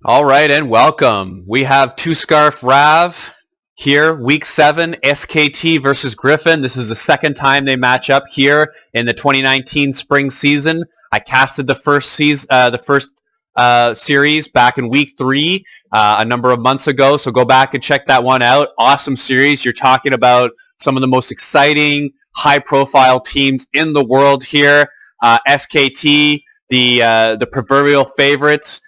All right, and welcome. We have Two Scarf Rav here, Week 7, SKT versus Griffin. This is the second time they match up here in the 2019 spring season. I casted the first series back in Week 3 a number of months ago, so go back and check that one out. Awesome series. You're talking about some of the most exciting, high-profile teams in the world here. SKT, the proverbial favorites.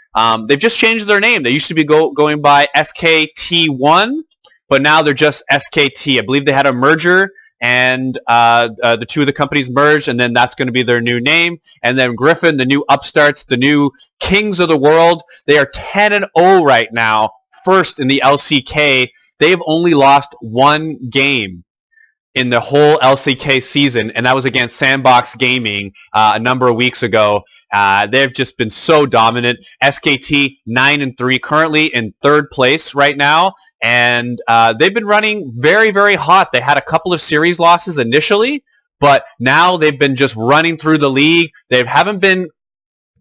They've just changed their name. They used to be going by SK T1, but now they're just SKT. I believe they had a merger, and the two of the companies merged, and then that's going to be their new name. And then Griffin, the new upstarts, the new kings of the world, they are 10-0 right now, first in the LCK. They've only lost one game in the whole LCK season, and that was against Sandbox Gaming a number of weeks ago. They've just been so dominant. SKT 9-3, currently in third place right now, and they've been running very, very hot. They had a couple of series losses initially, but now they've been just running through the league. They haven't been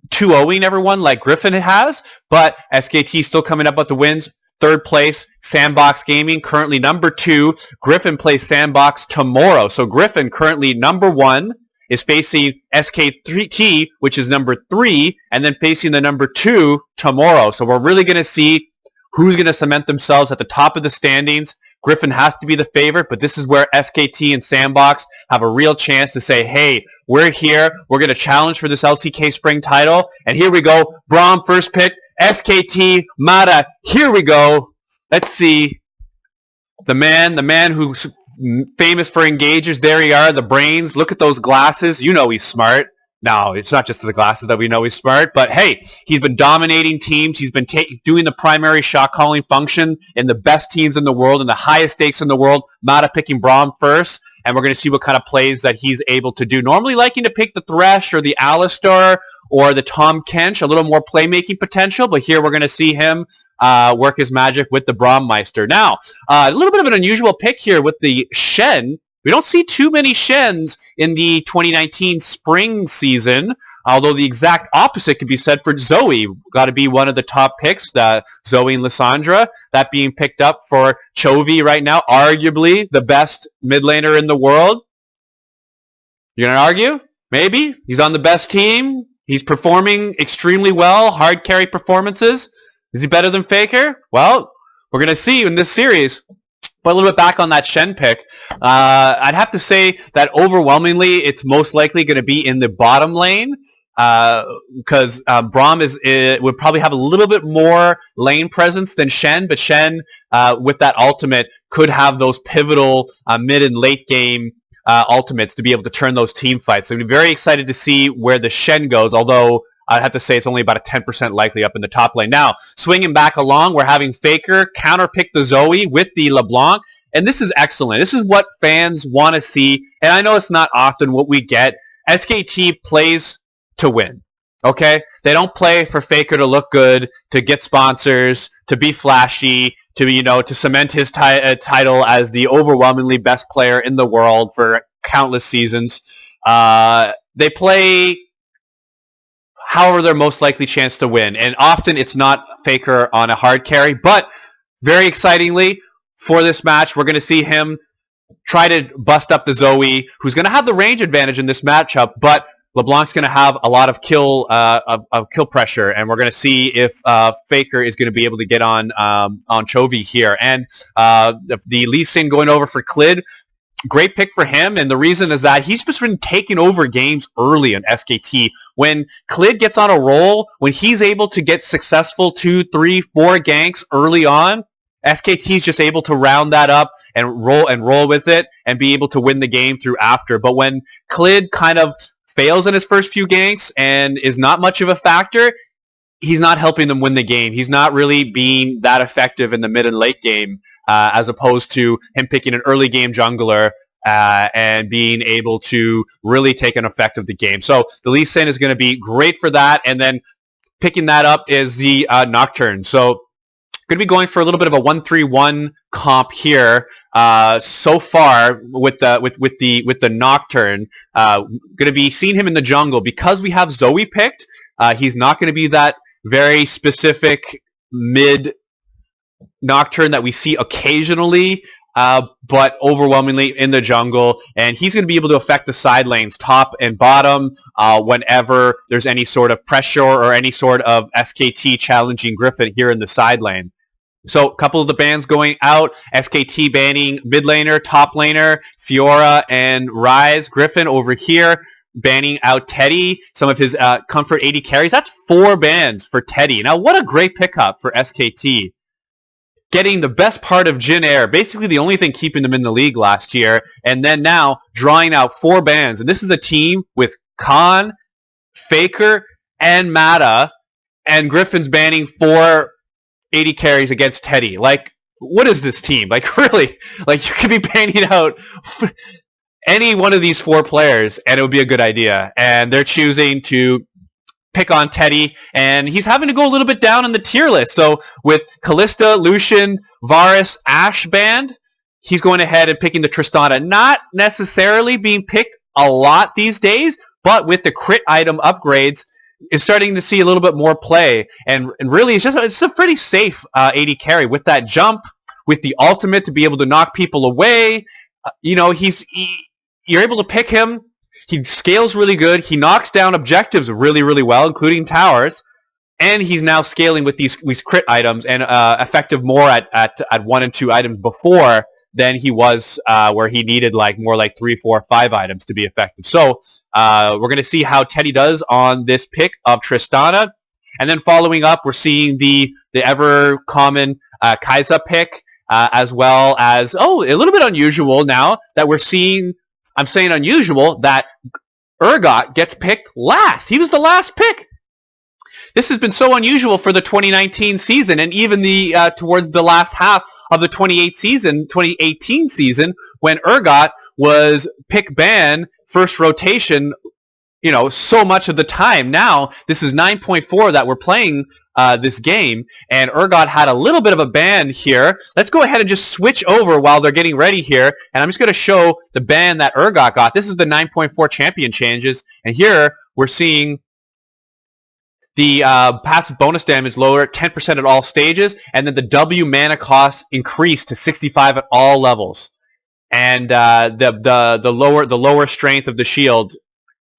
2-0ing everyone like Griffin has, but SKT still coming up with the wins. Third place, Sandbox Gaming, currently number 2. Griffin plays Sandbox tomorrow. So Griffin, currently number 1, is facing SKT, which is number 3, and then facing the number 2 tomorrow. So we're really going to see who's going to cement themselves at the top of the standings. Griffin has to be the favorite, but this is where SKT and Sandbox have a real chance to say, hey, we're here. We're going to challenge for this LCK Spring title. And here we go. Braum, first pick. SKT, Mata, here we go. Let's see. The man who's famous for engagers. There you are, the brains. Look at those glasses. You know he's smart. No, it's not just the glasses that we know he's smart, but hey, he's been dominating teams. He's been doing the primary shot calling function in the best teams in the world, in the highest stakes in the world. Mata picking Braum first, and we're going to see what kind of plays that he's able to do. Normally liking to pick the Thresh or the Alistar or the Tom Kench, a little more playmaking potential, but here we're going to see him work his magic with the Braummeister. Now, a little bit of an unusual pick here with the Shen. We don't see too many Shens in the 2019 spring season, although the exact opposite could be said for Zoe. Got to be one of the top picks, Zoe and Lissandra. That being picked up for Chovy right now, arguably the best mid laner in the world. You're going to argue? Maybe. He's on the best team. He's performing extremely well, hard carry performances. Is he better than Faker? Well, we're going to see in this series. But a little bit back on that Shen pick, I'd have to say that overwhelmingly it's most likely going to be in the bottom lane because Braum would probably have a little bit more lane presence than Shen, but Shen, with that ultimate, could have those pivotal mid and late game ultimates to be able to turn those team fights. So I'm very excited to see where the Shen goes, although I'd have to say it's only about a 10% likely up in the top lane. Now, swinging back along, we're having Faker counterpick the Zoe with the LeBlanc, and this is excellent. This is what fans want to see, and I know it's not often what we get. SKT plays to win, okay? They don't play for Faker to look good, to get sponsors, to be flashy, to cement his title as the overwhelmingly best player in the world for countless seasons. They play however their most likely chance to win, and often it's not Faker on a hard carry, but very excitingly for this match, we're going to see him try to bust up the Zoe, who's going to have the range advantage in this matchup, but LeBlanc's going to have a lot of kill pressure, and we're going to see if Faker is going to be able to get on Chovy here. And the Lee Sin going over for Clid, great pick for him, and the reason is that he's just been taking over games early in SKT. When Clid gets on a roll, when he's able to get successful 2, 3, 4 ganks early on, SKT is just able to round that up and roll with it and be able to win the game through after. But when Clid kind of fails in his first few ganks and is not much of a factor, he's not helping them win the game. He's not really being that effective in the mid and late game, as opposed to him picking an early game jungler and being able to really take an effect of the game. So the Lee Sin is going to be great for that. And then picking that up is the Nocturne. So going to be going for a little bit of a 1-3-1 comp here so far with the Nocturne. Going to be seeing him in the jungle because we have Zoe picked. He's not going to be that very specific mid Nocturne that we see occasionally, but overwhelmingly in the jungle. And he's going to be able to affect the side lanes, top and bottom, whenever there's any sort of pressure or any sort of SKT challenging Griffin here in the side lane. So a couple of the bans going out, SKT banning mid laner, top laner, Fiora and Ryze. Griffin over here banning out Teddy, some of his comfort 80 carries. That's 4 bans for Teddy. Now what a great pickup for SKT. Getting the best part of Jin Air, basically the only thing keeping them in the league last year, and then now drawing out 4 bans. And this is a team with Khan, Faker, and Mata, and Griffin's banning 4 80 carries against Teddy. Like, what is this team? Like, really? Like, you could be banning out any one of these 4 players, and it would be a good idea. And they're choosing to pick on Teddy, and he's having to go a little bit down in the tier list. So with Kalista, Lucian, Varus, Ashe banned, he's going ahead and picking the Tristana. Not necessarily being picked a lot these days, but with the crit item upgrades, is starting to see a little bit more play. And really, it's a pretty safe 80 carry with that jump, with the ultimate to be able to knock people away. You're able to pick him. He scales really good. He knocks down objectives really, really well, including towers. And he's now scaling with these crit items and effective more at 1 and 2 items before than he was where he needed more like 3, 4, 5 items to be effective. So we're going to see how Teddy does on this pick of Tristana. And then following up, we're seeing the ever common Kai'Sa pick, as well as, a little bit unusual now that we're seeing. I'm saying unusual that Urgot gets picked last. He was the last pick. This has been so unusual for the 2019 season, and even the towards the last half of the 2018 season, when Urgot was pick ban first rotation, so much of the time. Now this is 9.4 that we're playing this game, and Urgot had a little bit of a ban here. Let's go ahead and just switch over while they're getting ready here, and I'm just going to show the ban that Urgot got. This is the 9.4 champion changes, and here we're seeing the passive bonus damage lower 10% at all stages, and then the W mana cost increased to 65 at all levels, and the lower strength of the shield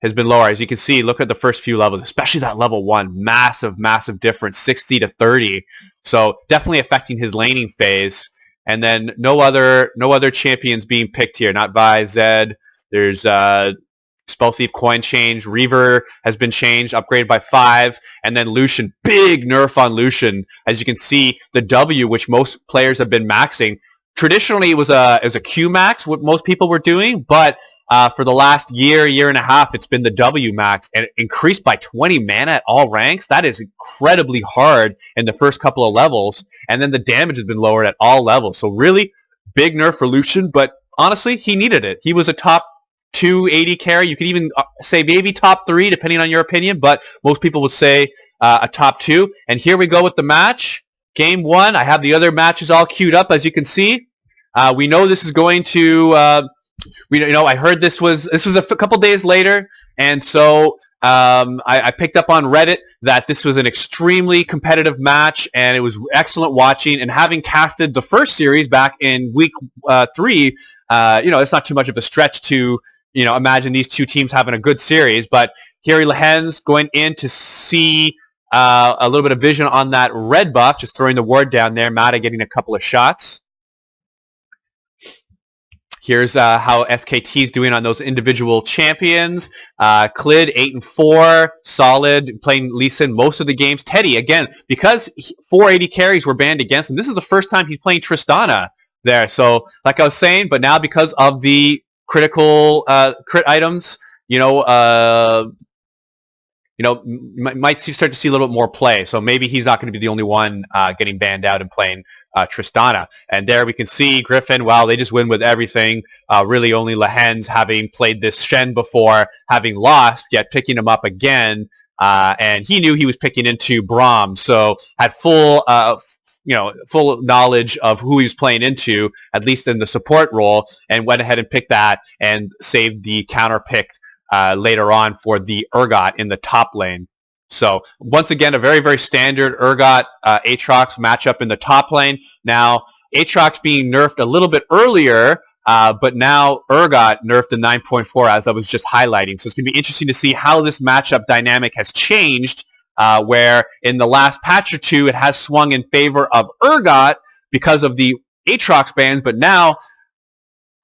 has been lower. As you can see, look at the first few levels, especially that level 1. Massive difference, 60 to 30. So definitely affecting his laning phase. And then no other champions being picked here. Not Vi, Zed. There's Spell Thief coin change. Reaver has been changed, upgraded by 5. And then Lucian, big nerf on Lucian. As you can see, the W, which most players have been maxing. Traditionally, it was a Q max, what most people were doing, but for the last year and a half, it's been the W max, and it increased by 20 mana at all ranks. That is incredibly hard in the first couple of levels, and then the damage has been lowered at all levels. So really big nerf for Lucian, but honestly, he needed it. He was a top 280 carry. You could even say maybe top 3, depending on your opinion, but most people would say a top 2. And here we go with the match. Game 1. I have the other matches all queued up, as you can see. We know this is going to... I heard this was a couple days later, and so I picked up on Reddit that this was an extremely competitive match, and it was excellent watching. And having casted the first series back in week 3, it's not too much of a stretch to imagine these two teams having a good series. But Harry Lehens going in to see a little bit of vision on that red buff, just throwing the ward down there. Mata getting a couple of shots. Here's how SKT is doing on those individual champions. Clid, 8-4, solid, playing Lee Sin most of the games. Teddy, again, because 480 carries were banned against him, this is the first time he's playing Tristana there. So, like I was saying, but now because of the critical crit items, might start to see a little bit more play. So maybe he's not going to be the only one getting banned out and playing Tristana. And there we can see Griffin, wow, they just win with everything. Really only Lehens, having played this Shen before, having lost, yet picking him up again. And he knew he was picking into Braum, so had full knowledge of who he was playing into, at least in the support role, and went ahead and picked that and saved the counter pick later on for the Urgot in the top lane. So once again, a very, very standard Urgot Aatrox matchup in the top lane. Now, Aatrox being nerfed a little bit earlier, but now Urgot nerfed to 9.4 as I was just highlighting. So it's going to be interesting to see how this matchup dynamic has changed, where in the last patch or two it has swung in favor of Urgot because of the Aatrox bans, but now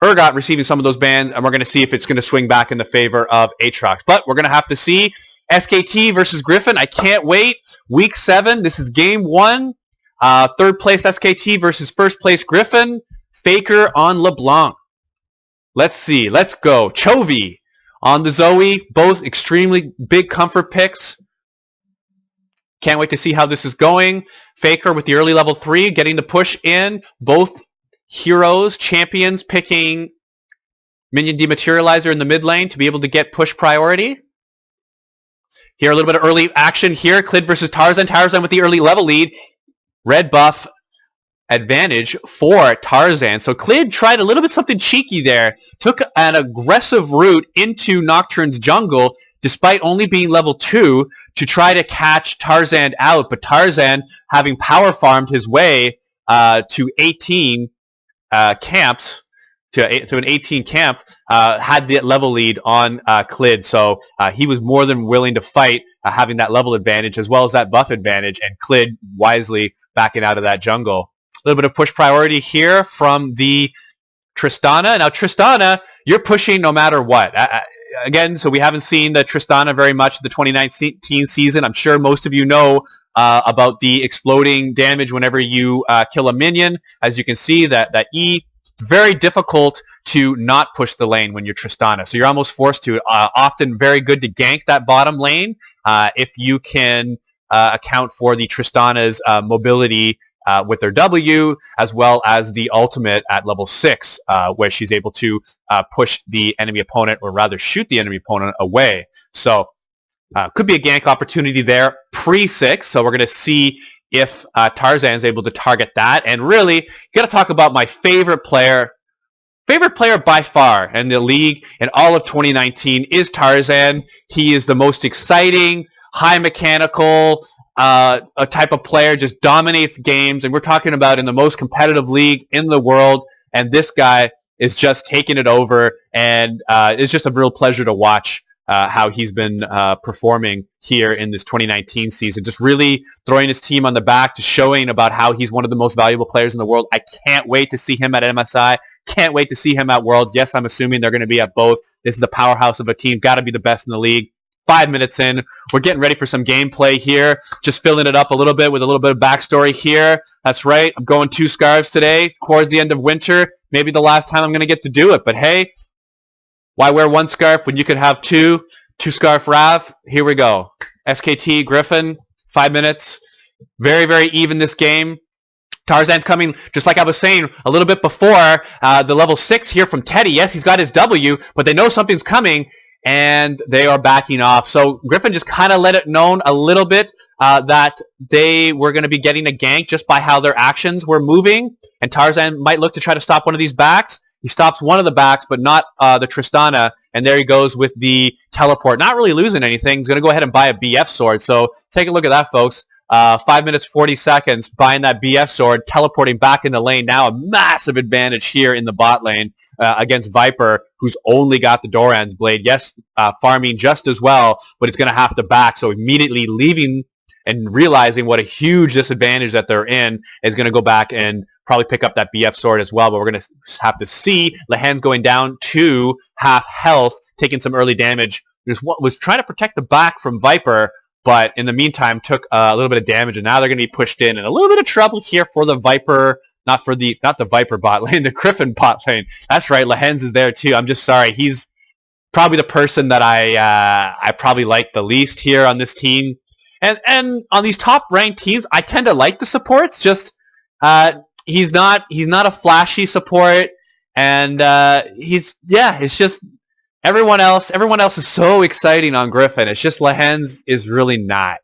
Urgot receiving some of those bans, and we're going to see if it's going to swing back in the favor of Aatrox. But we're going to have to see. SKT versus Griffin. I can't wait. Week 7. This is game 1. Third place SKT versus first place Griffin. Faker on LeBlanc. Let's see. Let's go. Chovy on the Zoe. Both extremely big comfort picks. Can't wait to see how this is going. Faker with the early level 3 getting the push in. Both heroes, champions picking Minion Dematerializer in the mid lane to be able to get push priority. Here, a little bit of early action here. Clid versus Tarzan. Tarzan with the early level lead. Red buff advantage for Tarzan. So Clid tried a little bit something cheeky there. Took an aggressive route into Nocturne's jungle, despite only being level 2, to try to catch Tarzan out. But Tarzan, having power farmed his way to 18 camps, to an 18 camp, had the level lead on Clid. So he was more than willing to fight, having that level advantage as well as that buff advantage, and Clid wisely backing out of that jungle. A little bit of push priority here from the Tristana. Now Tristana, you're pushing no matter what. Again, so we haven't seen the Tristana very much the 2019 season. I'm sure most of you know about the exploding damage whenever you kill a minion. As you can see, that E, it's very difficult to not push the lane when you're Tristana. So you're almost forced to. Often very good to gank that bottom lane if you can account for the Tristana's mobility with their W, as well as the ultimate at level 6, where she's able to push the enemy opponent, or rather shoot the enemy opponent away. So could be a gank opportunity there pre-6. So we're going to see if Tarzan's able to target that. And really, you got to talk about my favorite player by far in the league in all of 2019 is Tarzan. He is the most exciting, high mechanical a type of player, just dominates games. And we're talking about in the most competitive league in the world. And this guy is just taking it over. And it's just a real pleasure to watch how he's been performing here in this 2019 season. Just really throwing his team on the back, just showing about how he's one of the most valuable players in the world. I can't wait to see him at MSI. Can't wait to see him at Worlds. Yes, I'm assuming they're going to be at both. This is a powerhouse of a team. Got to be the best in the league. 5 minutes in, we're getting ready for some gameplay here. Just filling it up a little bit with a little bit of backstory here. That's right. I'm going 2 scarves today. Towards the end of winter. Maybe the last time I'm going to get to do it. But hey, why wear 1 scarf when you could have 2? 2 scarf Rav. Here we go. SKT, Griffin, 5 minutes. Very, very even this game. Tarzan's coming, just like I was saying a little bit before, the level 6 here from Teddy. Yes, he's got his W, but they know something's coming, and they are backing off. So Griffin just kind of let it known a little bit that they were going to be getting a gank just by how their actions were moving, and Tarzan might look to try to stop one of these backs. He stops one of the backs, but not the Tristana, and there he goes with the teleport. Not really losing anything. He's going to go ahead and buy a BF sword. So take a look at that, folks. 5 minutes, 40 seconds, buying that BF sword, teleporting back in the lane. Now a massive advantage here in the bot lane against Viper, who's only got the Doran's Blade. Yes, farming just as well, but it's going to have to back. So immediately leaving and realizing what a huge disadvantage that they're in, is going to go back and probably pick up that BF sword as well. But we're going to have to see. Lehen's going down to half health, taking some early damage. Was trying to protect the back from Viper, but in the meantime took a little bit of damage, and now they're going to be pushed in. And a little bit of trouble here for the Viper, not the Viper bot lane, the Griffin bot lane. That's right, Lehen's is there too. I'm just sorry. He's probably the person that I probably like the least here on this team. And on these top ranked teams, I tend to like the supports. Just he's not a flashy support, and it's just everyone else is so exciting on Griffin. It's just Lehen's is really not.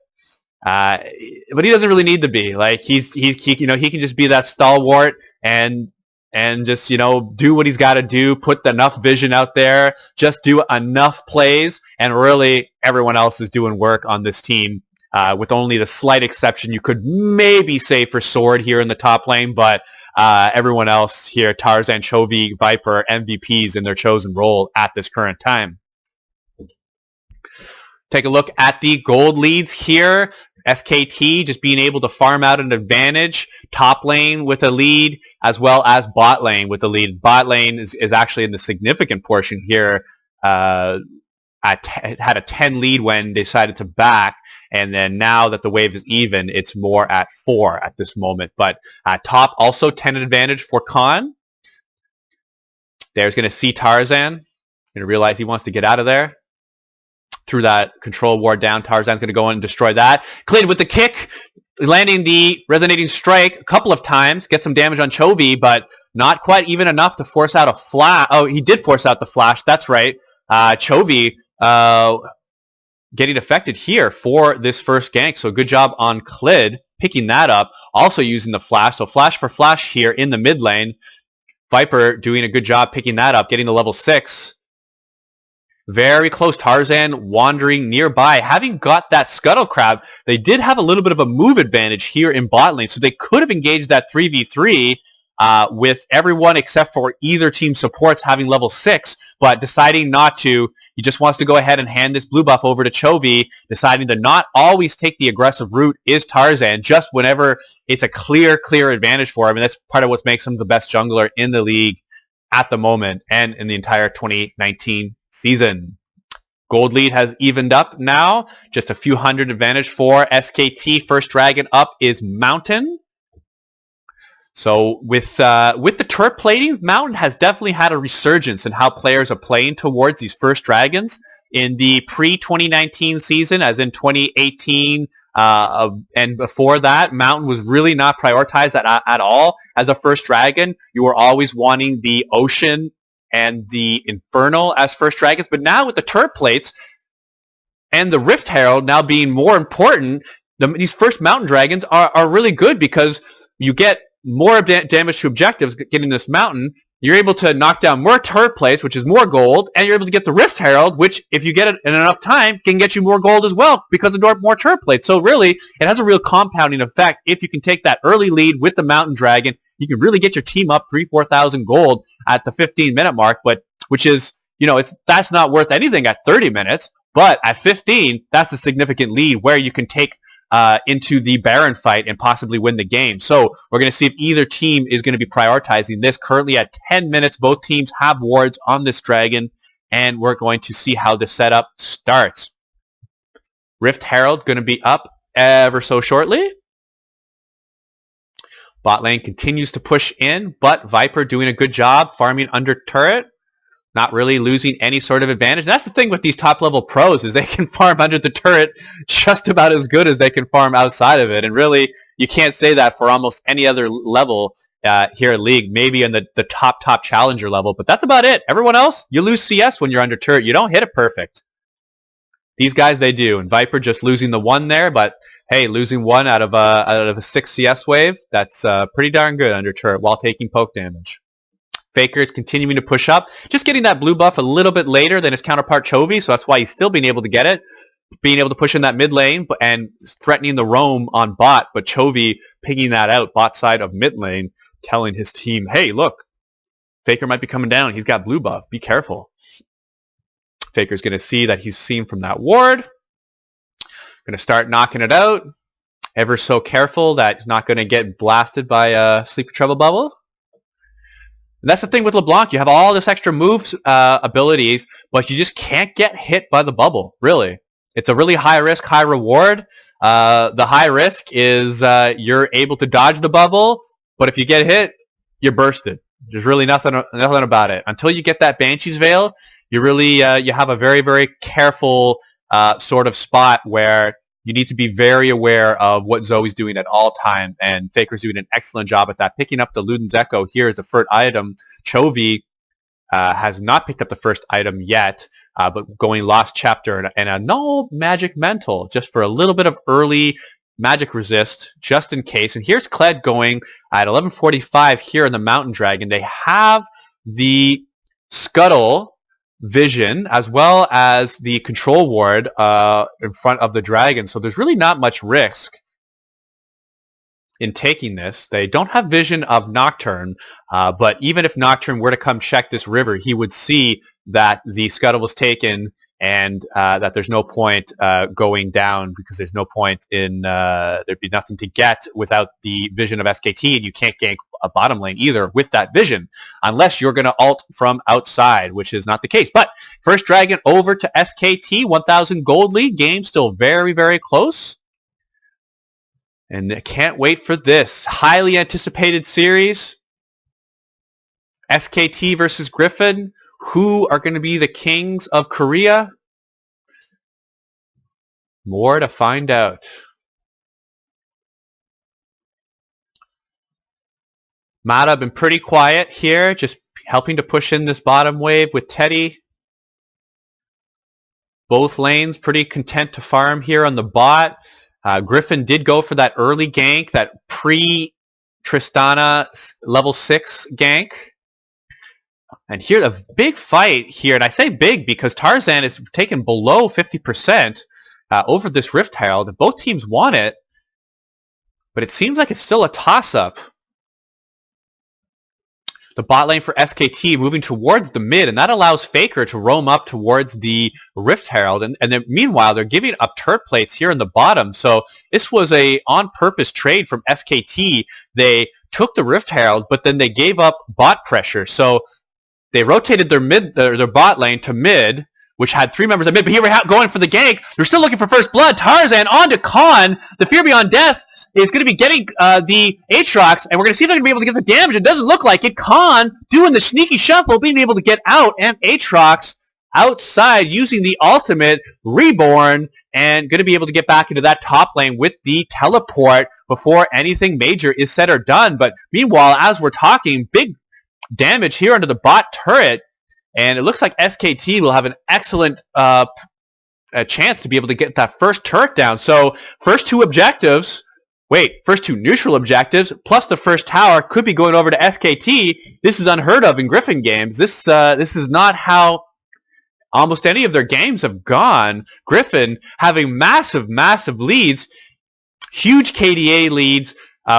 But he doesn't really need to be. Like he can just be that stalwart and just do what he's got to do, put enough vision out there, just do enough plays, and really everyone else is doing work on this team with only the slight exception you could maybe say for Sword here in the top lane, but everyone else here, Tarzan, Chovy, Viper, MVPs in their chosen role at this current time. Take a look at the gold leads here. SKT just being able to farm out an advantage. Top lane with a lead, as well as bot lane with a lead. Bot lane is actually in the significant portion here. Had a 10 lead when they decided to back, and then now that the wave is even, it's more at 4 at this moment. But top also 10 advantage for Khan. There's going to see Tarzan. Going to realize he wants to get out of there. Through that control ward down, Tarzan's going to go in and destroy that. Clid with the kick, landing the resonating strike a couple of times, get some damage on Chovy, but not quite even enough to force out a flash. Oh, he did force out the flash, that's right. Chovy getting affected here for this first gank, so good job on Clid picking that up, also using the flash, so flash for flash here in the mid lane. Viper doing a good job picking that up, getting to level 6. Very close. Tarzan wandering nearby. Having got that Scuttle Crab, they did have a little bit of a move advantage here in bot lane, so they could have engaged that 3v3 with everyone except for either team supports having level 6, but deciding not to. He just wants to go ahead and hand this blue buff over to Chovy, deciding to not always take the aggressive route is Tarzan, just whenever it's a clear advantage for him, and that's part of what makes him the best jungler in the league at the moment and in the entire 2019 season. Gold lead has evened up now. Just a few hundred advantage for SKT. First dragon up is Mountain. So with the turret plating, Mountain has definitely had a resurgence in how players are playing towards these first dragons. In the pre-2019 season, as in 2018 and before that, Mountain was really not prioritized at all as a first dragon. You were always wanting the Ocean and the Infernal as first dragons, but now with the turret plates and the Rift Herald now being more important, these first mountain dragons are really good because you get more damage to objectives getting this mountain. You're able to knock down more turret plates, which is more gold, and you're able to get the Rift Herald, which, if you get it in enough time, can get you more gold as well because of more turret plates. So really, it has a real compounding effect. If you can take that early lead with the mountain dragon, you can really get your team up 3,000-4,000 gold at the 15-minute mark, but which is, that's not worth anything at 30 minutes, but at 15, that's a significant lead where you can take into the Baron fight and possibly win the game. So we're going to see if either team is going to be prioritizing this. Currently at 10 minutes, both teams have wards on this dragon, and we're going to see how the setup starts. Rift Herald going to be up ever so shortly. Bot lane continues to push in, but Viper doing a good job farming under turret. Not really losing any sort of advantage. That's the thing with these top-level pros is they can farm under the turret just about as good as they can farm outside of it. And really, you can't say that for almost any other level here in League, maybe in the top challenger level, but that's about it. Everyone else, you lose CS when you're under turret. You don't hit it perfect. These guys, they do. And Viper just losing the 1 there, but hey, losing 1 out of a 6 CS wave, that's pretty darn good under turret while taking poke damage. Faker is continuing to push up, just getting that blue buff a little bit later than his counterpart Chovy, so that's why he's still being able to get it. Being able to push in that mid lane and threatening the roam on bot, but Chovy picking that out bot side of mid lane, telling his team, hey, look, Faker might be coming down. He's got blue buff. Be careful. Faker's going to see that he's seen from that ward. Going to start knocking it out. Ever so careful that he's not going to get blasted by a Sleep Trouble Bubble. And that's the thing with LeBlanc. You have all this extra moves abilities, but you just can't get hit by the bubble, really. It's a really high risk, high reward. The high risk is you're able to dodge the bubble, but if you get hit, you're bursted. There's really nothing about it. Until you get that Banshee's Veil, you really you have a very, very careful sort of spot where you need to be very aware of what Zoe's doing at all time, and Faker's doing an excellent job at that. Picking up the Luden's Echo here is the first item. Chovy has not picked up the first item yet, but going Lost Chapter and a no Magic Mental, just for a little bit of early magic resist, just in case. And here's Kled going at 11:45 here in the Mountain Dragon. They have the Scuttle vision as well as the control ward in front of the dragon. So there's really not much risk in taking this. They don't have vision of Nocturne, but even if Nocturne were to come check this river, he would see that the scuttle was taken and that there's no point going down, because there's no point in there'd be nothing to get without the vision of SKT, and you can't gank a bottom lane either with that vision unless you're going to ult from outside, which is not the case. But first dragon over to SKT, 1,000 gold lead. Game still very, very close. And I can't wait for this highly anticipated series. SKT versus Griffin. Who are going to be the kings of Korea? More to find out. Mata been pretty quiet here, just helping to push in this bottom wave with Teddy. Both lanes pretty content to farm here on the bot. Griffin did go for that early gank, that pre-Tristana level 6 gank. And here, a big fight here, and I say big because Tarzan is taken below 50% over this Rift Herald. Both teams want it, but it seems like it's still a toss-up. The bot lane for SKT moving towards the mid, and that allows Faker to roam up towards the Rift Herald. And then meanwhile, they're giving up turret plates here in the bottom. So this was a on-purpose trade from SKT. They took the Rift Herald, but then they gave up bot pressure. So they rotated their bot lane to mid, which had 3 members of mid. But here we're going for the gank. They're still looking for first blood. Tarzan on to Khan. The Fear Beyond Death is going to be getting the Aatrox, and we're going to see if they're going to be able to get the damage. It doesn't look like it. Khan doing the sneaky shuffle, being able to get out, and Aatrox outside using the ultimate Reborn, and going to be able to get back into that top lane with the teleport before anything major is said or done. But meanwhile, as we're talking, big damage here under the bot turret, and it looks like SKT will have an excellent chance to be able to get that first turret down. So first 2 objectives, first 2 neutral objectives, plus the first tower could be going over to SKT. This is unheard of in Griffin games. This is not how almost any of their games have gone. Griffin having massive, massive leads, huge KDA leads,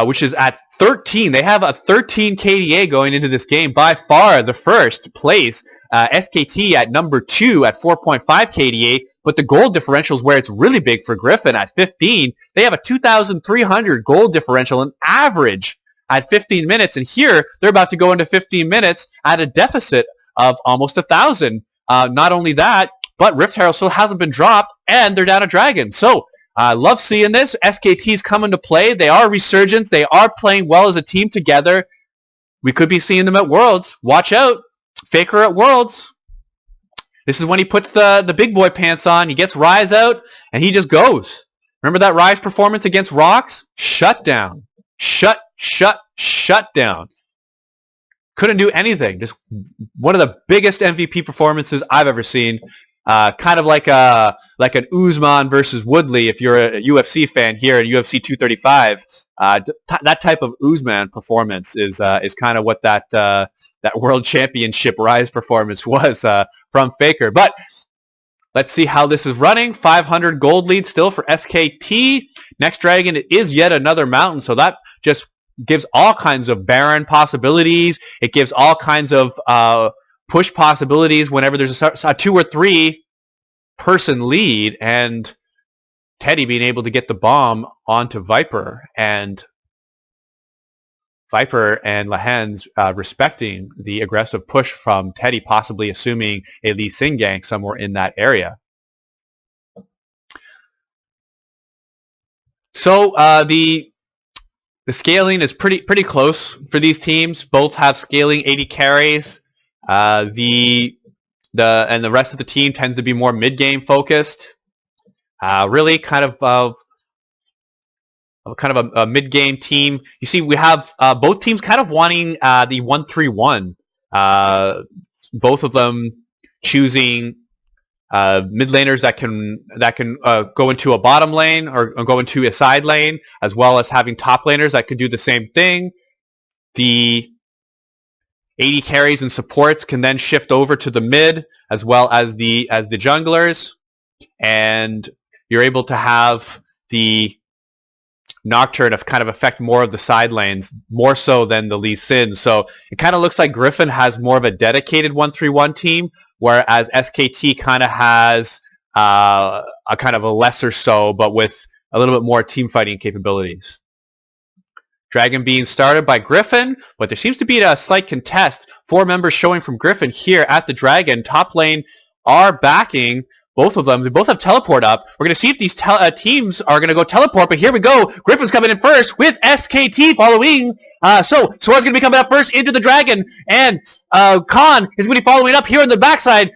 which is at 13. They have a 13 KDA going into this game, by far the first place. SKT at number 2 at 4.5 KDA, but the gold differential is where it's really big for Griffin at 15. They have a 2,300 gold differential, an average at 15 minutes, and here they're about to go into 15 minutes at a deficit of almost 1,000. Not only that, but Rift Herald still hasn't been dropped, and they're down a dragon. So I love seeing this. SKT's coming to play. They are resurgent. They are playing well as a team together. We could be seeing them at Worlds. Watch out. Faker at Worlds. This is when he puts the big boy pants on. He gets Ryze out, and he just goes. Remember that Ryze performance against Rocks? Shut down. Shut down. Couldn't do anything. Just one of the biggest MVP performances I've ever seen. Kind of like an Usman versus Woodley, if you're a UFC fan here at UFC 235. That type of Usman performance is kind of what that World Championship Ryze performance was from Faker. But let's see how this is running. 500 gold lead still for SKT. Next dragon is yet another mountain, so that just gives all kinds of Baron possibilities. It gives all kinds of push possibilities whenever there's a 2 or 3 person lead, and Teddy being able to get the bomb onto Viper, and Lahen's respecting the aggressive push from Teddy, possibly assuming a Lee Sin gank somewhere in that area. So the scaling is pretty close for these teams. Both have scaling 80 carries. And the rest of the team tends to be more mid-game focused. Really kind of a mid-game team. You see, we have both teams kind of wanting the 1-3-1. Both of them choosing mid laners that can go into a bottom lane or go into a side lane, as well as having top laners that could do the same thing. The AD carries and supports can then shift over to the mid as well as the junglers, and you're able to have the Nocturne kind of affect more of the side lanes, more so than the Lee Sin. So it kind of looks like Griffin has more of a dedicated 1-3-1 team, whereas SKT kind of has a kind of a lesser so, but with a little bit more team fighting capabilities. Dragon being started by Griffin, but there seems to be a slight contest. 4 members showing from Griffin here at the Dragon. Top lane are backing both of them. They both have teleport up. We're going to see if these teams are going to go teleport, but here we go. Griffin's coming in first with SKT following. So Sword's going to be coming up first into the Dragon, and Khan is going to be following up here on the backside.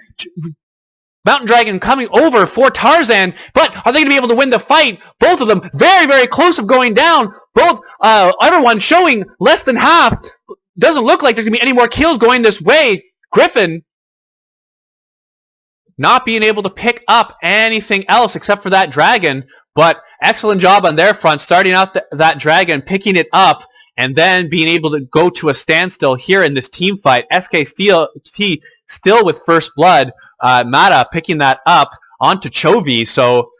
Mountain Dragon coming over for Tarzan, but are they going to be able to win the fight? Both of them very, very close of going down. Both, everyone showing less than half. Doesn't look like there's going to be any more kills going this way. Griffin not being able to pick up anything else except for that Dragon, but excellent job on their front, starting out that Dragon, picking it up, and then being able to go to a standstill here in this team fight. SKT still with first blood. Mata picking that up onto Chovy. So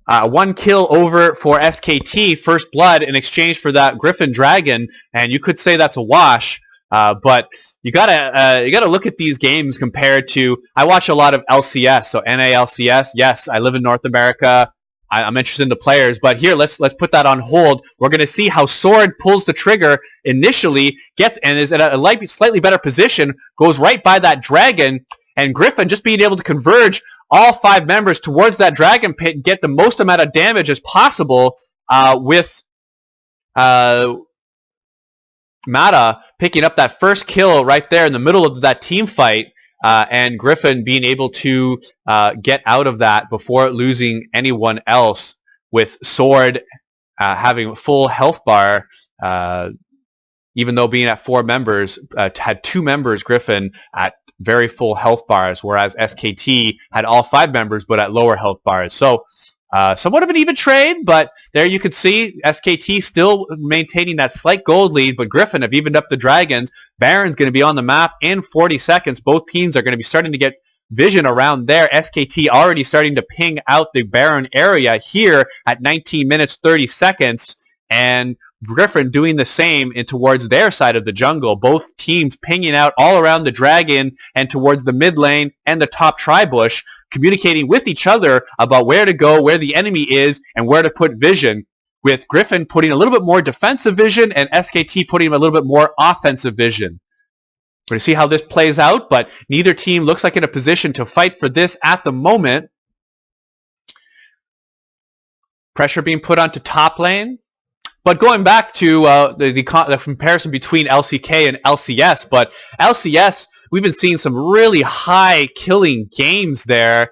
1 kill over for SKT, first blood, in exchange for that Griffin Dragon, and you could say that's a wash. But you gotta look at these games compared to. I watch a lot of LCS, so NALCS. Yes, I live in North America. I'm interested in the players, but here let's put that on hold. We're going to see how Sword pulls the trigger initially, gets and is in a slightly better position, goes right by that Dragon, and Griffin just being able to converge all 5 members towards that Dragon pit and get the most amount of damage as possible, with Mata picking up that first kill right there in the middle of that team fight. And Griffin being able to get out of that before losing anyone else, with Sword having full health bar, even though being at 4 members, had 2 members, Griffin, at very full health bars, whereas SKT had all 5 members but at lower health bars. So somewhat of an even trade, but there you can see SKT still maintaining that slight gold lead, but Griffin have evened up the Dragons. Baron's going to be on the map in 40 seconds. Both teams are going to be starting to get vision around there. SKT already starting to ping out the Baron area here at 19 minutes 30 seconds, and Griffin doing the same in towards their side of the jungle. Both teams pinging out all around the Dragon and towards the mid lane and the top tri-bush, communicating with each other about where to go, where the enemy is, and where to put vision, with Griffin putting a little bit more defensive vision and SKT putting a little bit more offensive vision. We're going to see how this plays out, but neither team looks like in a position to fight for this at the moment. Pressure being put onto top lane. But going back to the comparison between LCK and LCS, but LCS, we've been seeing some really high killing games there,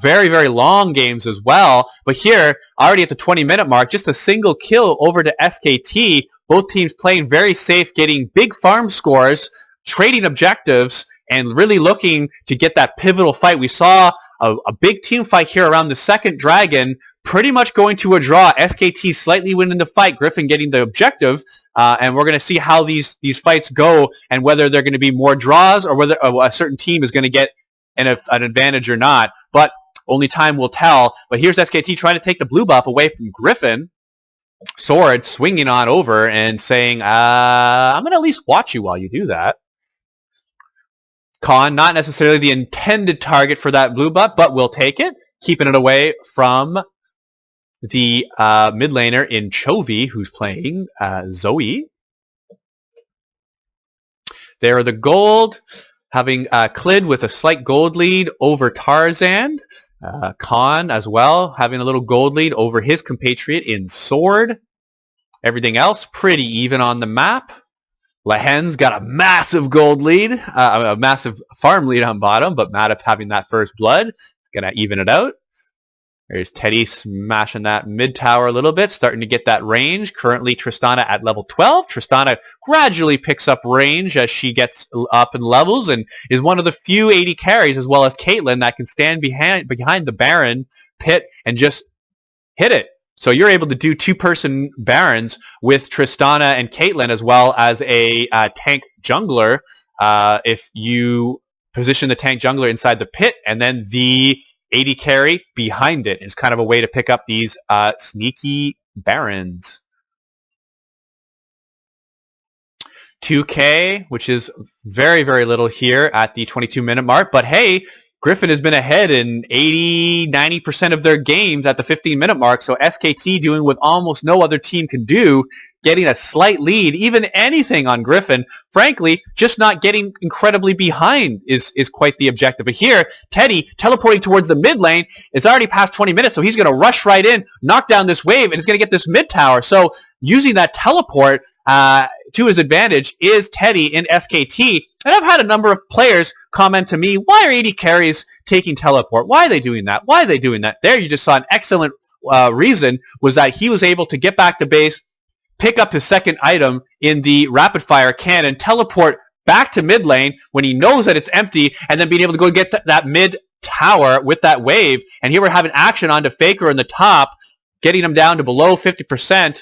very, very long games as well. But here, already at the 20-minute mark, just a single kill over to SKT. Both teams playing very safe, getting big farm scores, trading objectives, and really looking to get that pivotal fight. We saw a big team fight here around the second Dragon, pretty much going to a draw. SKT slightly winning the fight, Griffin getting the objective, and we're going to see how these fights go and whether they're going to be more draws or whether a certain team is going to get an advantage or not. But only time will tell. But here's SKT trying to take the blue buff away from Griffin. Sword swinging on over and saying, I'm going to at least watch you while you do that. Khan, not necessarily the intended target for that blue buff, but we'll take it. Keeping it away from the mid laner in Chovy, who's playing Zoe. There are the gold, having Clid with a slight gold lead over Tarzan. Khan as well, having a little gold lead over his compatriot in Sword. Everything else pretty even on the map. Lahen's got a massive gold lead, a massive farm lead on bottom, but Matip having that first blood, gonna even it out. There's Teddy smashing that mid tower a little bit, starting to get that range. Currently Tristana at level 12. Tristana gradually picks up range as she gets up in levels and is one of the few AD carries, as well as Caitlyn, that can stand behind the Baron pit and just hit it. So you're able to do 2-person Barons with Tristana and Caitlyn, as well as a tank jungler if you position the tank jungler inside the pit, and then the AD carry behind it is kind of a way to pick up these sneaky barons. 2K, which is very, very little here at the 22-minute mark. But hey, Griffin has been ahead in 80, 90% of their games at the 15-minute mark. So SKT doing what almost no other team can do, getting a slight lead, even anything on Griffin. Frankly, just not getting incredibly behind is quite the objective. But here, Teddy teleporting towards the mid lane. It's already past 20 minutes, so he's going to rush right in, knock down this wave, and he's going to get this mid tower. So using that teleport to his advantage is Teddy in SKT. And I've had a number of players comment to me, why are AD carries taking teleport? Why are they doing that? Why are they doing that? There you just saw an excellent reason, was that he was able to get back to base, pick up his second item in the rapid fire cannon, teleport back to mid lane when he knows that it's empty, and then being able to go get that mid tower with that wave. And here we're having action onto Faker in the top, getting him down to below 50%.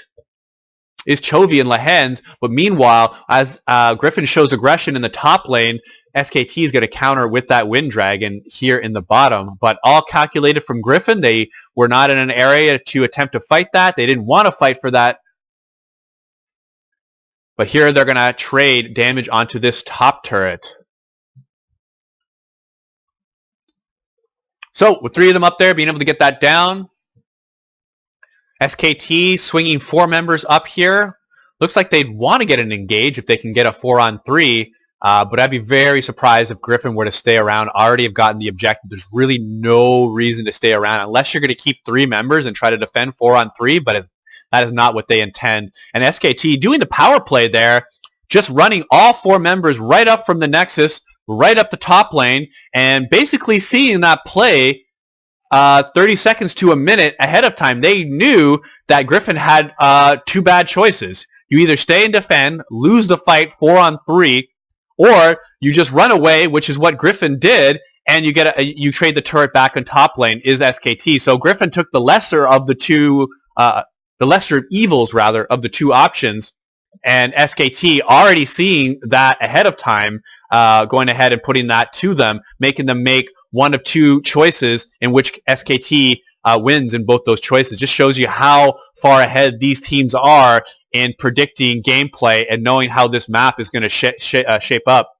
Is Chovy and Lehens, but meanwhile, as Griffin shows aggression in the top lane, SKT is going to counter with that Wind Dragon here in the bottom. But all calculated from Griffin. They were not in an area to attempt to fight that. They didn't want to fight for that. But here they're going to trade damage onto this top turret. So with 3 of them up there, being able to get that down. SKT swinging 4 members up here. Looks like they'd want to get an engage if they can get a 4-on-3. But I'd be very surprised if Griffin were to stay around. Already have gotten the objective. There's really no reason to stay around unless you're going to keep 3 members and try to defend 4-on-3. But that is not what they intend. And SKT doing the power play there, just running all 4 members right up from the Nexus, right up the top lane, and basically seeing that play 30 seconds to a minute ahead of time. They knew that Griffin had 2 bad choices. You either stay and defend, lose the fight 4-on-3, or you just run away, which is what Griffin did, and you trade the turret back on top lane, is SKT. So Griffin took the lesser of the two, the lesser of evils, rather, of the 2 options, and SKT already seeing that ahead of time, going ahead and putting that to them, making them make one of 2 choices in which SKT wins in both those choices. Just shows you how far ahead these teams are in predicting gameplay and knowing how this map is going to shape up.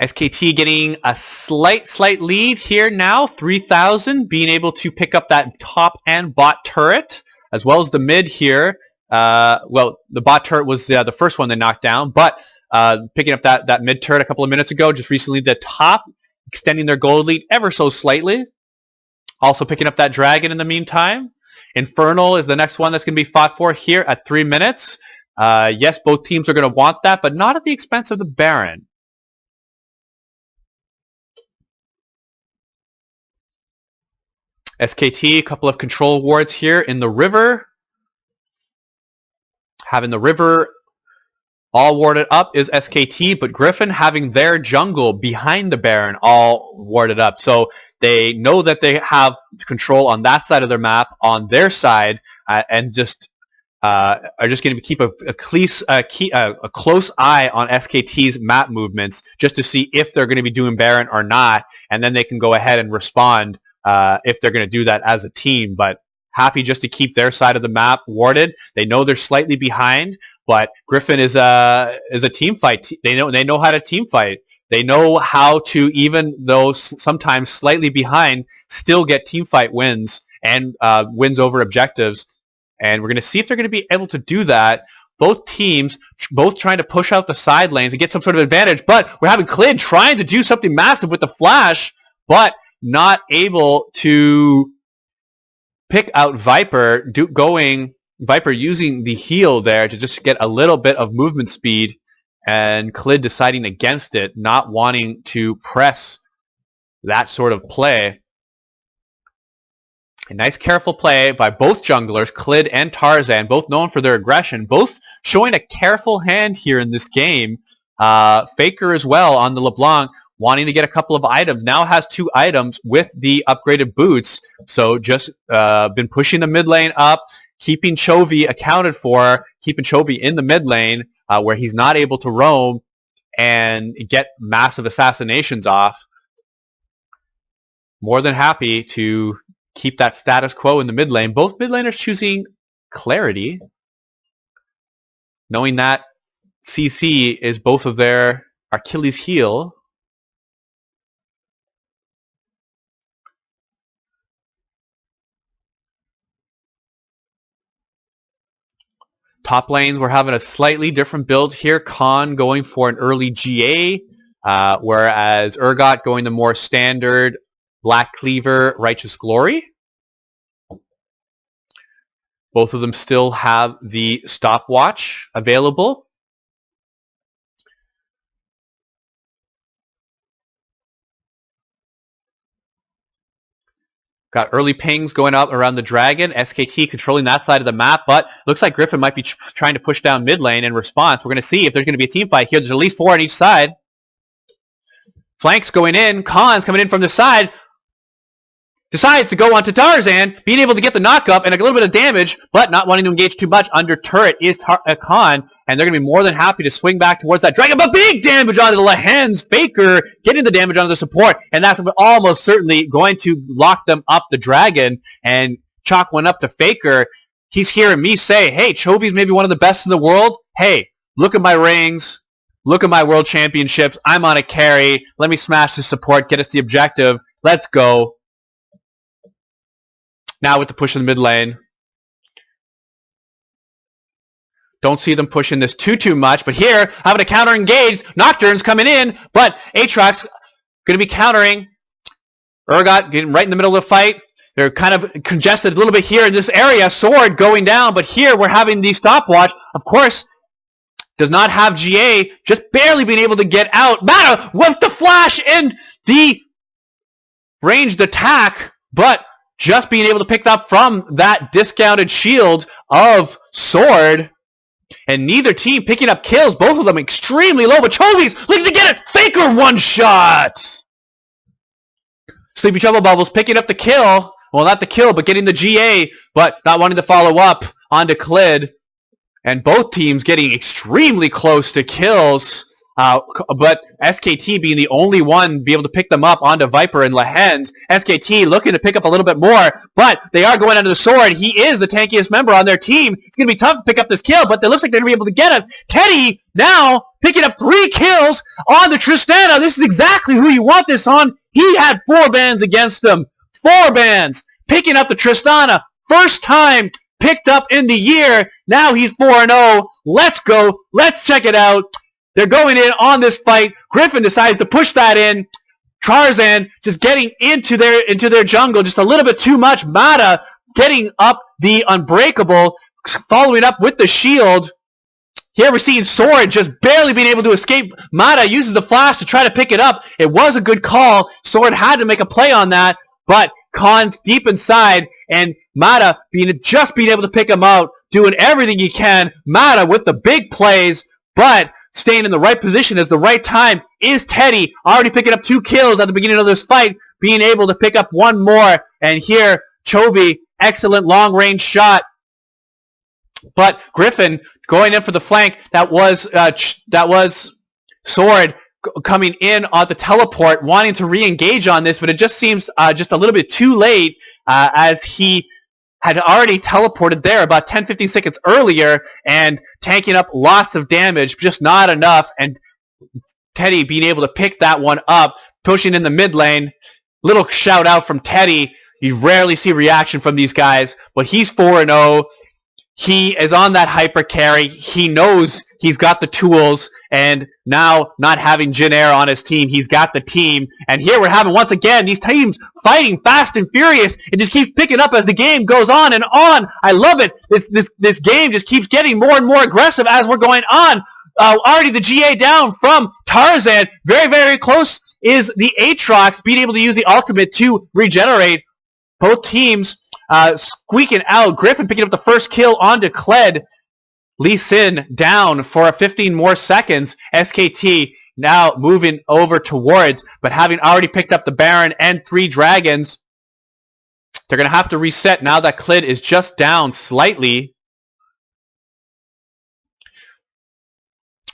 SKT getting a slight lead here now, 3,000, being able to pick up that top and bot turret, as well as the mid here. Well, the bot turret was the first one they knocked down, but picking up that mid turret a couple of minutes ago, just recently the top, extending their gold lead ever so slightly. Also picking up that dragon in the meantime. Infernal is the next one that's going to be fought for here at 3 minutes. Yes, both teams are going to want that, but not at the expense of the Baron. SKT, a couple of control wards here in the river. Having the river all warded up is SKT, but Griffin having their jungle behind the Baron all warded up. So they know that they have control on that side of their map, on their side, and just are just going to keep a close eye on SKT's map movements just to see if they're going to be doing Baron or not, and then they can go ahead and respond if they're going to do that as a team. But happy just to keep their side of the map warded. They know they're slightly behind, but Griffin is a team fight. They know how to team fight. They know how to, even though sometimes slightly behind, still get team fight wins and wins over objectives. And we're going to see if they're going to be able to do that. Both teams, both trying to push out the side lanes and get some sort of advantage. But we're having Clid trying to do something massive with the flash, but not able to pick out Viper, Viper using the heal there to just get a little bit of movement speed, and Clid deciding against it, not wanting to press that sort of play. A nice careful play by both junglers, Clid and Tarzan, both known for their aggression, both showing a careful hand here in this game. Faker as well on the LeBlanc, wanting to get a couple of items. Now has 2 items with the upgraded boots. So just been pushing the mid lane up, keeping Chovy accounted for, keeping Chovy in the mid lane where he's not able to roam and get massive assassinations off. More than happy to keep that status quo in the mid lane. Both mid laners choosing Clarity, knowing that CC is both of their Achilles heel. Top lanes, we're having a slightly different build here. Khan going for an early GA, whereas Urgot going the more standard Black Cleaver, Righteous Glory. Both of them still have the stopwatch available. Got early pings going up around the dragon. SKT controlling that side of the map, but looks like Griffin might be trying to push down mid lane in response. We're going to see if there's going to be a team fight here. There's at least 4 on each side. Flanks going in. Khan's coming in from the side. Decides to go onto Tarzan, being able to get the knock-up and a little bit of damage, but not wanting to engage too much. Under turret is Khan, and they're going to be more than happy to swing back towards that dragon, but big damage onto the Lehen's Faker, getting the damage onto the support, and that's almost certainly going to lock them up, the dragon, and chalk one up to Faker. He's hearing me say, hey, Chovy's maybe one of the best in the world. Hey, look at my rings. Look at my world championships. I'm on a carry. Let me smash the support, get us the objective. Let's go. Now with the push in the mid lane. Don't see them pushing this too much, but here, having a counter engaged. Nocturne's coming in, but Aatrox going to be countering. Urgot getting right in the middle of the fight. They're kind of congested a little bit here in this area. Sword going down, but here we're having the stopwatch. Of course, does not have GA, just barely being able to get out. Mata with the flash and the ranged attack, but just being able to pick up from that discounted shield of Sword. And neither team picking up kills. Both of them extremely low. But Chovy's looking to get it. Faker one shot. Sleepy Trouble Bubbles picking up the kill. Well, not the kill, but getting the GA. But not wanting to follow up onto Clid. And both teams getting extremely close to kills. But SKT being the only one be able to pick them up onto Viper and Lehen's. SKT looking to pick up a little bit more, but they are going under the Sword. He is the tankiest member on their team. It's going to be tough to pick up this kill, but it looks like they're going to be able to get him. Teddy now picking up 3 kills on the Tristana. This is exactly who you want this on. He had 4 bans against him. 4 bans. Picking up the Tristana. First time picked up in the year. Now he's 4-0. Let's go. Let's check it out. They're going in on this fight. Griffin decides to push that in. Tarzan just getting into their jungle just a little bit too much. Mata getting up the Unbreakable, following up with the shield. Here we're seeing Sword just barely being able to escape. Mata uses the flash to try to pick it up. It was a good call. Sword had to make a play on that, but Khan's deep inside, and Mata just being able to pick him out, doing everything he can. Mata with the big plays, but staying in the right position at the right time is Teddy, already picking up 2 kills at the beginning of this fight, being able to pick up 1 more. And here, Chovy, excellent long-range shot. But Griffin going in for the flank. That was Sword coming in on the teleport, wanting to re-engage on this, but it just seems just a little bit too late as he had already teleported there about 10-15 seconds earlier and tanking up lots of damage, just not enough. And Teddy being able to pick that one up, pushing in the mid lane. Little shout out from Teddy. You rarely see reaction from these guys, but he's 4-0. He is on that hyper carry. He knows he's got the tools, and now not having Jin Air on his team, he's got the team. And here we're having, once again, these teams fighting fast and furious. It just keeps picking up as the game goes on and on. I love it. This game just keeps getting more and more aggressive as we're going on. Already the GA down from Tarzan. Very, very close is the Aatrox being able to use the ultimate to regenerate. Both teams squeaking out. Griffin picking up the first kill onto Kled. Lee Sin down for 15 more seconds. SKT now moving over towards, but having already picked up the Baron and 3 dragons, they're going to have to reset now that Clid is just down slightly.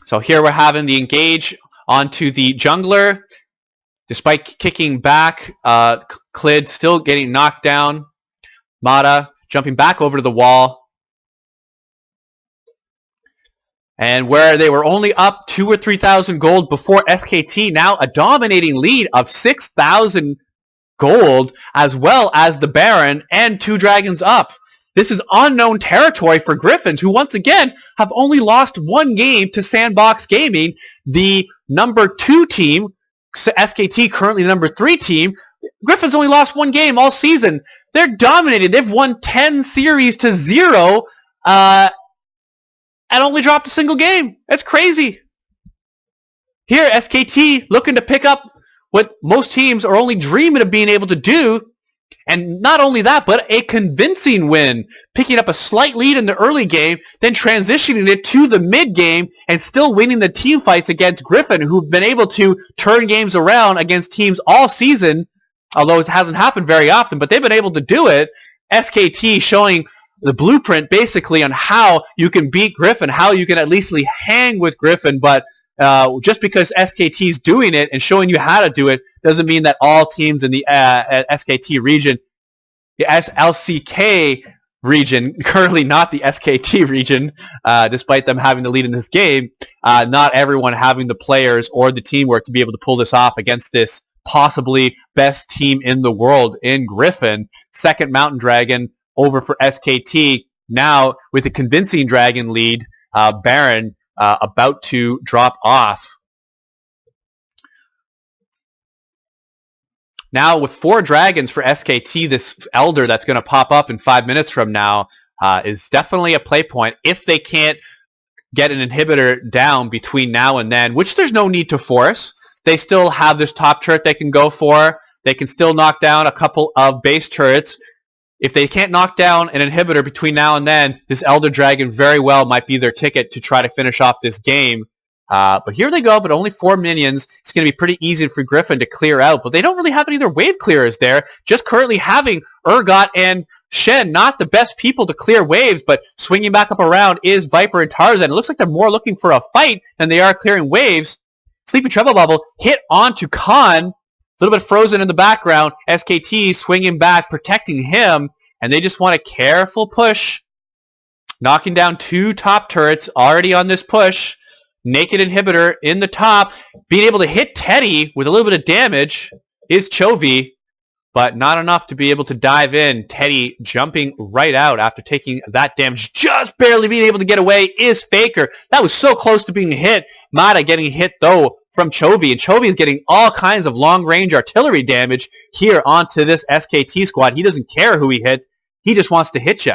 So here we're having the engage onto the jungler. Despite kicking back, Clid still getting knocked down. Mata jumping back over to the wall. And where they were only up 2,000 or 3,000 gold before SKT, now a dominating lead of 6,000 gold, as well as the Baron and 2 dragons up. This is unknown territory for Griffins, who once again have only lost 1 game to Sandbox Gaming, the number 2 team. SKT currently the number 3 team. Griffins only lost 1 game all season. They're dominated. They've won 10 series to 0 and only dropped a single game. That's crazy. Here, SKT looking to pick up what most teams are only dreaming of being able to do. And not only that, but a convincing win, picking up a slight lead in the early game, then transitioning it to the mid game, and still winning the team fights against Griffin, who've been able to turn games around against teams all season, although it hasn't happened very often, but they've been able to do it. SKT showing the blueprint basically on how you can beat Griffin, how you can at least hang with Griffin, but just because SKT's doing it and showing you how to do it doesn't mean that all teams in the SKT region, the LCK region, currently not the SKT region, despite them having the lead in this game, not everyone having the players or the teamwork to be able to pull this off against this possibly best team in the world in Griffin. Second Mountain Dragon over for SKT. Now with a convincing Dragon lead, Baron about to drop off. Now with 4 dragons for SKT, this Elder that's going to pop up in 5 minutes from now is definitely a play point if they can't get an inhibitor down between now and then, which there's no need to force. They still have this top turret they can go for. They can still knock down a couple of base turrets. If they can't knock down an inhibitor between now and then, this Elder Dragon very well might be their ticket to try to finish off this game. But here they go, but only 4 minions. It's going to be pretty easy for Griffin to clear out, but they don't really have any other wave clearers there. Just currently having Urgot and Shen, not the best people to clear waves, but swinging back up around is Viper and Tarzan. It looks like they're more looking for a fight than they are clearing waves. Sleepy Treble Bubble hit onto Khan. A little bit frozen in the background. SKT swinging back, protecting him, and they just want a careful push. Knocking down 2 top turrets already on this push. Naked inhibitor in the top. Being able to hit Teddy with a little bit of damage is Chovy, but not enough to be able to dive in. Teddy jumping right out after taking that damage. Just barely being able to get away is Faker. That was so close to being hit. Mata getting hit, though, from Chovy, and Chovy is getting all kinds of long-range artillery damage here onto this SKT squad. He doesn't care who he hits. He just wants to hit you.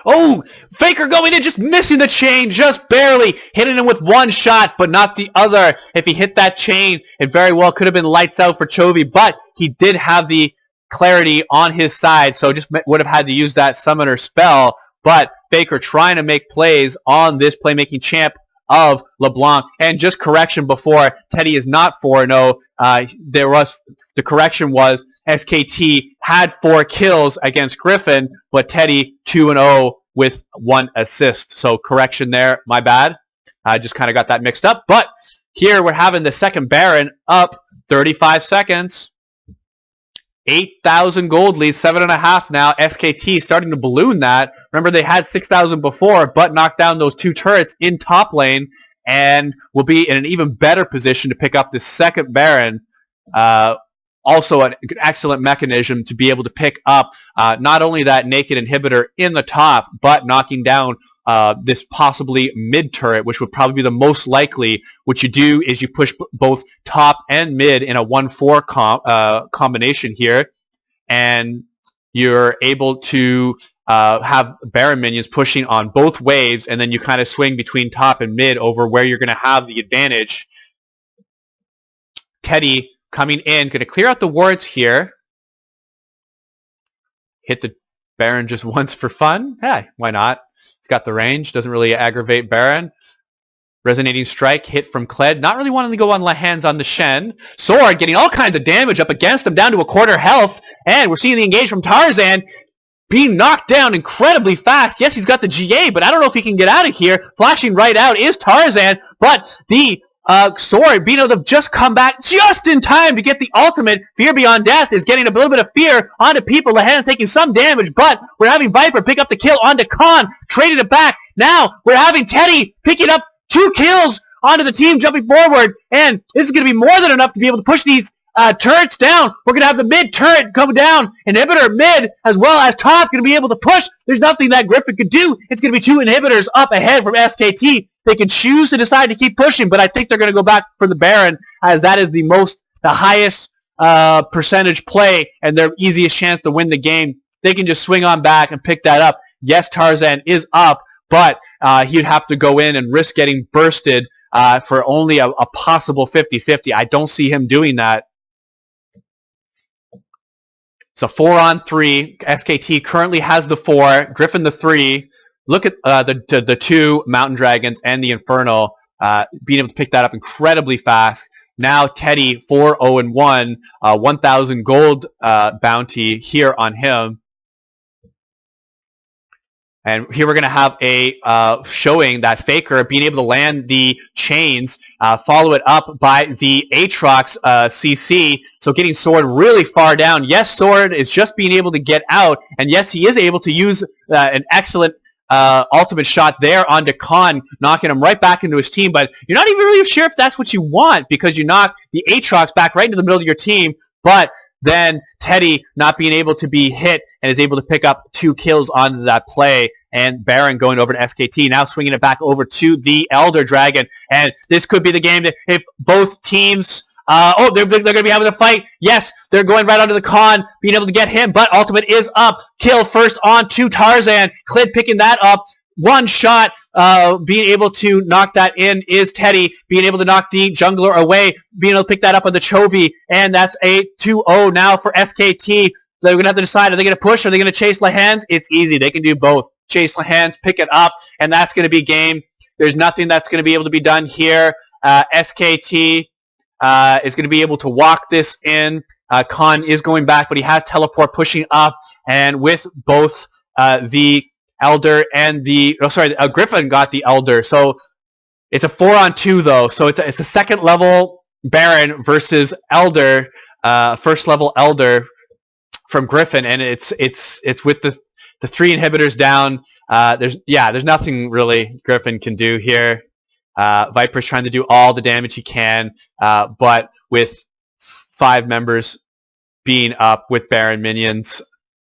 Oh, Faker going in, just missing the chain, just barely hitting him with 1 shot, but not the other. If he hit that chain, it very well could have been lights out for Chovy, but he did have the clarity on his side, so just would have had to use that summoner spell. But Faker trying to make plays on this playmaking champ of LeBlanc. And just correction before, Teddy is not 4-0. The correction was SKT had 4 kills against Griffin, but Teddy 2-0 with 1 assist. So correction there, my bad. I just kind of got that mixed up. But here we're having the second Baron up 35 seconds. 8,000 gold lead, 7.5 now. SKT starting to balloon that. Remember, they had 6,000 before, but knocked down those 2 turrets in top lane and will be in an even better position to pick up the second Baron. Also an excellent mechanism to be able to pick up not only that naked inhibitor in the top, but knocking down this possibly mid turret, which would probably be the most likely. What you do is you push both top and mid in a 1-4 combination here, and you're able to have Baron minions pushing on both waves, and then you kind of swing between top and mid over where you're going to have the advantage. Teddy coming in, going to clear out the wards here. Hit the Baron just once for fun. Hey, why not? He's got the range. Doesn't really aggravate Baron. Resonating strike hit from Kled. Not really wanting to go on hands on the Shen. Sword getting all kinds of damage up against him, down to a quarter health. And we're seeing the engage from Tarzan being knocked down incredibly fast. Yes, he's got the GA, but I don't know if he can get out of here. Flashing right out is Tarzan, but the Sword being able to just come back just in time to get the ultimate. Fear Beyond Death is getting a little bit of fear onto people. Lahan's taking some damage, but we're having Viper pick up the kill onto Khan, trading it back. Now we're having Teddy picking up 2 kills onto the team, jumping forward, and this is going to be more than enough to be able to push these turrets down. We're going to have the mid turret come down, inhibitor mid, as well as top going to be able to push. There's nothing that Griffin could do. It's going to be 2 inhibitors up ahead from SKT. They can choose to decide to keep pushing, but I think they're going to go back for the Baron, as that is the highest percentage play and their easiest chance to win the game. They can just swing on back and pick that up. Yes, Tarzan is up, but he'd have to go in and risk getting bursted for only a possible 50-50. I don't see him doing that. So 4-on-3. SKT currently has the 4. Griffin the 3. Look at the 2 Mountain Dragons and the Infernal being able to pick that up incredibly fast. Now Teddy 4-0-1, 1,000 gold bounty here on him. And here we're going to have a showing that Faker being able to land the chains, follow it up by the Aatrox CC. So getting Sword really far down. Yes, Sword is just being able to get out. And yes, he is able to use an excellent ultimate shot there onto Khan, knocking him right back into his team. But you're not even really sure if that's what you want, because you knock the Aatrox back right into the middle of your team. But then Teddy not being able to be hit and is able to pick up 2 kills on that play. And Baron going over to SKT, now swinging it back over to the Elder Dragon. And this could be the game that if both teams... they're going to be having a fight. Yes, they're going right onto the Khan, being able to get him, but ultimate is up. Kill first on to Tarzan. Klid picking that up. 1 shot, being able to knock that in is Teddy, being able to knock the jungler away, being able to pick that up on the Chovy, and that's a 2-0 now for SKT. They're going to have to decide, are they going to push, or are they going to chase Lahans? It's easy, they can do both. Chase Lahans, pick it up, and that's going to be game. There's nothing that's going to be able to be done here. SKT is going to be able to walk this in. Khan is going back, but he has teleport pushing up, and with both the Elder and the Griffin got the Elder, so it's a 4-on-2 though. So it's a second level Baron versus Elder, first level Elder from Griffin, and it's with the 3 inhibitors down. There's nothing really Griffin can do here. Viper's trying to do all the damage he can, but with 5 members being up with Baron minions,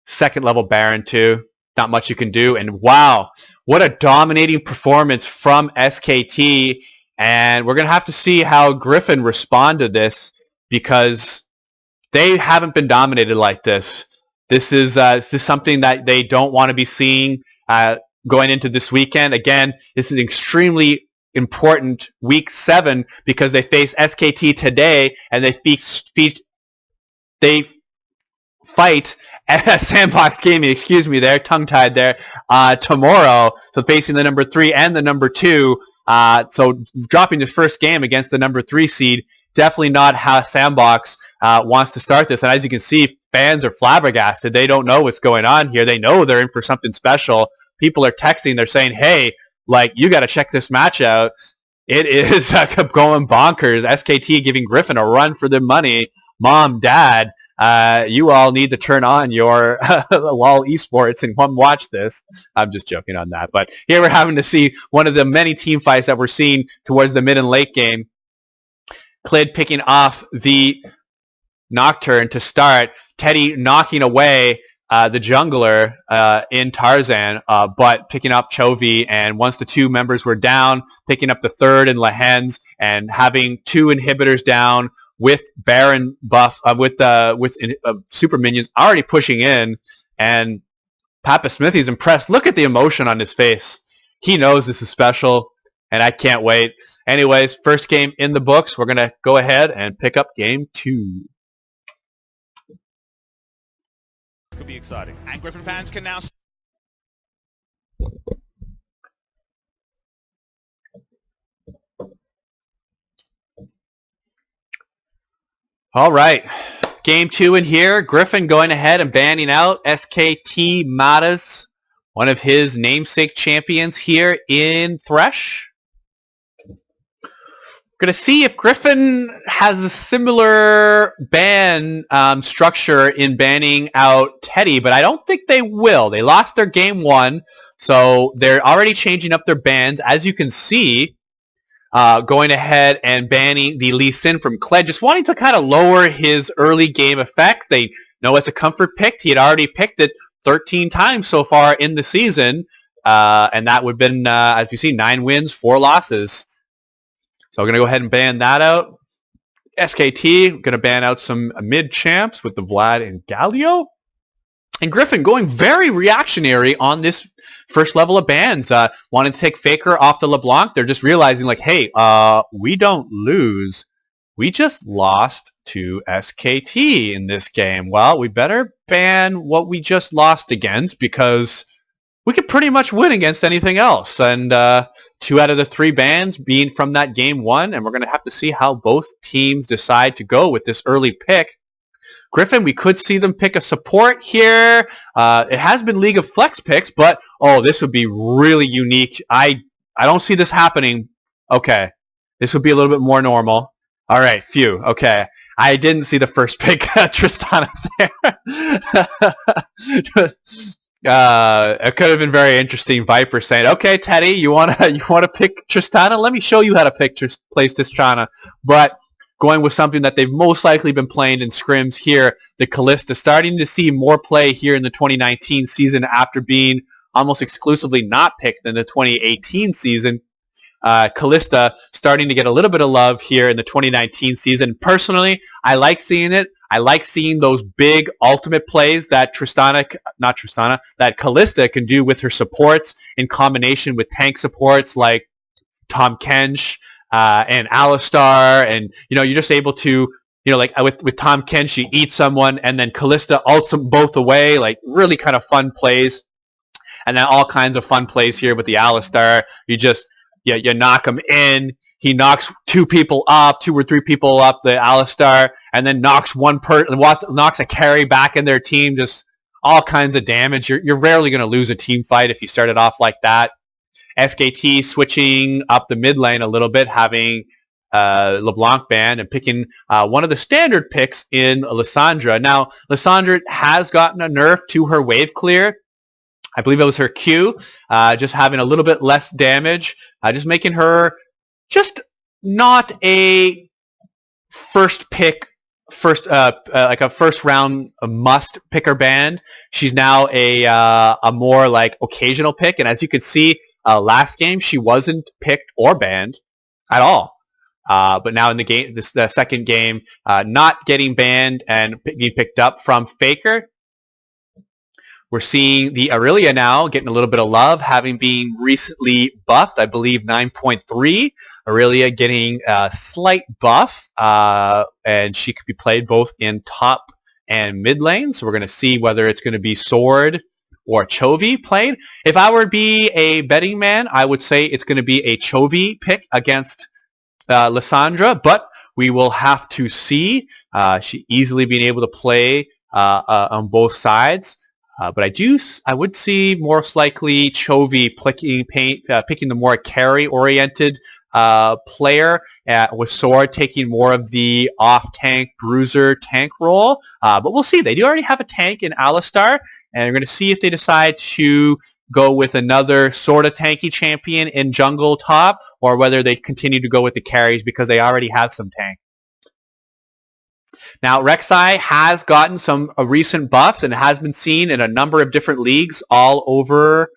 second level Baron too. Not much you can do. And wow, what a dominating performance from SKT. And we're going to have to see how Griffin respond to this, because they haven't been dominated like this. This is something that they don't want to be seeing going into this weekend. Again, this is extremely important week 7, because they face SKT today, and they fight at Sandbox Gaming, excuse me there, tongue-tied there, tomorrow. So facing the number 3 and the number 2. So dropping the first game against the number 3 seed, definitely not how Sandbox wants to start this. And as you can see, fans are flabbergasted. They don't know what's going on here. They know they're in for something special. People are texting. They're saying, hey, like, you got to check this match out. It is going bonkers. SKT giving Griffin a run for their money. Mom, Dad, you all need to turn on your LoL esports and come watch this. I'm just joking on that. But here we're having to see one of the many team fights that we're seeing towards the mid and late game. Klid picking off the Nocturne to start. Teddy knocking away the jungler in Tarzan, but picking up Chovy, and once the 2 members were down, picking up the 3rd in Lahens, and having 2 inhibitors down with Baron buff, with super minions already pushing in, and Papa Smithy's impressed. Look at the emotion on his face. He knows this is special, and I can't wait. Anyways, first game in the books. We're going to go ahead and pick up game 2. Could be exciting. And Griffin fans can now... All right. Game 2 in here. Griffin going ahead and banning out SKT Matas, one of his namesake champions here in Thresh. Going to see if Griffin has a similar ban structure in banning out Teddy, but I don't think they will. They lost their game 1, so they're already changing up their bans. As you can see, going ahead and banning the Lee Sin from Kled, just wanting to kind of lower his early game effect. They know it's a comfort pick. He had already picked it 13 times so far in the season, and that would have been, as you see, 9 wins, 4 losses. So we're going to go ahead and ban that out. SKT, going to ban out some mid-champs with the Vlad and Galio. And Griffin going very reactionary on this first level of bans. Wanting to take Faker off the LeBlanc. They're just realizing, like, hey, we don't lose. We just lost to SKT in this game. Well, we better ban what we just lost against because we could pretty much win against anything else. And 2 out of the 3 bans being from that game 1. And we're going to have to see how both teams decide to go with this early pick. Griffin, we could see them pick a support here. It has been League of Flex picks, but, oh, this would be really unique. I don't see this happening. Okay. This would be a little bit more normal. All right, phew. Okay. I didn't see the first pick, Tristana, there. It could have been very interesting. Viper saying, "Okay, Teddy, you wanna pick Tristana? Let me show you how to place Tristana." But going with something that they've most likely been playing in scrims here, the Kalista, starting to see more play here in the 2019 season after being almost exclusively not picked in the 2018 season. Kalista starting to get a little bit of love here in the 2019 season. Personally, I like seeing it. I like seeing those big ultimate plays that that Kalista can do with her supports in combination with tank supports like Tom Kench and Alistar, and you're just able to, like with Tom Kench, you eat someone and then Kalista ults them both away, like really kind of fun plays. And then all kinds of fun plays here with the Alistar. You knock him in. He knocks 2 or 3 people up, the Alistar, and then knocks knocks a carry back in their team. Just all kinds of damage. You're rarely going to lose a team fight if you start it off like that. SKT switching up the mid lane a little bit, having LeBlanc banned and picking one of the standard picks in Lissandra. Now, Lissandra has gotten a nerf to her wave clear. I believe it was her Q, just having a little bit less damage, just making her just not a like a first round must picker band. She's now a more like occasional pick, and as you can see, last game she wasn't picked or banned at all. But now in the game, the second game, not getting banned and being picked up from Faker. We're seeing the Aurelia now getting a little bit of love, having been recently buffed, I believe 9.3. Aurelia getting a slight buff, and she could be played both in top and mid lane. So we're going to see whether it's going to be Sword or Chovy played. If I were to be a betting man, I would say it's going to be a Chovy pick against Lissandra, but we will have to see. She easily being able to play on both sides. But I would see most likely Chovy picking the more carry-oriented player, with Sword taking more of the off-tank bruiser tank role. But we'll see. They do already have a tank in Alistar, and we're going to see if they decide to go with another sort of tanky champion in jungle top, or whether they continue to go with the carries because they already have some tank. Now, Rek'Sai has gotten some recent buffs and has been seen in a number of different leagues all over,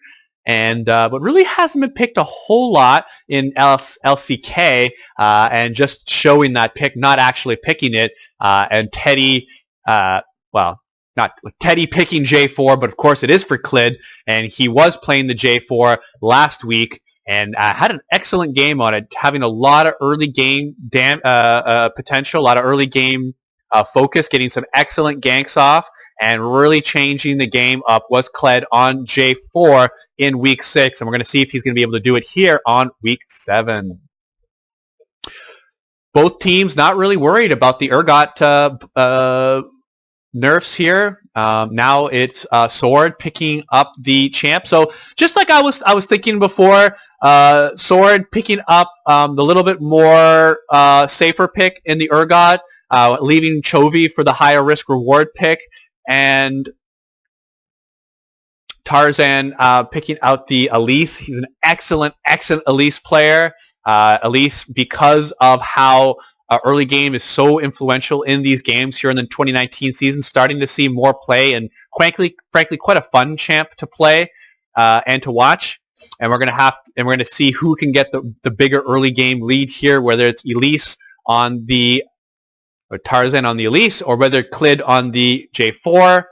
and but really hasn't been picked a whole lot in LCK, and just showing that pick, not actually picking it, and Teddy, not with Teddy picking J4, but of course it is for Klid, and he was playing the J4 last week, and had an excellent game on it, having a lot of early game potential, a lot of early game focus, getting some excellent ganks off, and really changing the game up was Kled on J4 in week 6, and we're going to see if he's going to be able to do it here on week 7. both teams not really worried about the Urgot nerfs here. Now it's Sword picking up the champ. So just like I was thinking before, Sword picking up the little bit more safer pick in the Urgot, leaving Chovy for the higher risk reward pick, and Tarzan picking out the Elise. He's an excellent Elise player. Elise, because of how early game is so influential in these games here in the 2019 season, starting to see more play, and frankly quite a fun champ to play and to watch. And we're gonna see who can get the bigger early game lead here, whether it's Elise on the or Tarzan on the Elise, or whether Clid on the J4.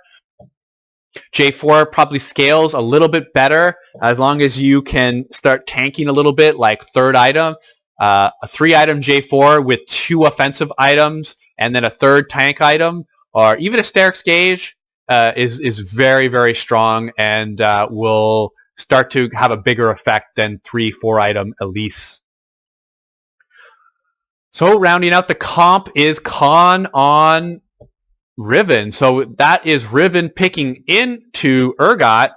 J4 probably scales a little bit better as long as you can start tanking a little bit, like third item. A 3-item J4 with 2 offensive items and then a third tank item, or even a Sterix Gauge is very, very strong and will start to have a bigger effect than 3-4 item Elise. So rounding out the comp is Khan on Riven. So that is Riven picking into Urgot,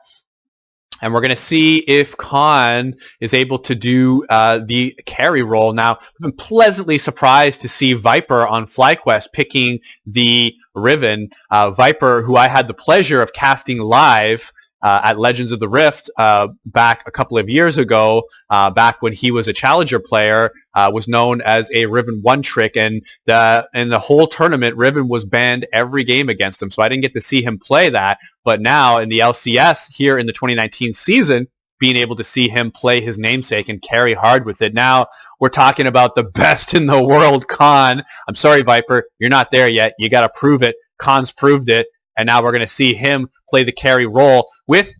and we're going to see if Khan is able to do the carry role. Now, I've been pleasantly surprised to see Viper on FlyQuest picking the Riven. Viper, who I had the pleasure of casting live at Legends of the Rift back a couple of years ago, back when he was a Challenger player, was known as a Riven one-trick, and in the whole tournament, Riven was banned every game against him, so I didn't get to see him play that. But now in the LCS here in the 2019 season, being able to see him play his namesake and carry hard with it. Now we're talking about the best in the world, Khan. I'm sorry, Viper, you're not there yet. You got to prove it. Khan's proved it. And now we're going to see him play the carry role, with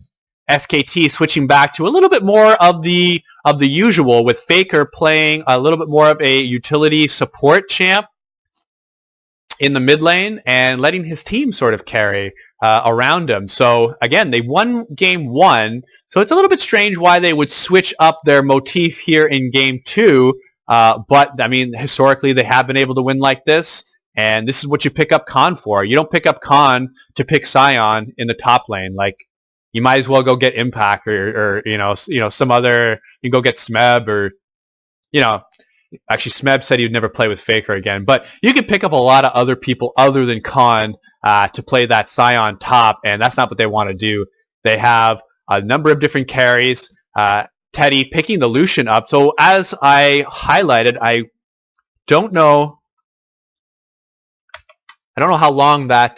SKT switching back to a little bit more of the usual, with Faker playing a little bit more of a utility support champ in the mid lane and letting his team sort of carry around him. So again, they won game 1, so it's a little bit strange why they would switch up their motif here in game 2. But I mean, historically, they have been able to win like this. And this is what you pick up Khan for. You don't pick up Khan to pick Sion in the top lane. Like, you might as well go get Impact or some other. You go get Smeb, or actually Smeb said he would never play with Faker again. But you could pick up a lot of other people other than Khan to play that Sion top, and that's not what they want to do. They have a number of different carries. Teddy picking the Lucian up. So as I highlighted, I don't know how long that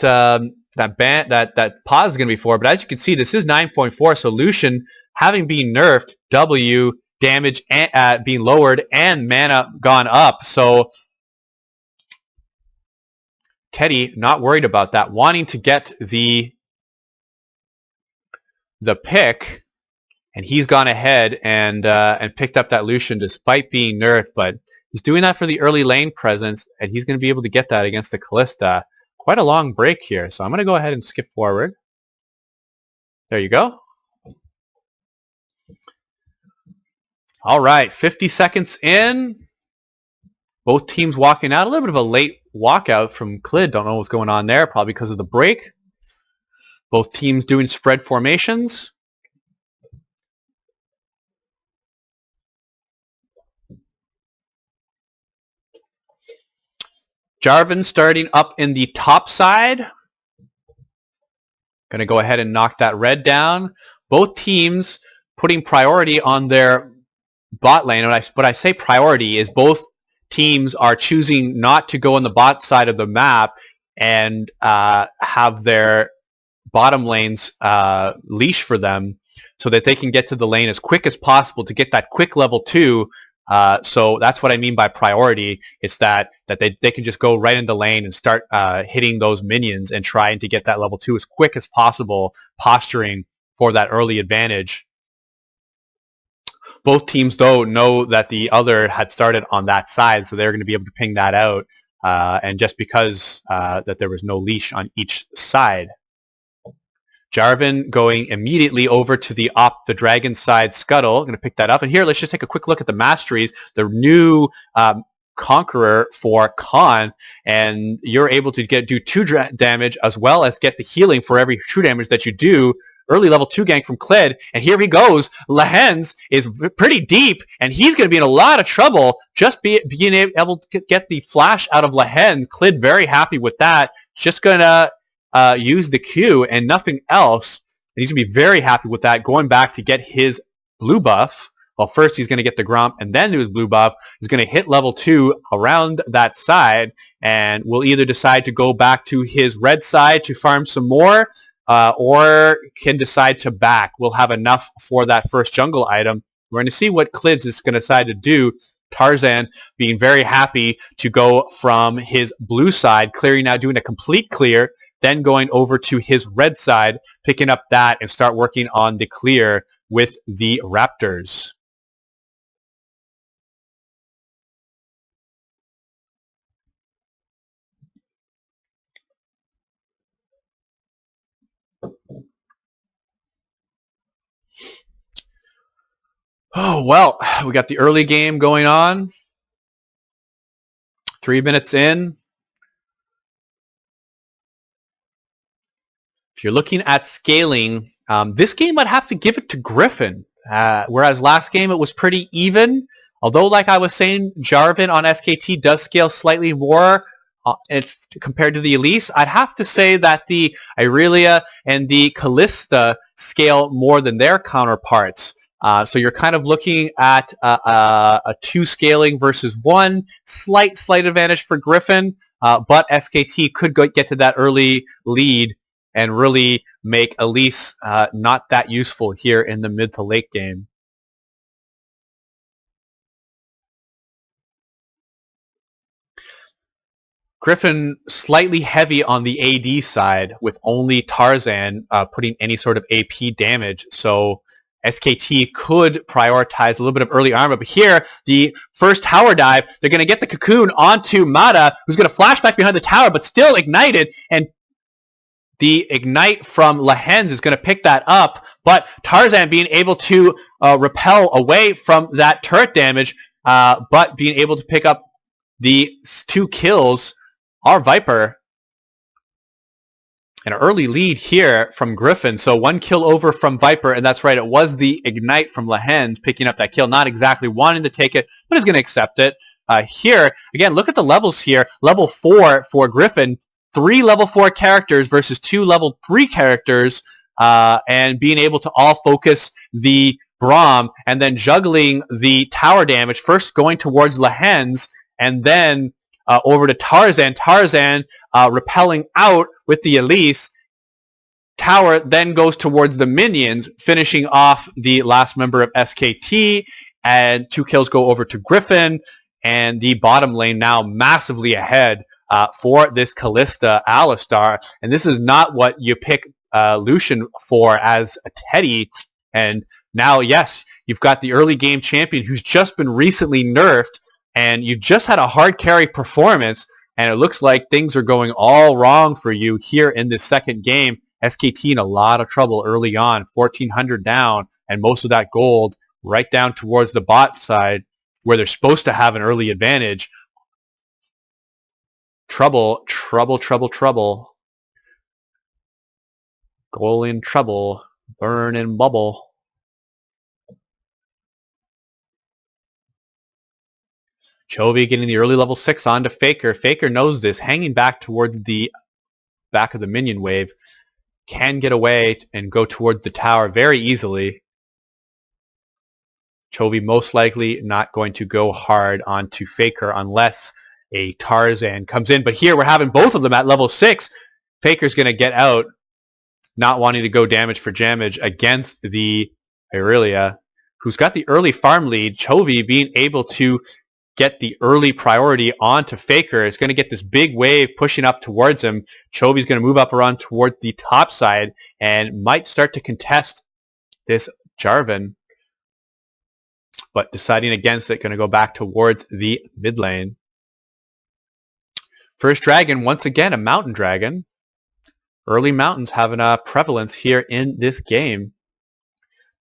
pause is going to be for, but as you can see, this is 9.4, so Lucian, having been nerfed, W damage being lowered and mana gone up, so Teddy not worried about that, wanting to get the pick, and he's gone ahead and picked up that Lucian despite being nerfed, but he's doing that for the early lane presence, and he's going to be able to get that against the Kalista. Quite a long break here, so I'm going to go ahead and skip forward. There you go. All right, 50 seconds in. Both teams walking out. A little bit of a late walkout from Clid. Don't know what's going on there, probably because of the break. Both teams doing spread formations. Jarvan starting up in the top side. Going to go ahead and knock that red down. Both teams putting priority on their bot lane. When I say priority is both teams are choosing not to go on the bot side of the map and have their bottom lanes leash for them so that they can get to the lane as quick as possible to get that quick level 2. So that's what I mean by priority. It's that they can just go right in the lane and start hitting those minions and trying to get that level 2 as quick as possible, posturing for that early advantage. Both teams, though, know that the other had started on that side, so they're going to be able to ping that out. And just because that there was no leash on each side. Jarvan going immediately over to the dragon side scuttle. I'm going to pick that up. And here, let's just take a quick look at the masteries. The new Conqueror for Khan, and you're able to do 2 damage as well as get the healing for every true damage that you do. Early level 2 gank from Kled, and here he goes. Lehens is pretty deep, and he's going to be in a lot of trouble just being able to get the flash out of Lehens. Kled very happy with that. Just going to use the Q and nothing else. And he's going to be very happy with that, going back to get his blue buff. Well, first he's going to get the Gromp and then do his blue buff. He's going to hit level 2 around that side, and will either decide to go back to his red side to farm some more, or can decide to back. We'll have enough for that first jungle item. We're going to see what Klids is going to decide to do. Tarzan being very happy to go from his blue side, clearing out, doing a complete clear, then going over to his red side, picking up that and start working on the clear with the Raptors. Oh, well, we got the early game going on. 3 minutes in. If you're looking at scaling, this game I'd have to give it to Griffin. Whereas last game it was pretty even. Although, like I was saying, Jarvan on SKT does scale slightly more compared to the Elise. I'd have to say that the Irelia and the Callista scale more than their counterparts. So you're kind of looking at a 2 scaling versus 1. Slight advantage for Griffin, but SKT could get to that early lead and really make Elise not that useful here in the mid to late game. Griffin slightly heavy on the AD side with only Tarzan putting any sort of AP damage. So SKT could prioritize a little bit of early armor, but here, the first tower dive, they're going to get the cocoon onto Mata, who's going to flash back behind the tower, but still ignited, and the ignite from Lehens is going to pick that up, but Tarzan being able to repel away from that turret damage, but being able to pick up the 2 kills. Our Viper, an early lead here from Griffin. So 1 kill over from Viper, and that's right, it was the Ignite from Lehens picking up that kill. Not exactly wanting to take it, but is going to accept it. Here, again, look at the levels here. Level 4 for Griffin, 3 level 4 characters versus 2 level 3 characters, and being able to all focus the Braum, and then juggling the tower damage, first going towards Lehens, and then over to Tarzan. Tarzan repelling out with the Elise. Tower then goes towards the minions, finishing off the last member of SKT, and 2 kills go over to Griffin, and the bottom lane now massively ahead for this Callista Alistar. And this is not what you pick Lucian for as a Teddy. And now, yes, you've got the early game champion who's just been recently nerfed, and you just had a hard carry performance, and it looks like things are going all wrong for you here in this second game. SKT in a lot of trouble early on, 1,400 down, and most of that gold right down towards the bot side where they're supposed to have an early advantage. Trouble. Goal in trouble. Burn and bubble. Chovy getting the early level 6 onto Faker. Faker knows this, hanging back towards the back of the minion wave. Can get away and go towards the tower very easily. Chovy most likely not going to go hard onto Faker unless a Tarzan comes in. But here we're having both of them at level 6. Faker's going to get out, not wanting to go damage for damage against the Irelia, who's got the early farm lead. Chovy being able to get the early priority onto Faker is going to get this big wave pushing up towards him. Chovy's going to move up around towards the top side and might start to contest this Jarvan, but deciding against it, going to go back towards the mid lane. First dragon, once again, a mountain dragon. Early mountains having a prevalence here in this game.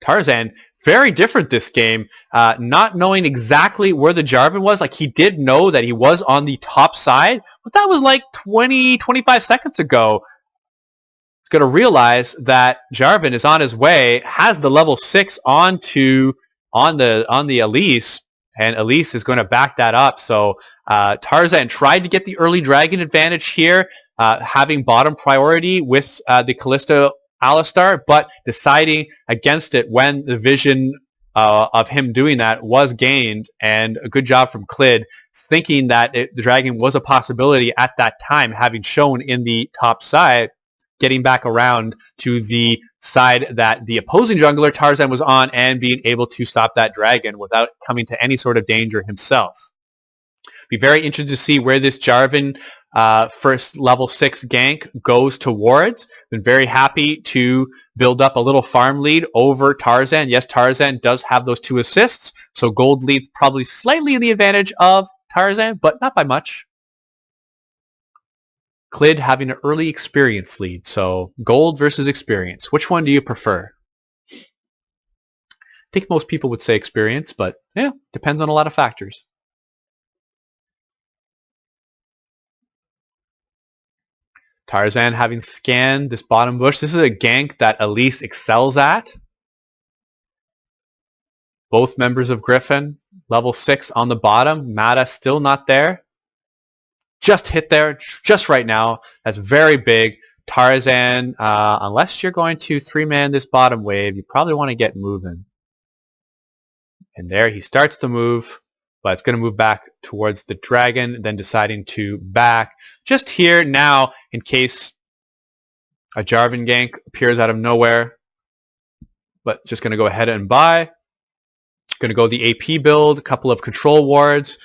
Tarzan very different this game. Not knowing exactly where the Jarvan was. Like, he did know that he was on the top side, but that was like 20, 25 seconds ago. He's going to realize that Jarvan is on his way, has the level 6 on the Elise, and Elise is going to back that up. So Tarzan tried to get the early dragon advantage here, having bottom priority with the Kalista Alistar, but deciding against it when the vision of him doing that was gained, and a good job from Clid, thinking that the dragon was a possibility at that time, having shown in the top side, getting back around to the side that the opposing jungler Tarzan was on and being able to stop that dragon without coming to any sort of danger himself. Be very interested to see where this Jarvan first level 6 gank goes towards. Been very happy to build up a little farm lead over Tarzan. Yes, Tarzan does have those 2 assists, so gold lead probably slightly in the advantage of Tarzan, but not by much. Clid having an early experience lead, so gold versus experience. Which one do you prefer? I think most people would say experience, but yeah, depends on a lot of factors. Tarzan having scanned this bottom bush. This is a gank that Elise excels at. Both members of Griffin, level 6 on the bottom. Mata still not there. Just hit there, just right now. That's very big. Tarzan, unless you're going to 3-man this bottom wave, you probably want to get moving. And there he starts to move, but it's going to move back towards the dragon, then deciding to back. Just here now, in case a Jarvan gank appears out of nowhere. But just going to go ahead and buy. Going to go the AP build, a couple of control wards.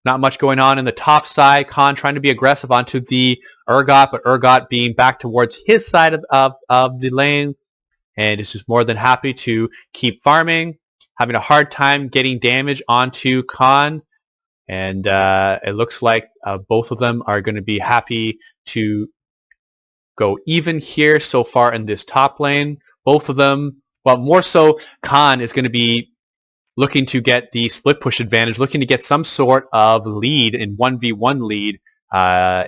Not much going on in the top side. Khan trying to be aggressive onto the Urgot, but Urgot being back towards his side of the lane. And is just more than happy to keep farming. Having a hard time getting damage onto Khan. And it looks like both of them are going to be happy to go even here so far in this top lane. Both of them, well, more so Khan is going to be looking to get the split push advantage, looking to get some sort of lead in 1v1 lead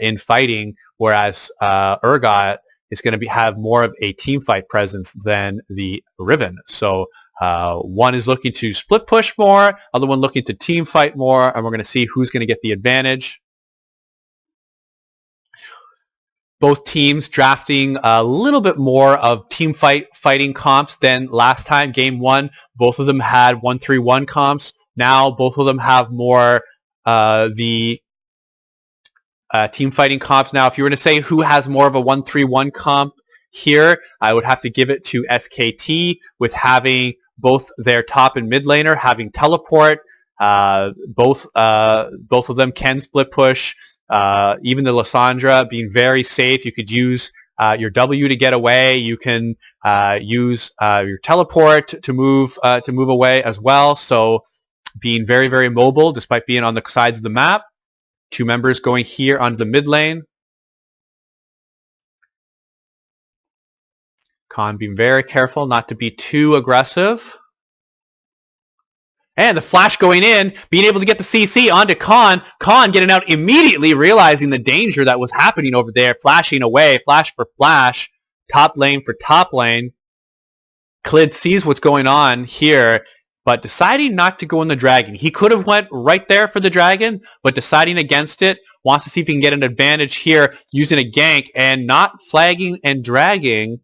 in fighting, whereas Urgot is going to have more of a team fight presence than the Riven. So one is looking to split push more, other one looking to team fight more, and we're going to see who's going to get the advantage. Both teams drafting a little bit more of team fighting comps than last time. Game 1, both of them had 1-3-1 comps. Now both of them have more the team fighting comps. Now, if you were to say who has more of a 1-3-1 comp here, I would have to give it to SKT with having both their top and mid laner having teleport. Both of them can split push. Even the Lysandra being very safe. You could use your W to get away. You can use your teleport to move away as well. So being very, very mobile despite being on the sides of the map. 2 members going here onto the mid lane. Khan being very careful not to be too aggressive. And the flash going in, being able to get the CC onto Khan. Khan getting out immediately, realizing the danger that was happening over there. Flashing away, flash for flash. Top lane for top lane. Clid sees what's going on here, but deciding not to go in the dragon. He could have went right there for the dragon, but deciding against it. Wants to see if he can get an advantage here using a gank and not flagging and dragging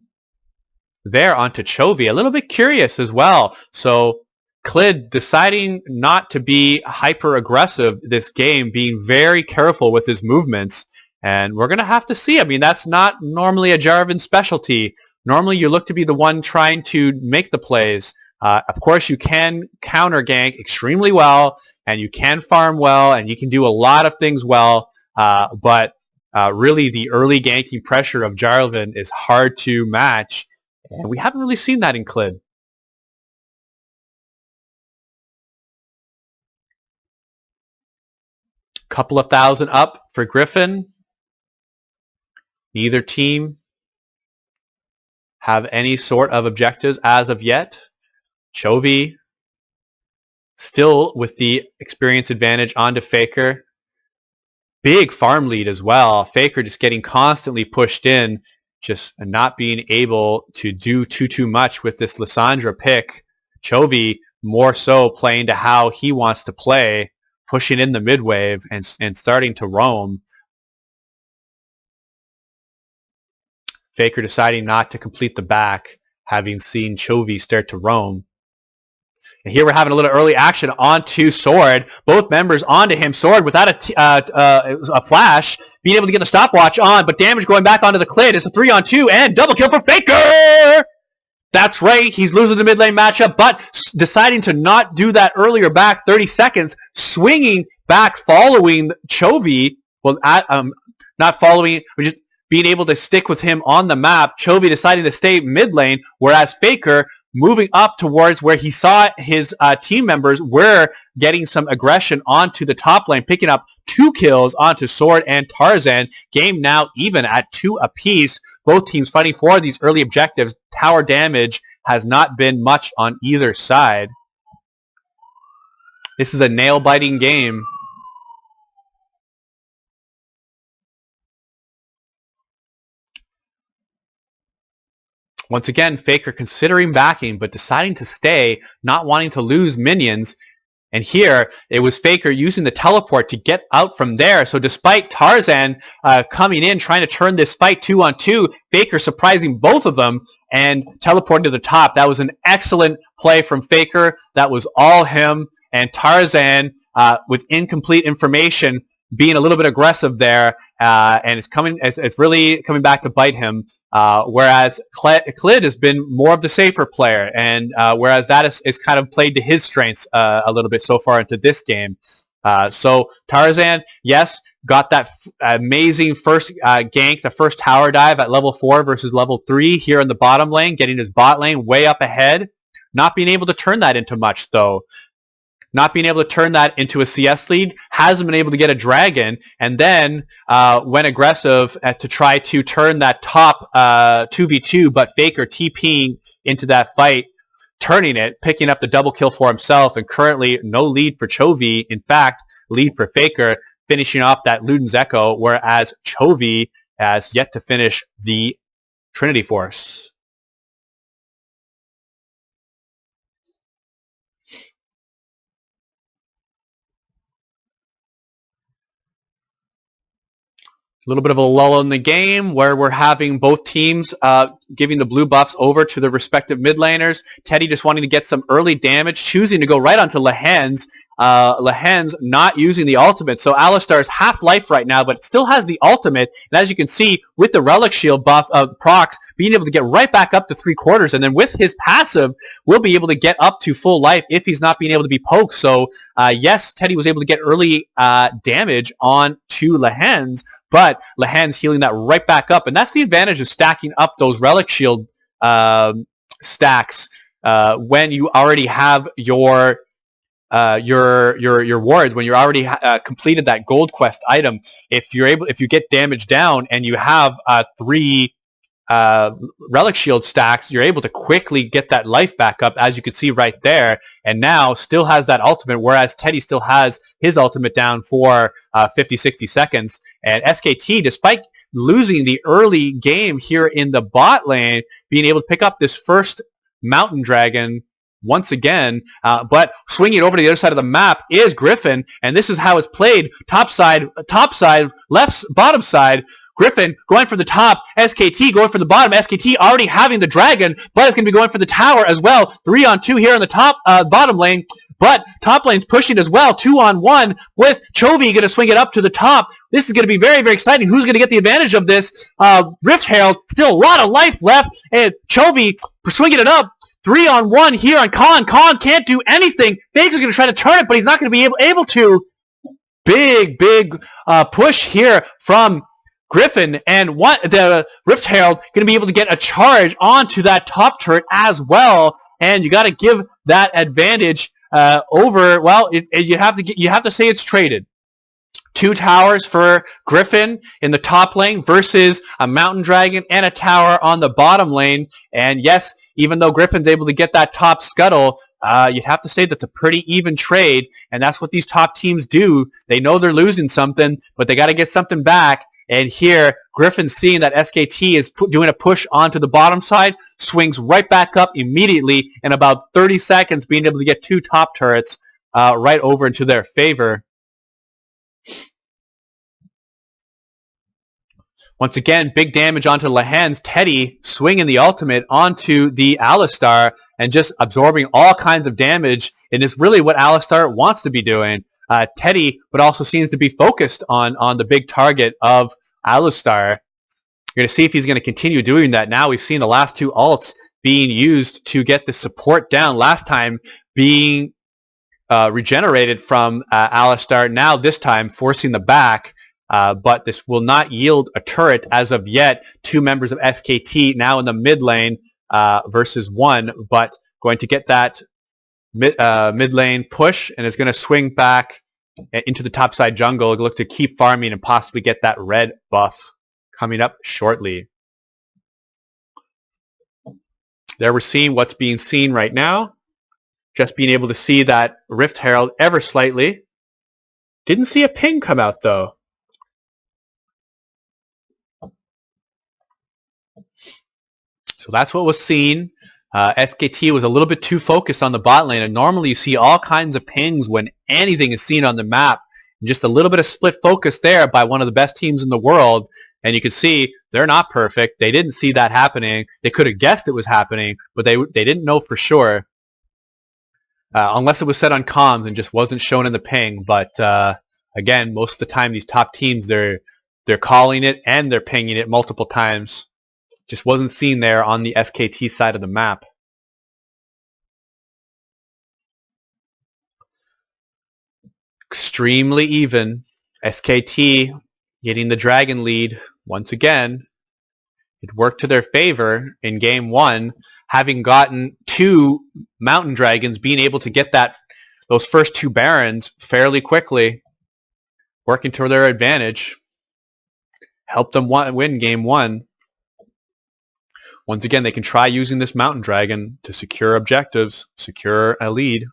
there onto Chovy. A little bit curious as well. So Clid deciding not to be hyper aggressive this game, being very careful with his movements, and we're going to have to see. I mean, that's not normally a Jarvan specialty. Normally you look to be the one trying to make the plays. Of course, you can counter gank extremely well, and you can farm well, and you can do a lot of things well, but really the early ganking pressure of Jarvan is hard to match, and we haven't really seen that in Clid. Couple of thousand up for Griffin. Neither team have any sort of objectives as of yet. Chovy Still with the experience advantage onto Faker. Big farm lead as well. Faker just getting constantly pushed in, just not being able to do too much with this Lissandra pick. Chovy more so playing to how he wants to play, pushing in the mid wave and starting to roam. Faker deciding not to complete the back, having seen Chovy start to roam. And here we're having a little early action onto Sword. Both members onto him. Sword without a flash, being able to get the stopwatch on, but damage going back onto the Clid. It's a 3-on-2 and double kill for Faker! That's right, he's losing the mid lane matchup, but deciding to not do that earlier back 30 seconds, swinging back following Chovy. Well, not following, but just being able to stick with him on the map. Chovy deciding to stay mid lane, whereas Faker moving up towards where he saw his team members were getting some aggression onto the top lane, picking up 2 kills onto Sword and Tarzan. Game now even at 2 apiece. Both teams fighting for these early objectives. Tower damage has not been much on either side. This is a nail-biting game. Once again, Faker considering backing, but deciding to stay, not wanting to lose minions. And here, it was Faker using the teleport to get out from there. So despite Tarzan coming in, trying to turn this fight 2-on-2, Faker surprising both of them and teleporting to the top. That was an excellent play from Faker. That was all him. And Tarzan, with incomplete information, being a little bit aggressive there, and it's really coming back to bite him. Whereas Clid has been more of the safer player, and whereas that is kind of played to his strengths a little bit so far into this game. So Tarzan, yes, got that amazing first gank, the first tower dive at level 4 versus level 3 here in the bottom lane, getting his bot lane way up ahead. Not being able to turn that into much, though. Not being able to turn that into a CS lead, hasn't been able to get a dragon, and then went aggressive to try to turn that top 2v2, but Faker TPing into that fight, turning it, picking up the double kill for himself, and currently no lead for Chovy. In fact, lead for Faker, finishing off that Luden's Echo, whereas Chovy has yet to finish the Trinity Force. A little bit of a lull in the game where we're having both teams giving the blue buffs over to the respective mid laners. Teddy just wanting to get some early damage, choosing to go right onto Lehens. Lehens not using the ultimate. So Alistar's half life right now, but still has the ultimate. And as you can see, with the Relic Shield buff of procs, being able to get right back up to 3/4. And then with his passive, will be able to get up to full life if he's not being able to be poked. So yes, Teddy was able to get early damage on to Lehens, but Lehens healing that right back up. And that's the advantage of stacking up those Relic Shield stacks when you already have your wards, when you're already completed that gold quest item. If you get damage down and you have 3 Relic Shield stacks, you're able to quickly get that life back up, as you can see right there, and now still has that ultimate, whereas Teddy still has his ultimate down for 50-60 seconds. And SKT, despite losing the early game here in the bot lane, being able to pick up this first Mountain Dragon once again, but swinging over to the other side of the map is Griffin, and this is how it's played. Top side, left, bottom side. Griffin going for the top, SKT going for the bottom. SKT already having the dragon, but it's going to be going for the tower as well. 3-on-2 here in the top bottom lane, but top lane's pushing as well. 2-on-1 with Chovy going to swing it up to the top. This is going to be very, very exciting. Who's going to get the advantage of this? Rift Herald, still a lot of life left, and Chovy swinging it up. 3-on-1 here on Khan. Khan can't do anything. Faker's going to try to turn it, but he's not going to be able to. Big push here from Griffin, and the Rift Herald going to be able to get a charge onto that top turret as well. And you got to give that advantage over. Well, you have to say it's traded. 2 towers for Griffin in the top lane versus a Mountain Dragon and a tower on the bottom lane. And yes, even though Griffin's able to get that top scuttle, you'd have to say that's a pretty even trade, and that's what these top teams do. They know they're losing something, but they got to get something back. And here, Griffin, seeing that SKT is doing a push onto the bottom side, swings right back up immediately in about 30 seconds, being able to get 2 top turrets right over into their favor. Once again, big damage onto Lehen's. Teddy swinging the ultimate onto the Alistar and just absorbing all kinds of damage. And it's really what Alistar wants to be doing. Teddy, but also seems to be focused on the big target of Alistar. You're going to see if he's going to continue doing that now. We've seen the last 2 ults being used to get the support down. Last time being regenerated from Alistar. Now this time forcing the back. But this will not yield a turret as of yet. 2 members of SKT now in the mid lane versus 1, but going to get that mid lane push, and is going to swing back into the topside jungle. Look to keep farming and possibly get that red buff coming up shortly. There we're seeing what's being seen right now. Just being able to see that Rift Herald ever slightly. Didn't see a ping come out though. So that's what was seen. SKT was a little bit too focused on the bot lane, and normally you see all kinds of pings when anything is seen on the map. And just a little bit of split focus there by one of the best teams in the world, and you can see they're not perfect. They didn't see that happening. They could have guessed it was happening, but they didn't know for sure. Unless it was said on comms and just wasn't shown in the ping. But again, most of the time these top teams, they're calling it and they're pinging it multiple times. Just wasn't seen there on the SKT side of the map. Extremely even. SKT getting the dragon lead once again. It worked to their favor in game 1, having gotten 2 mountain dragons, being able to get those first 2 barons fairly quickly, working to their advantage. Helped them win game 1. Once again, they can try using this mountain dragon to secure objectives, secure a lead.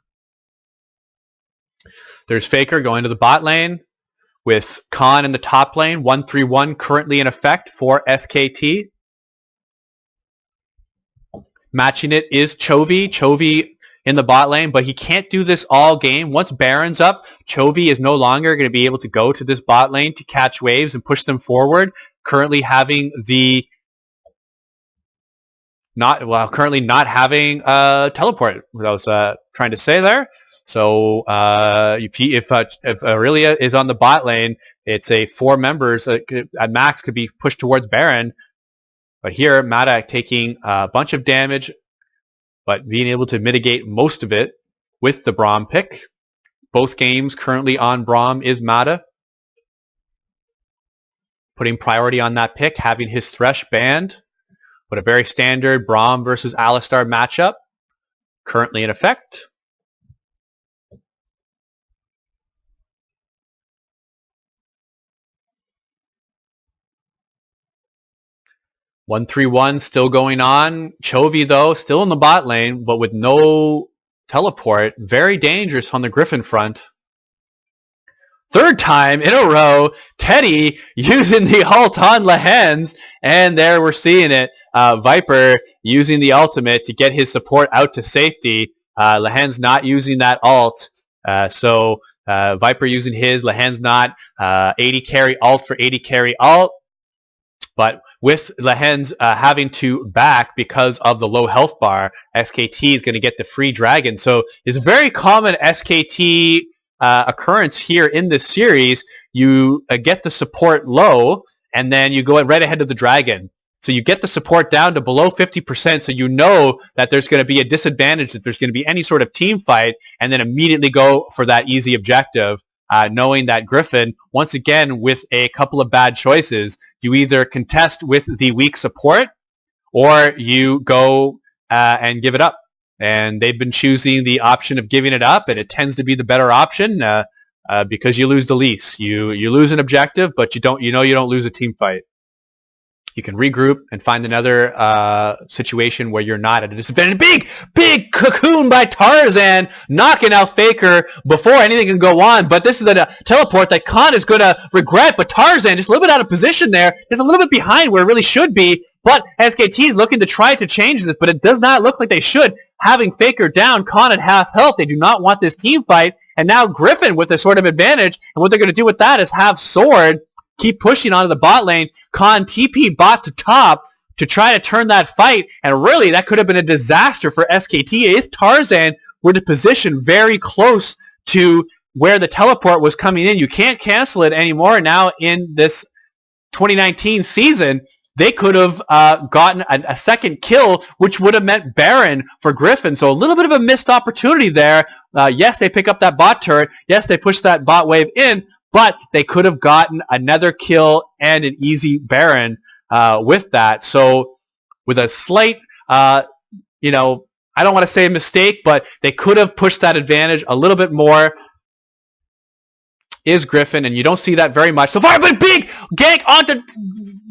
There's Faker going to the bot lane with Khan in the top lane. 1-3-1 currently in effect for SKT. Matching it is Chovy. Chovy in the bot lane, but he can't do this all game. Once Baron's up, Chovy is no longer going to be able to go to this bot lane to catch waves and push them forward. Currently having the currently not having teleport. What I was trying to say there. So if Aurelia is on the bot lane, it's a 4 members at max could be pushed towards Baron. But here, Mata taking a bunch of damage, but being able to mitigate most of it with the Braum pick. Both games currently on Braum is Mata. Putting priority on that pick, having his Thresh banned. But a very standard Braum versus Alistar matchup currently in effect. One 1-3-1 still going on. Chovy, though, still in the bot lane, but with no teleport. Very dangerous on the Griffin front. 3rd time in a row, Teddy using the ult on Lehen's, and there we're seeing it. Viper using the ultimate to get his support out to safety. Lehen's not using that ult, so Viper using his, Lehen's not. 80 carry ult for 80 carry ult. But with Lehen's having to back because of the low health bar, SKT is going to get the free dragon. So it's a very common SKT occurrence here in this series. You get the support low, and then you go right ahead of the dragon. So you get the support down to below 50%, so you know that there's going to be a disadvantage if there's going to be any sort of team fight, and then immediately go for that easy objective. Knowing that Griffin, once again, with a couple of bad choices, you either contest with the weak support or you go and give it up. And they've been choosing the option of giving it up, and it tends to be the better option. because you lose the lease. You lose an objective, but you don't lose a team fight. You can regroup and find another situation where you're not at a disadvantage. Big cocoon by Tarzan, knocking out Faker before anything can go on. But this is a teleport that Khan is going to regret. But Tarzan just a little bit out of position there. Is a little bit behind where it really should be. But SKT is looking to try to change this, but it does not look like they should. Having Faker down, Khan at half health. They do not want this team fight. And now Griffin with a sort of advantage. And what they're going to do with that is have Sword keep pushing onto the bot lane. Khan TP bot to top to try to turn that fight. And really, that could have been a disaster for SKT if Tarzan were to position very close to where the teleport was coming in. You can't cancel it anymore. Now in this 2019 season, they could have gotten a second kill, which would have meant Baron for Griffin. So a little bit of a missed opportunity there. Yes, they pick up that bot turret. Yes, they push that bot wave in. But they could have gotten another kill and an easy Baron with that. So with a slight, I don't want to say a mistake, but they could have pushed that advantage a little bit more. Is Griffin, and you don't see that very much so far, but big gank onto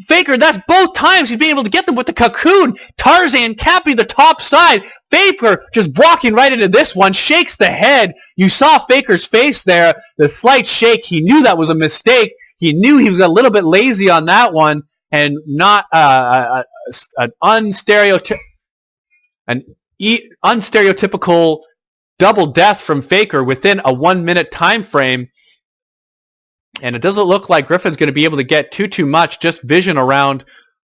Faker. That's both times he's being able to get them with the cocoon. Tarzan capping the top side. Faker just walking right into this one, shakes the head. You saw Faker's face there, the slight shake. He knew that was a mistake. He knew he was a little bit lazy on that one, and not an unstereotypical double death from Faker within a 1 minute time frame. And it doesn't look like Griffin's going to be able to get too much, just vision around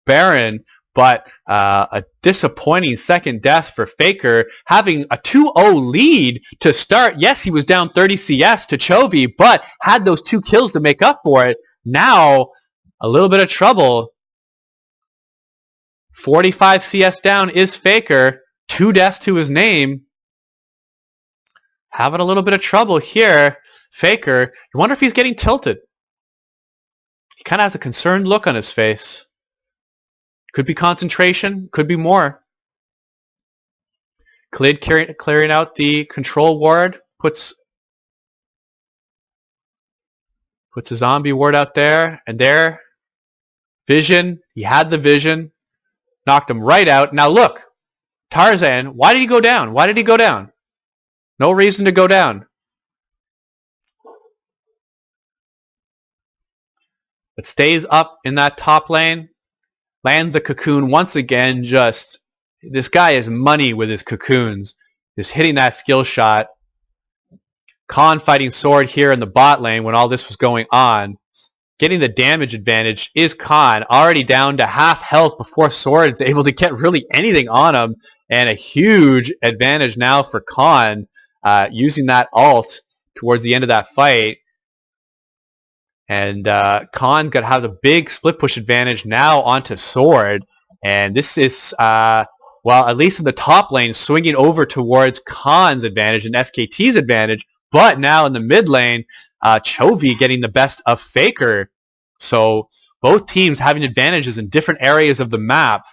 Baron, but a disappointing second death for Faker, having a 2-0 lead to start. Yes, he was down 30 CS to Chovy, but had those 2 kills to make up for it. Now, a little bit of trouble. 45 CS down is Faker, 2 deaths to his name. Having a little bit of trouble here. Faker, you wonder if he's getting tilted. He kind of has a concerned look on his face. Could be concentration, could be more. Klid clearing out the control ward, puts a zombie ward out there, and there, vision, he had the vision, knocked him right out. Now look, Tarzan, why did he go down? Why did he go down? No reason to go down. But stays up in that top lane, lands the cocoon once again. Just, this guy is money with his cocoons. Just hitting that skill shot. Khan fighting Sword here in the bot lane when all this was going on. Getting the damage advantage is Khan, already down to half health before Sword is able to get really anything on him. And a huge advantage now for Khan, using that ult towards the end of that fight. And Khan going to have the big split push advantage now onto Sword. And this is, well, at least in the top lane, swinging over towards Khan's advantage and SKT's advantage. But now in the mid lane, Chovy getting the best of Faker. So both teams having advantages in different areas of the map.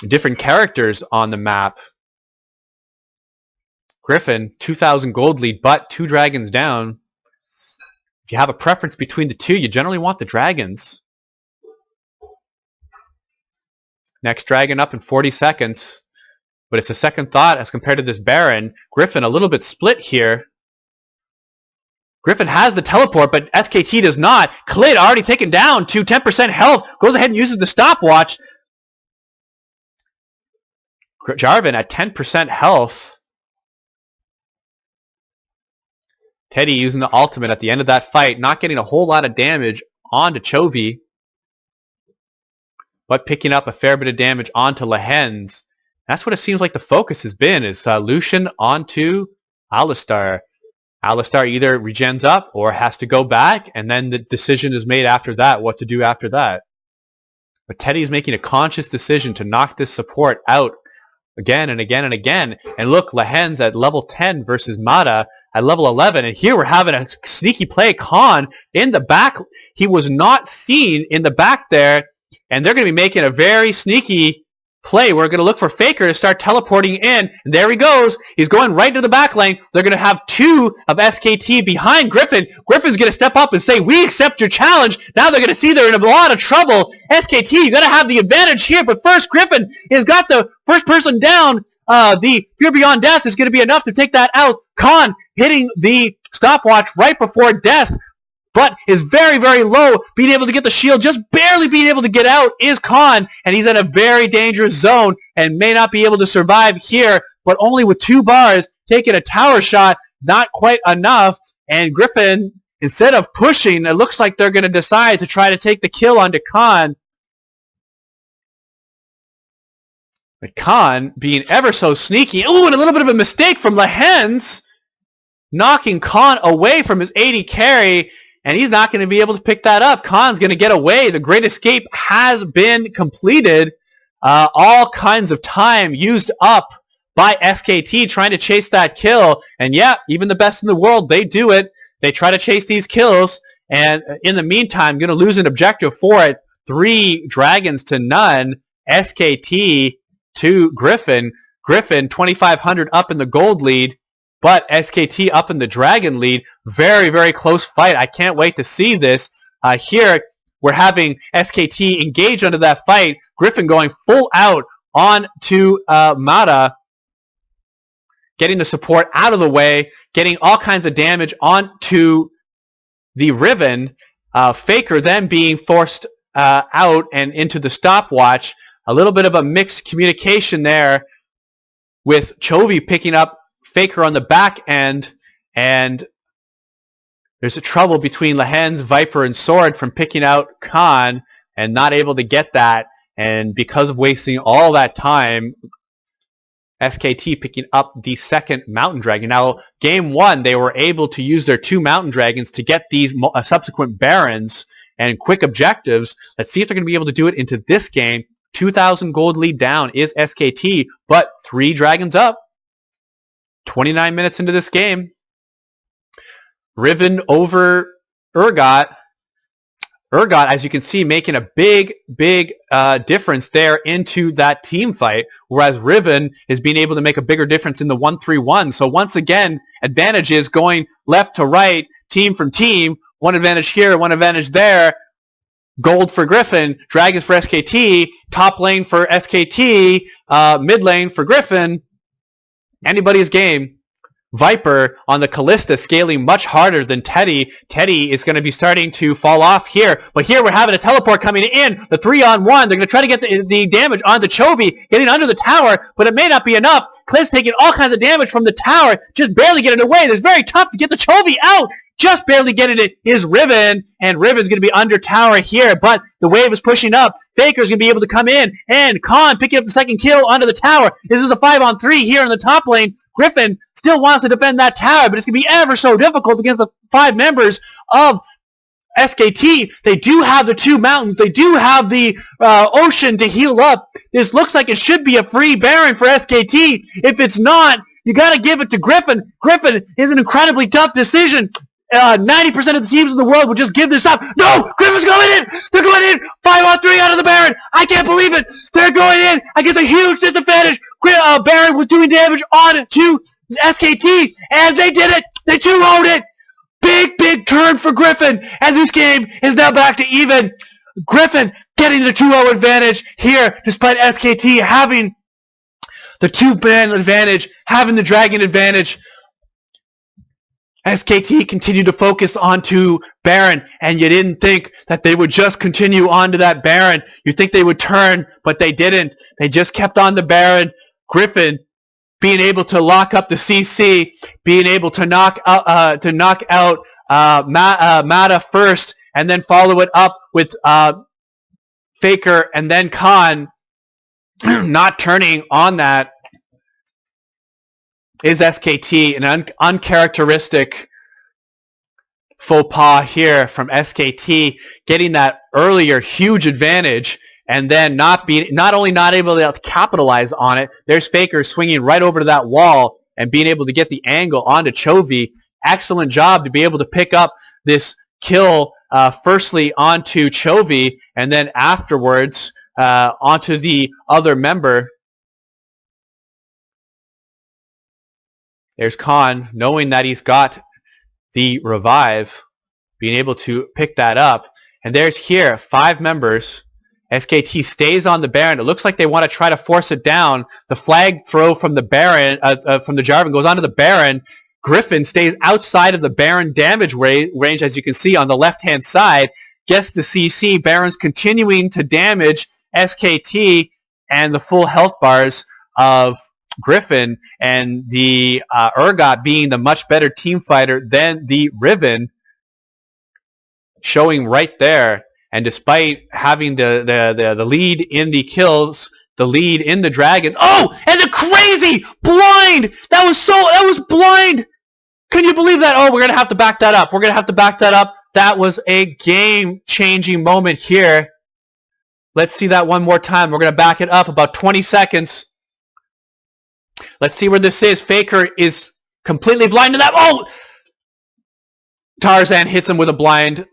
Different characters on the map. Griffin, 2,000 gold lead, but 2 dragons down. If you have a preference between the two, you generally want the dragons. Next dragon up in 40 seconds. But it's a second thought as compared to this Baron. Griffin a little bit split here. Griffin has the teleport, but SKT does not. Klid already taken down to 10% health. Goes ahead and uses the stopwatch. Jarvan at 10% health. Teddy using the ultimate at the end of that fight, not getting a whole lot of damage onto Chovy, but picking up a fair bit of damage onto Lehens. That's what it seems like the focus has been, is Lucian onto Alistar. Alistar either regens up or has to go back, and then the decision is made after that, what to do after that. But Teddy's making a conscious decision to knock this support out again and again and again. And look, Lehens at level 10 versus Mata at level 11. And here we're having a sneaky play. Khan in the back. He was not seen in the back there. And they're going to be making a very sneaky play. We're going to look for Faker to start teleporting in. And there he goes. He's going right to the back lane. They're going to have two of SKT behind Griffin. Griffin's going to step up and say, we accept your challenge. Now they're going to see they're in a lot of trouble. SKT, you got to have the advantage here. But first, Griffin has got the first person down. The Fear Beyond Death is going to be enough to take that out. Khan hitting the stopwatch right before death, but is very, very low. Being able to get the shield, just barely being able to get out is Khan, and he's in a very dangerous zone and may not be able to survive here, but only with 2 bars, taking a tower shot, not quite enough, and Griffin, instead of pushing, it looks like they're going to decide to try to take the kill onto Khan. But Khan being ever so sneaky. Ooh, and a little bit of a mistake from Lehens, knocking Khan away from his 80 carry, and he's not going to be able to pick that up. Khan's going to get away. The Great Escape has been completed. All kinds of time used up by SKT trying to chase that kill. And yeah, even the best in the world, they do it. They try to chase these kills. And in the meantime, going to lose an objective for it. 3 dragons to none. SKT to Griffin. Griffin, 2,500 up in the gold lead. But SKT up in the dragon lead. Very, very close fight. I can't wait to see this. Here, we're having SKT engage under that fight. Griffin going full out on to Mata. Getting the support out of the way. Getting all kinds of damage onto the Riven. Faker then being forced out and into the stopwatch. A little bit of a mixed communication there with Chovy picking up Faker on the back end, and there's a trouble between Lehens, Viper, and Sword from picking out Khan and not able to get that, and because of wasting all that time, SKT picking up the second Mountain Dragon. Now, game 1, they were able to use their 2 Mountain Dragons to get these subsequent Barons and quick objectives. Let's see if they're going to be able to do it into this game. 2,000 gold lead down is SKT, but 3 Dragons up. 29 minutes into this game. Riven over Urgot. Urgot, as you can see, making a big difference there into that team fight, whereas Riven is being able to make a bigger difference in the 1-3-1. So once again, advantages going left to right, team from team. One advantage here, one advantage there. Gold for Griffin, Dragons for SKT, top lane for SKT, mid lane for Griffin. Anybody's game. Viper on the Callista scaling much harder than Teddy. Teddy is going to be starting to fall off here. But here we're having a teleport coming in. The 3-on-1. They're going to try to get the damage onto Chovy. Getting under the tower. But it may not be enough. Cliz taking all kinds of damage from the tower. Just barely getting away. It's very tough to get the Chovy out. Just barely getting it is Riven, and Riven's going to be under tower here, but the wave is pushing up. Faker's going to be able to come in, and Khan picking up the second kill onto the tower. This is a 5-on-3 here in the top lane. Griffin still wants to defend that tower, but it's going to be ever so difficult against the 5 members of SKT. They do have the 2 mountains. They do have the ocean to heal up. This looks like it should be a free Baron for SKT. If it's not, you got to give it to Griffin. Griffin is an incredibly tough decision. 90% of the teams in the world would just give this up. No! Griffin's going in! They're going in! 5-on-3 out of the Baron! I can't believe it! They're going in against a huge disadvantage! Baron was doing damage on to SKT, and they did it! They 2-0'd it! Big turn for Griffin, and this game is now back to even. Griffin getting the 2-0 advantage here, despite SKT having the 2-man advantage, having the Dragon advantage. SKT continued to focus onto Baron, and you didn't think that they would just continue on to that Baron. You think they would turn, but they didn't. They just kept on the Baron. Griffin being able to lock up the CC, being able to knock out Mata first, and then follow it up with Faker, and then Khan not turning on that. Is SKT an uncharacteristic faux pas here from SKT, getting that earlier huge advantage and then not only not able to capitalize on it. There's Faker swinging right over to that wall and being able to get the angle onto Chovy. Excellent job to be able to pick up this kill firstly onto Chovy, and then afterwards onto the other member. There's Khan, knowing that he's got the revive, being able to pick that up. And there's here 5 members. SKT stays on the Baron. It looks like they want to try to force it down. The flag throw from the Baron, from the Jarvan, goes onto the Baron. Griffin stays outside of the Baron damage range, as you can see on the left-hand side. Gets the CC. Baron's continuing to damage SKT and the full health bars of Griffin, and the Urgot being the much better team fighter than the Riven, showing right there. And despite having the lead in the kills, the lead in the Dragons, oh, and the crazy blind! That was blind! Can you believe that? Oh, we're gonna have to back that up. We're gonna have to back that up. That was a game-changing moment here. Let's see that one more time. We're gonna back it up about 20 seconds. Let's see where this is. Faker is completely blind to that. Oh! Tarzan hits him with a blind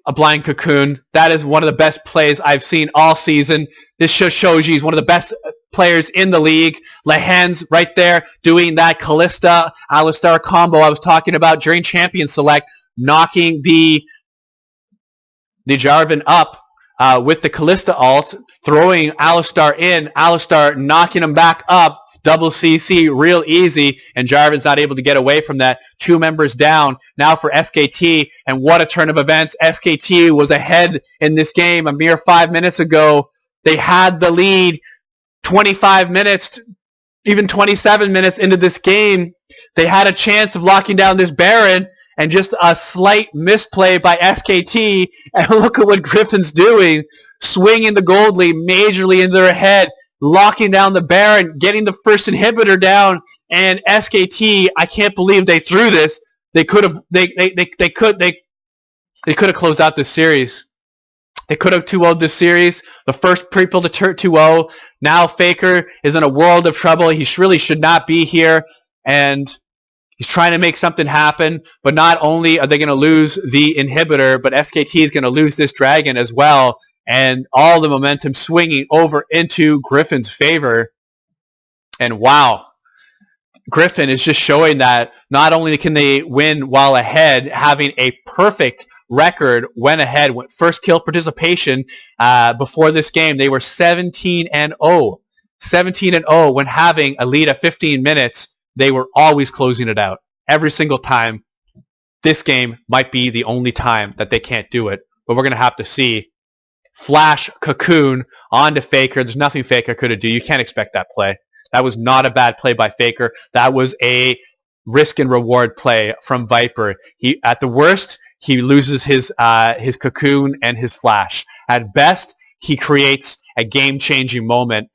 cocoon. That is one of the best plays I've seen all season. This just shows you he's one of the best players in the league. Lehan's right there doing that Kalista Alistar combo I was talking about during Champion Select, knocking the Jarvan up with the Kalista ult, throwing Alistar in, Alistar knocking him back up. Double CC real easy, and Jarvan's not able to get away from that. 2 members down now for SKT, and what a turn of events. SKT was ahead in this game a mere 5 minutes ago. They had the lead 25 minutes, even 27 minutes into this game. They had a chance of locking down this Baron, and just a slight misplay by SKT, and look at what Griffin's doing. Swinging the gold lead majorly into their head. Locking down the Baron, getting the first inhibitor down, and SKT, I can't believe they threw this. They could have closed out this series. They could have 2-0'd this series. The first people to turn 2-0. Now Faker is in a world of trouble. He really should not be here, and he's trying to make something happen. But not only are they going to lose the inhibitor, but SKT is going to lose this dragon as well. And all the momentum swinging over into Griffin's favor. And wow, Griffin is just showing that not only can they win while ahead, having a perfect record when ahead. First kill participation before this game, they were 17-0. 17-0 when having a lead at 15 minutes. They were always closing it out. Every single time. This game might be the only time that they can't do it. But we're going to have to see. Flash cocoon onto Faker. There's nothing Faker could do. You can't expect that play. That was not a bad play by Faker. That was a risk and reward play from Viper. He, at the worst, he loses his cocoon and his flash. At best, he creates a game-changing moment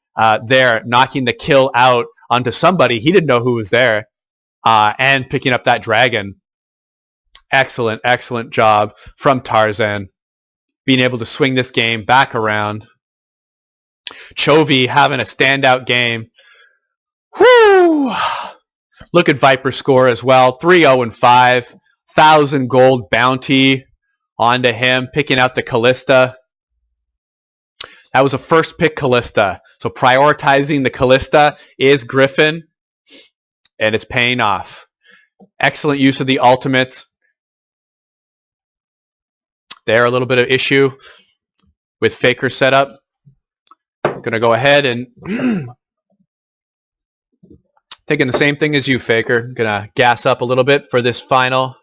there, knocking the kill out onto somebody. He didn't know who was there, and picking up that dragon. Excellent, excellent job from Tarzan. Being able to swing this game back around. Chovy having a standout game. Whoo! Look at Viper's score as well. 3-0-5. 1,000 gold bounty onto him. Picking out the Kalista. That was a first pick Kalista. So prioritizing the Kalista is Griffin. And it's paying off. Excellent use of the ultimates. There, a little bit of issue with Faker setup. Going to go ahead and thinking the same thing as you, Faker. Going to gas up a little bit for this final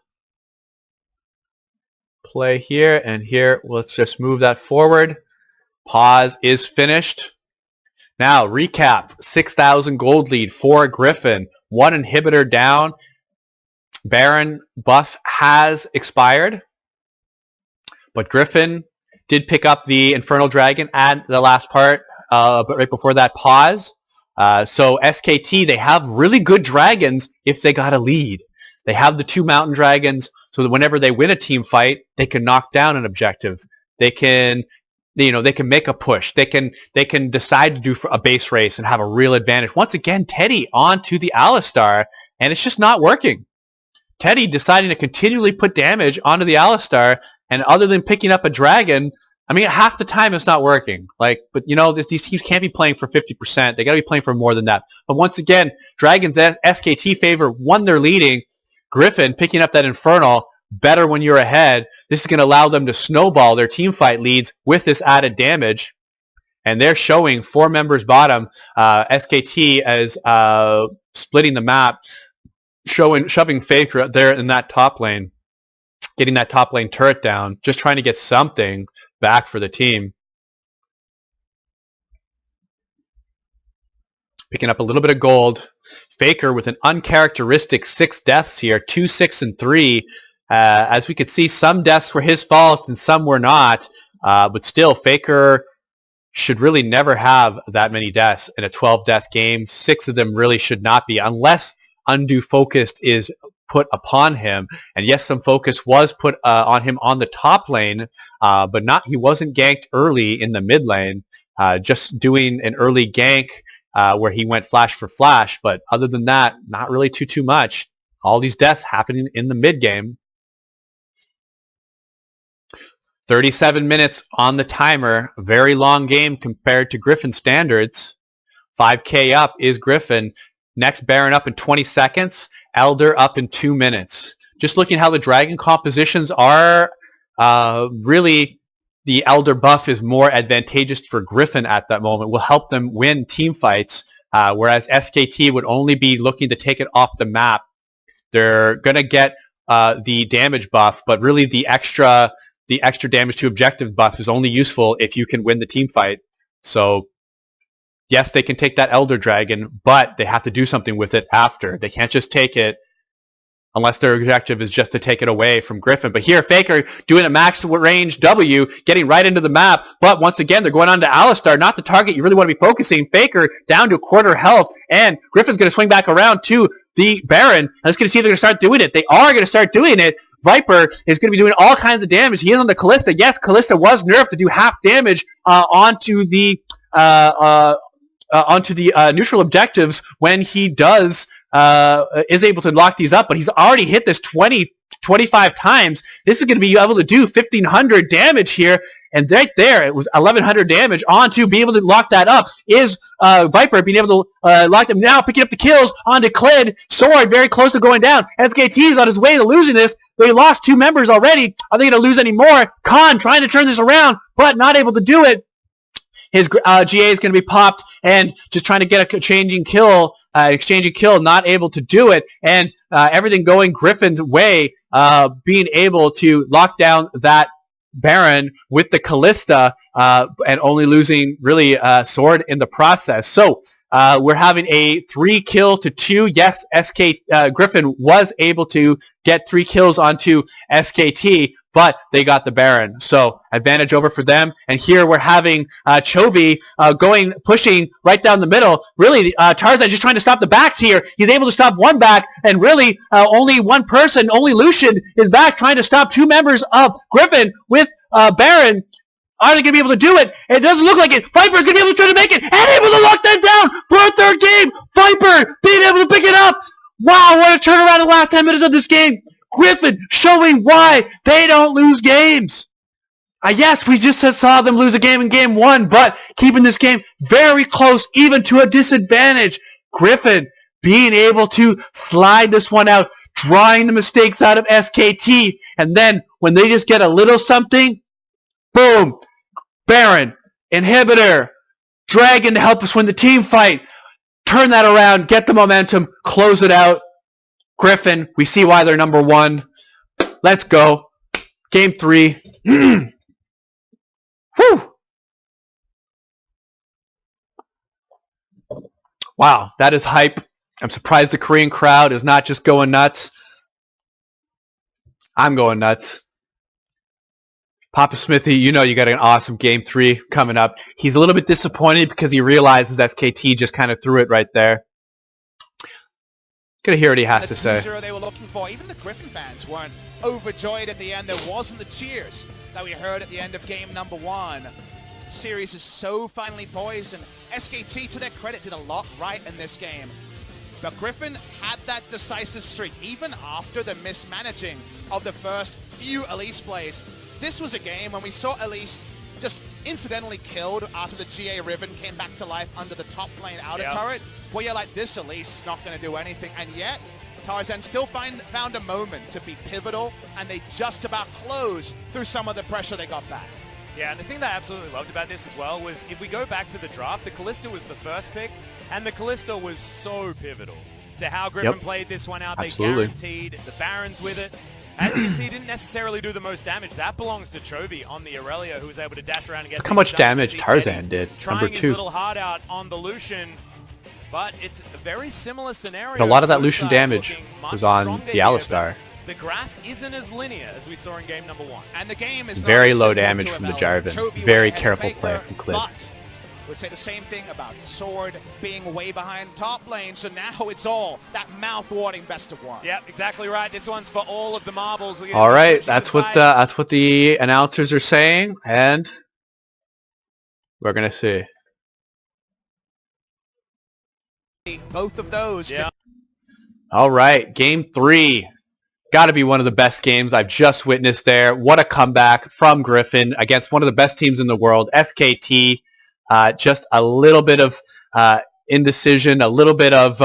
play here. And here, let's just move that forward. Pause is finished. Now, recap. 6,000 gold lead for Griffin. 1 inhibitor down. Baron buff has expired. But Griffin did pick up the Infernal Dragon at the last part, but right before that pause. So SKT, they have really good dragons if they got a lead. They have the 2 Mountain Dragons, so that whenever they win a team fight, they can knock down an objective. They can, they can make a push. They can decide to do a base race and have a real advantage. Once again, Teddy onto the Alistar, and it's just not working. Teddy deciding to continually put damage onto the Alistar, and other than picking up a dragon, I mean, half the time it's not working. Like, but you know, these teams can't be playing for 50%. They got to be playing for more than that. But once again, Dragon's SKT favor won their leading. Griffin picking up that Infernal, better when you're ahead. This is going to allow them to snowball their team fight leads with this added damage. And they're showing 4 members bottom. SKT as splitting the map, shoving Faker there in that top lane, getting that top lane turret down, just trying to get something back for the team. Picking up a little bit of gold. Faker with an uncharacteristic 6 deaths here, 2, 6, and 3. As we could see, some deaths were his fault and some were not. But still, Faker should really never have that many deaths in a 12-death game. 6 of them really should not be, unless undue focus is put upon him. And yes, some focus was put on him on the top lane, but he wasn't ganked early in the mid lane, just doing an early gank where he went flash for flash. But other than that, not really too much. All these deaths happening in the mid game. 37 minutes on the timer. Very long game compared to Griffin standards. 5K up is Griffin. Next Baron up in 20 seconds. Elder up in 2 minutes. Just looking how the Dragon compositions are, really the Elder buff is more advantageous for Griffin at that moment. Will help them win team fights, whereas SKT would only be looking to take it off the map. They're going to get the damage buff, but really the extra damage to objective buff is only useful if you can win the team fight. So yes, they can take that Elder Dragon, but they have to do something with it after. They can't just take it unless their objective is just to take it away from Griffin. But here, Faker doing a max range W, getting right into the map. But once again, they're going on to Alistar, not the target you really want to be focusing. Faker down to a quarter health, and Griffin's going to swing back around to the Baron. Let's see if they're going to start doing it. They are going to start doing it. Viper is going to be doing all kinds of damage. He is on the Callista. Yes, Callista was nerfed to do half damage onto the neutral objectives when he is able to lock these up, but he's already hit this 25 times. This is going to be able to do 1,500 damage here, and right there, it was 1,100 damage onto being able to lock that up. Is Viper being able to lock them now, picking up the kills onto Clid. Sword very close to going down. SKT is on his way to losing this. They lost 2 members already. Are they going to lose any more? Khan trying to turn this around, but not able to do it. His GA is going to be popped and just trying to get a exchanging kill, not able to do it. And everything going Griffin's way, being able to lock down that Baron with the Callista and only losing really Sword in the process. So we're having a 3-2. Yes, Griffin was able to get 3 kills onto SKT, but they got the Baron. So advantage over for them. And here we're having Chovy pushing right down the middle. Really, Tarzan just trying to stop the backs here. He's able to stop one back, and really only one person, only Lucian is back trying to stop 2 members of Griffin with Baron. Are they going to be able to do it? It doesn't look like it. Viper's going to be able to try to make it and able to lock that down for a 3rd game. Viper being able to pick it up. Wow, what a turnaround in the last 10 minutes of this game. Griffin showing why they don't lose games. Yes, we just saw them lose a game in game 1, but keeping this game very close, even to a disadvantage. Griffin being able to slide this one out, drawing the mistakes out of SKT, and then when they just get a little something, boom, Baron, Inhibitor, Dragon to help us win the team fight. Turn that around, get the momentum, close it out. Griffin, we see why they're number 1. Let's go. Game 3. Whew. Wow, that is hype. I'm surprised the Korean crowd is not just going nuts. I'm going nuts. Papa Smithy, you know you got an awesome Game 3 coming up. He's a little bit disappointed because he realizes SKT just kind of threw it right there. Gonna hear what he has to say. They were looking for. Even the Griffin fans weren't overjoyed at the end. There wasn't the cheers that we heard at the end of game number 1. Series is so finely poised, and SKT, to their credit, did a lot right in this game. But Griffin had that decisive streak, even after the mismanaging of the first few Elise plays. This was a game when we saw Elise just incidentally killed after the GA Riven came back to life under the top lane outer turret, well, you're like, this Elise is not going to do anything. And yet, Tarzan still found a moment to be pivotal, and they just about closed through some of the pressure they got back. Yeah, and the thing that I absolutely loved about this as well was if we go back to the draft, the Kalista was the first pick, and the Kalista was so pivotal to how Griffin played this one out. Absolutely. They guaranteed the Barons with it. As you can see, he didn't necessarily do the most damage. That belongs to Chovy on the Aurelia, who was able to dash around and get... Look how much damage Tarzan did, trying number 2. his little heart out on the Lucian, but it's a very similar scenario. A lot of that Lucian damage was on the Alistar. The graph isn't as linear as we saw in game number 1. And the game is very low damage from the Jarvan. Very careful play from Clip. Would say the same thing about Sword being way behind top lane, so now it's all that mouth-watering best of 1. Yep, exactly right. This one's for all of the marbles. All right, that's what the announcers are saying, and we're gonna see. Both of those. Yeah. All right, game 3. Got to be one of the best games I've just witnessed there. What a comeback from Griffin against one of the best teams in the world, SKT. Just a little bit of indecision, a little bit of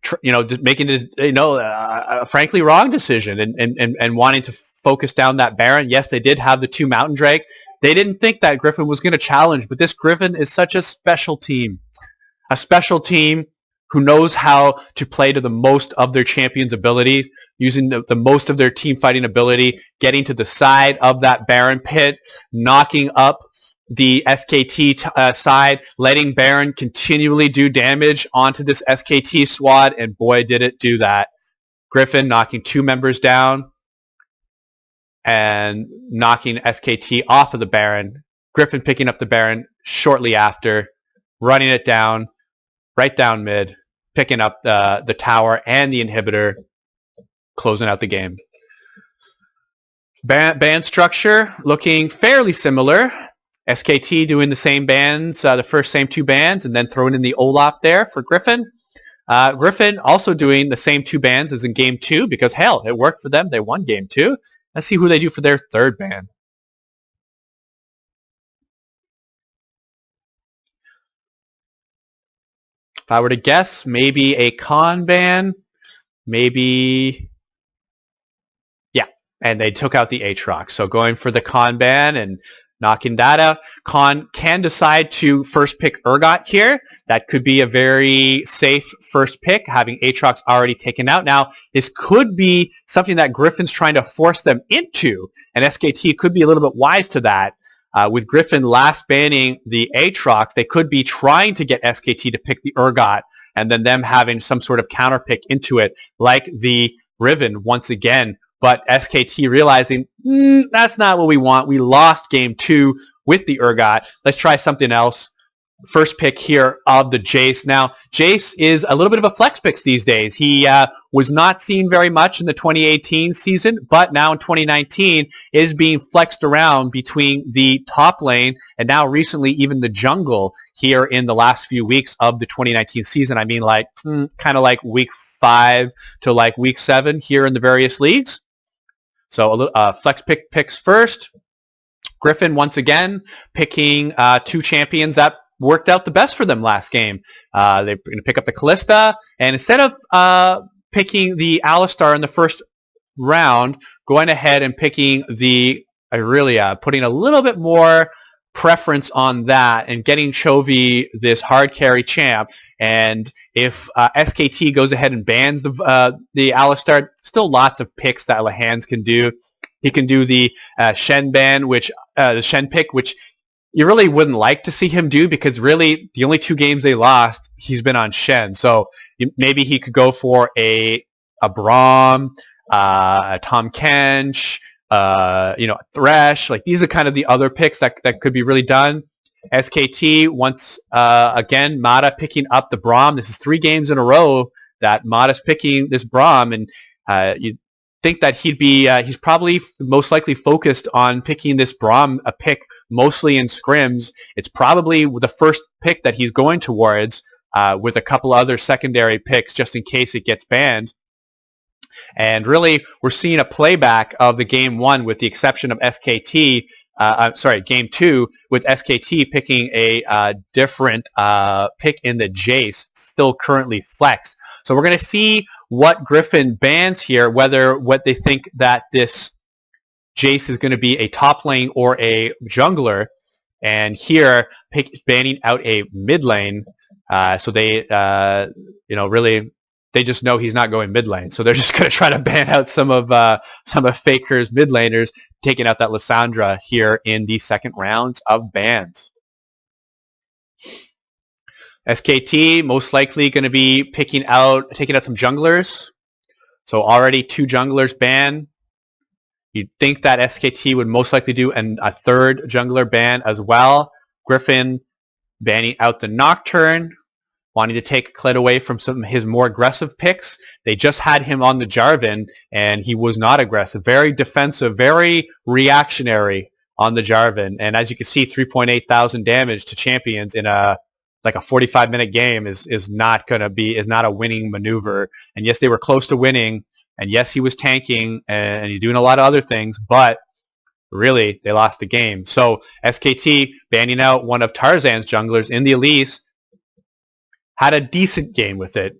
just making it a frankly wrong decision, and wanting to focus down that Baron. Yes, they did have the 2 Mountain Drakes. They didn't think that Griffin was going to challenge, but this Griffin is such a special team who knows how to play to the most of their champion's abilities, using the most of their team fighting ability, getting to the side of that Baron pit, knocking up the SKT side, letting Baron continually do damage onto this SKT squad, and boy, did it do that. Griffin knocking 2 members down and knocking SKT off of the Baron. Griffin picking up the Baron shortly after, running it down, right down mid, picking up the tower and the inhibitor, closing out the game. Band structure looking fairly similar. SKT doing the same bands, the same 2 bands, and then throwing in the Olap there for Griffin. Griffin also doing the same 2 bands as in game 2 because, hell, it worked for them. They won game 2. Let's see who they do for their 3rd band. If I were to guess, maybe a Khan ban, maybe... Yeah, and they took out the Aatrox. So going for the Khan ban and knocking that out. Khan can decide to first pick Urgot here. That could be a very safe first pick, having Aatrox already taken out. Now, this could be something that Griffin's trying to force them into, and SKT could be a little bit wise to that. With Griffin last banning the Aatrox, they could be trying to get SKT to pick the Urgot, and then them having some sort of counter pick into it, like the Riven once again. But SKT realizing, that's not what we want. We lost game 2 with the Urgot. Let's try something else. First pick here of the Jace. Now, Jace is a little bit of a flex pick these days. He was not seen very much in the 2018 season, but now in 2019 is being flexed around between the top lane and now recently even the jungle here in the last few weeks of the 2019 season. I mean, like kind of like week 5 to like week 7 here in the various leagues. So flex picks first. Griffin once again picking 2 champions that worked out the best for them last game. They're going to pick up the Kalista, and instead of picking the Alistar in the first round, going ahead and picking the Aurelia, putting a little bit more preference on that and getting Chovy this hard carry champ. And if SKT goes ahead and bans the Alistar, still lots of picks that Lehans can do. He can do the Shen ban, which the Shen pick, which you really wouldn't like to see him do because really the only 2 games they lost, he's been on Shen. So maybe he could go for a Braum, a Tom Kench, Thresh. Like these are kind of the other picks that could be really done. SKT once again, Mata picking up the Braum. This is 3 games in a row that Mata's picking this Braum, and you think that he's probably most likely focused on picking this Braum a pick mostly in scrims. It's probably the first pick that he's going towards with a couple other secondary picks just in case it gets banned. And really, we're seeing a playback of the game 1 with the exception of SKT. game 2 with SKT picking a different pick in the Jace, still currently Flex. So we're going to see what Griffin bans here, what they think that this Jace is going to be a top lane or a jungler. And here, banning out a mid lane. So they, really, they just know he's not going mid lane. So they're just going to try to ban out some of Faker's mid laners, taking out that Lissandra here in the second rounds of bans. SKT most likely going to be taking out some junglers. So already 2 junglers banned. You'd think that SKT would most likely do a third jungler ban as well. Griffin banning out the Nocturne, wanting to take Kled away from some of his more aggressive picks. They just had him on the Jarvan, and he was not aggressive. Very defensive, very reactionary on the Jarvan. And as you can see, 3,800 damage to champions in a 45-minute game is not a winning maneuver. And yes, they were close to winning, and yes, he was tanking and he's doing a lot of other things, but really they lost the game. So SKT banning out one of Tarzan's junglers in the Elise, had a decent game with it.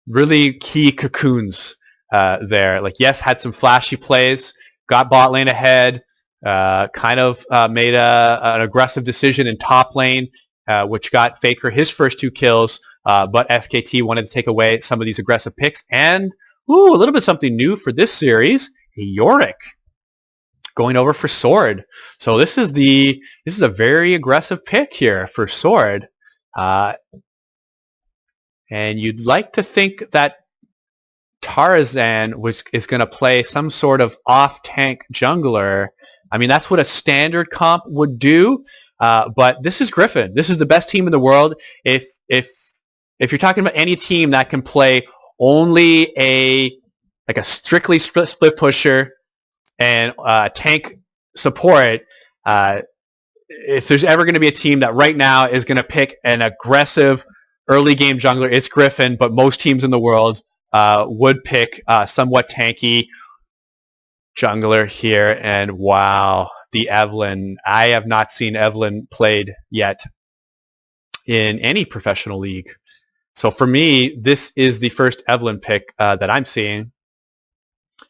Really key cocoons there. Yes, had some flashy plays, got bot lane ahead, made an aggressive decision in top lane, which got Faker his first 2 kills, but SKT wanted to take away some of these aggressive picks. And, a little bit something new for this series, Yorick going over for Sword. So this is a very aggressive pick here for Sword. And you'd like to think that Tarzan is going to play some sort of off-tank jungler. I mean, that's what a standard comp would do. But this is Griffin. This is the best team in the world. If you're talking about any team that can play only a strictly split pusher and tank support, if there's ever going to be a team that right now is going to pick an aggressive early game jungler, it's Griffin. But most teams in the world would pick somewhat tanky jungler here. And wow, the Evelyn. I have not seen Evelyn played yet in any professional league. So for me, this is the first Evelyn pick that I'm seeing.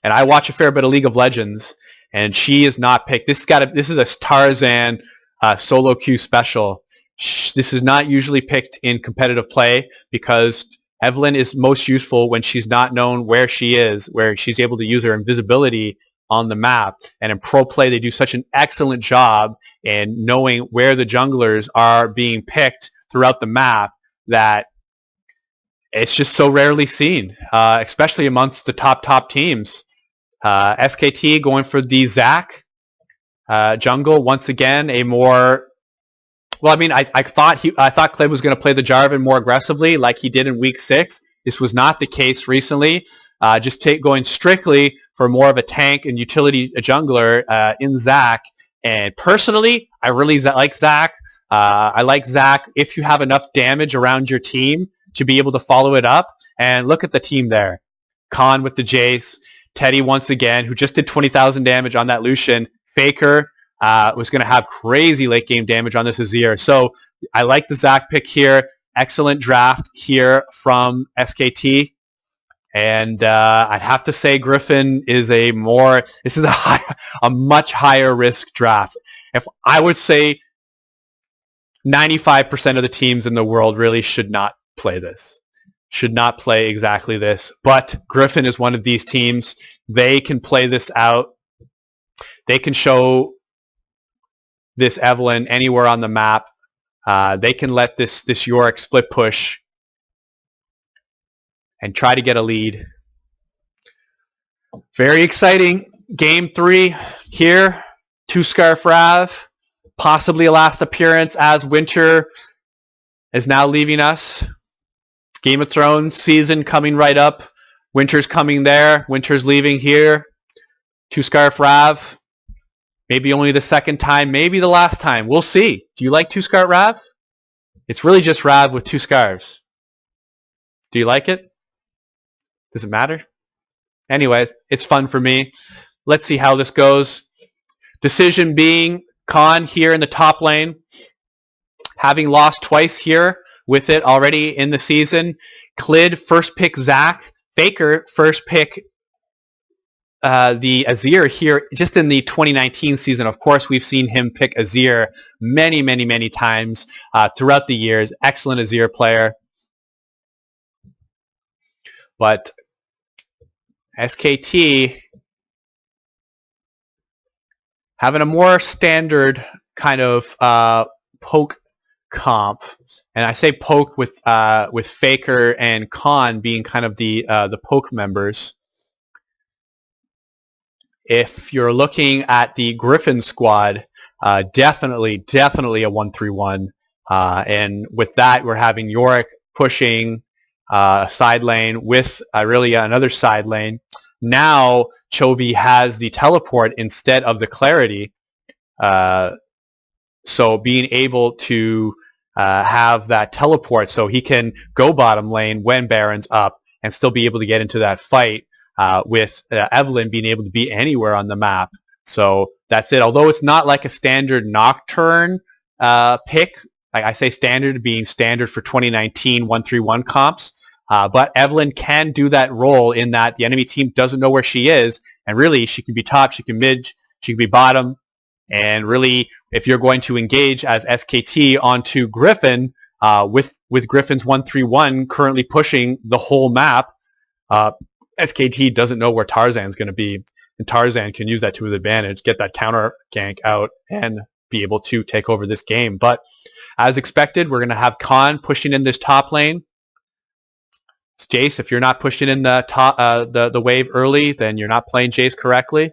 And I watch a fair bit of League of Legends, and she is not picked. This is a Tarzan solo queue special. This is not usually picked in competitive play because Evelyn is most useful when she's not known where she is, where she's able to use her invisibility on the map. And in pro play, they do such an excellent job in knowing where the junglers are being picked throughout the map that it's just so rarely seen, especially amongst the top teams. SKT going for the Zac jungle once again. I thought Kled was going to play the Jarvan more aggressively, like he did in Week 6. This was not the case recently. Going strictly for more of a tank and utility jungler in Zac. And personally, I really like Zac. I like Zac if you have enough damage around your team to be able to follow it up. And look at the team there. Khan with the Jace. Teddy once again, who just did 20,000 damage on that Lucian. Faker was going to have crazy late game damage on this Azir. So I like the Zac pick here. Excellent draft here from SKT. And I'd have to say Griffin is a much higher risk draft. If I would say 95% of the teams in the world really should not play this. Should not play exactly this. But Griffin is one of these teams. They can play this out. They can show this Evelyn anywhere on the map. They can let this Yorick split push and try to get a lead. Very exciting. Game 3 here. 2 Scarf Rav. Possibly a last appearance as Winter is now leaving us. Game of Thrones season coming right up. Winter's coming there. Winter's leaving here. 2 Scarf Rav. Maybe only the second time. Maybe the last time. We'll see. Do you like 2 Scarf Rav? It's really just Rav with 2 scarves. Do you like it? Does it matter? Anyways, it's fun for me. Let's see how this goes. Decision being Khan here in the top lane, having lost twice here with it already in the season. Clid first pick Zach. Faker first pick the Azir here just in the 2019 season. Of course, we've seen him pick Azir many, many, many times throughout the years. Excellent Azir player. But SKT having a more standard kind of poke comp, and I say poke with Faker and Khan being kind of the poke members. If you're looking at the Griffin squad, definitely a 1-3-1, and with that we're having Yorick pushing a side lane with really another side lane. Now Chovy has the teleport instead of the clarity, so being able to have that teleport so he can go bottom lane when Baron's up and still be able to get into that fight with Evelyn being able to be anywhere on the map. So that's it. Although it's not like a standard Nocturne pick, like I say standard being standard for 2019 1-3-1 comps, but Evelyn can do that role in that the enemy team doesn't know where she is, and really she can be top, she can mid, she can be bottom. And really, if you're going to engage as SKT onto Griffin, with Griffin's 1-3-1 currently pushing the whole map, SKT doesn't know where Tarzan's going to be, and Tarzan can use that to his advantage, get that counter gank out, and be able to take over this game. But as expected, we're going to have Khan pushing in this top lane. Jace, if you're not pushing in the top, the wave early, then you're not playing Jace correctly.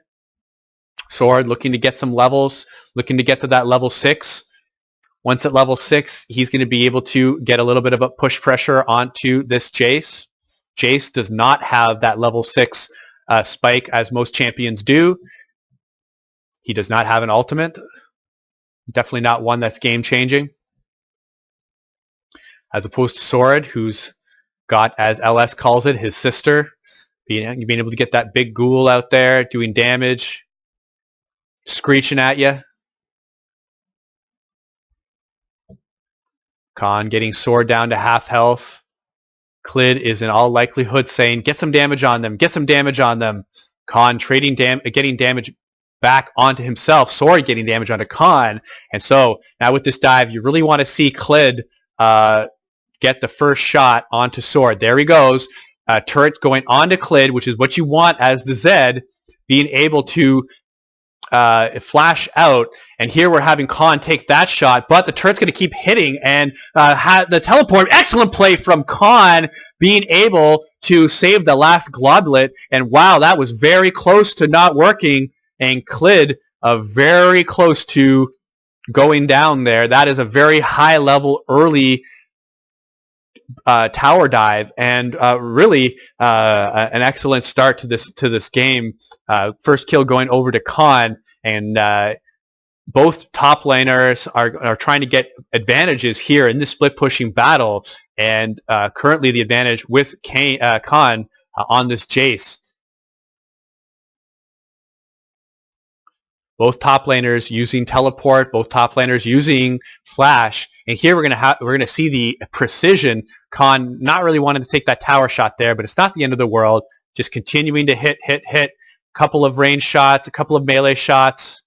Sword looking to get some levels, looking to get to that level 6. Once at level 6, he's going to be able to get a little bit of a push pressure onto this Jace. Jace does not have that level 6 spike as most champions do. He does not have an ultimate. Definitely not one that's game-changing. As opposed to Sword, who's got, as LS calls it, his sister. Being able to get that big ghoul out there, doing damage, screeching at you. Khan getting Sword down to half health. Clid is in all likelihood saying, get some damage on them, get some damage on them. Khan trading getting damage back onto himself. Sword getting damage onto Khan. And so now with this dive, you really want to see Clid get the first shot onto Sword. There he goes. Turret going onto Clid, which is what you want as the Zed, being able to flash out, and here we're having Khan take that shot, but the turret's going to keep hitting, and the teleport. Excellent play from Khan, being able to save the last globlet, and wow, that was very close to not working, and Clid very close to going down there. That is a very high level early tower dive, and really an excellent start to this game. First kill going over to Khan, and both top laners are trying to get advantages here in this split pushing battle, and currently the advantage with Khan on this Jace. Both top laners using teleport, both top laners using flash, and here we're gonna see the precision. Khan not really wanting to take that tower shot there, but it's not the end of the world. Just continuing to hit. Couple of range shots, a couple of melee shots.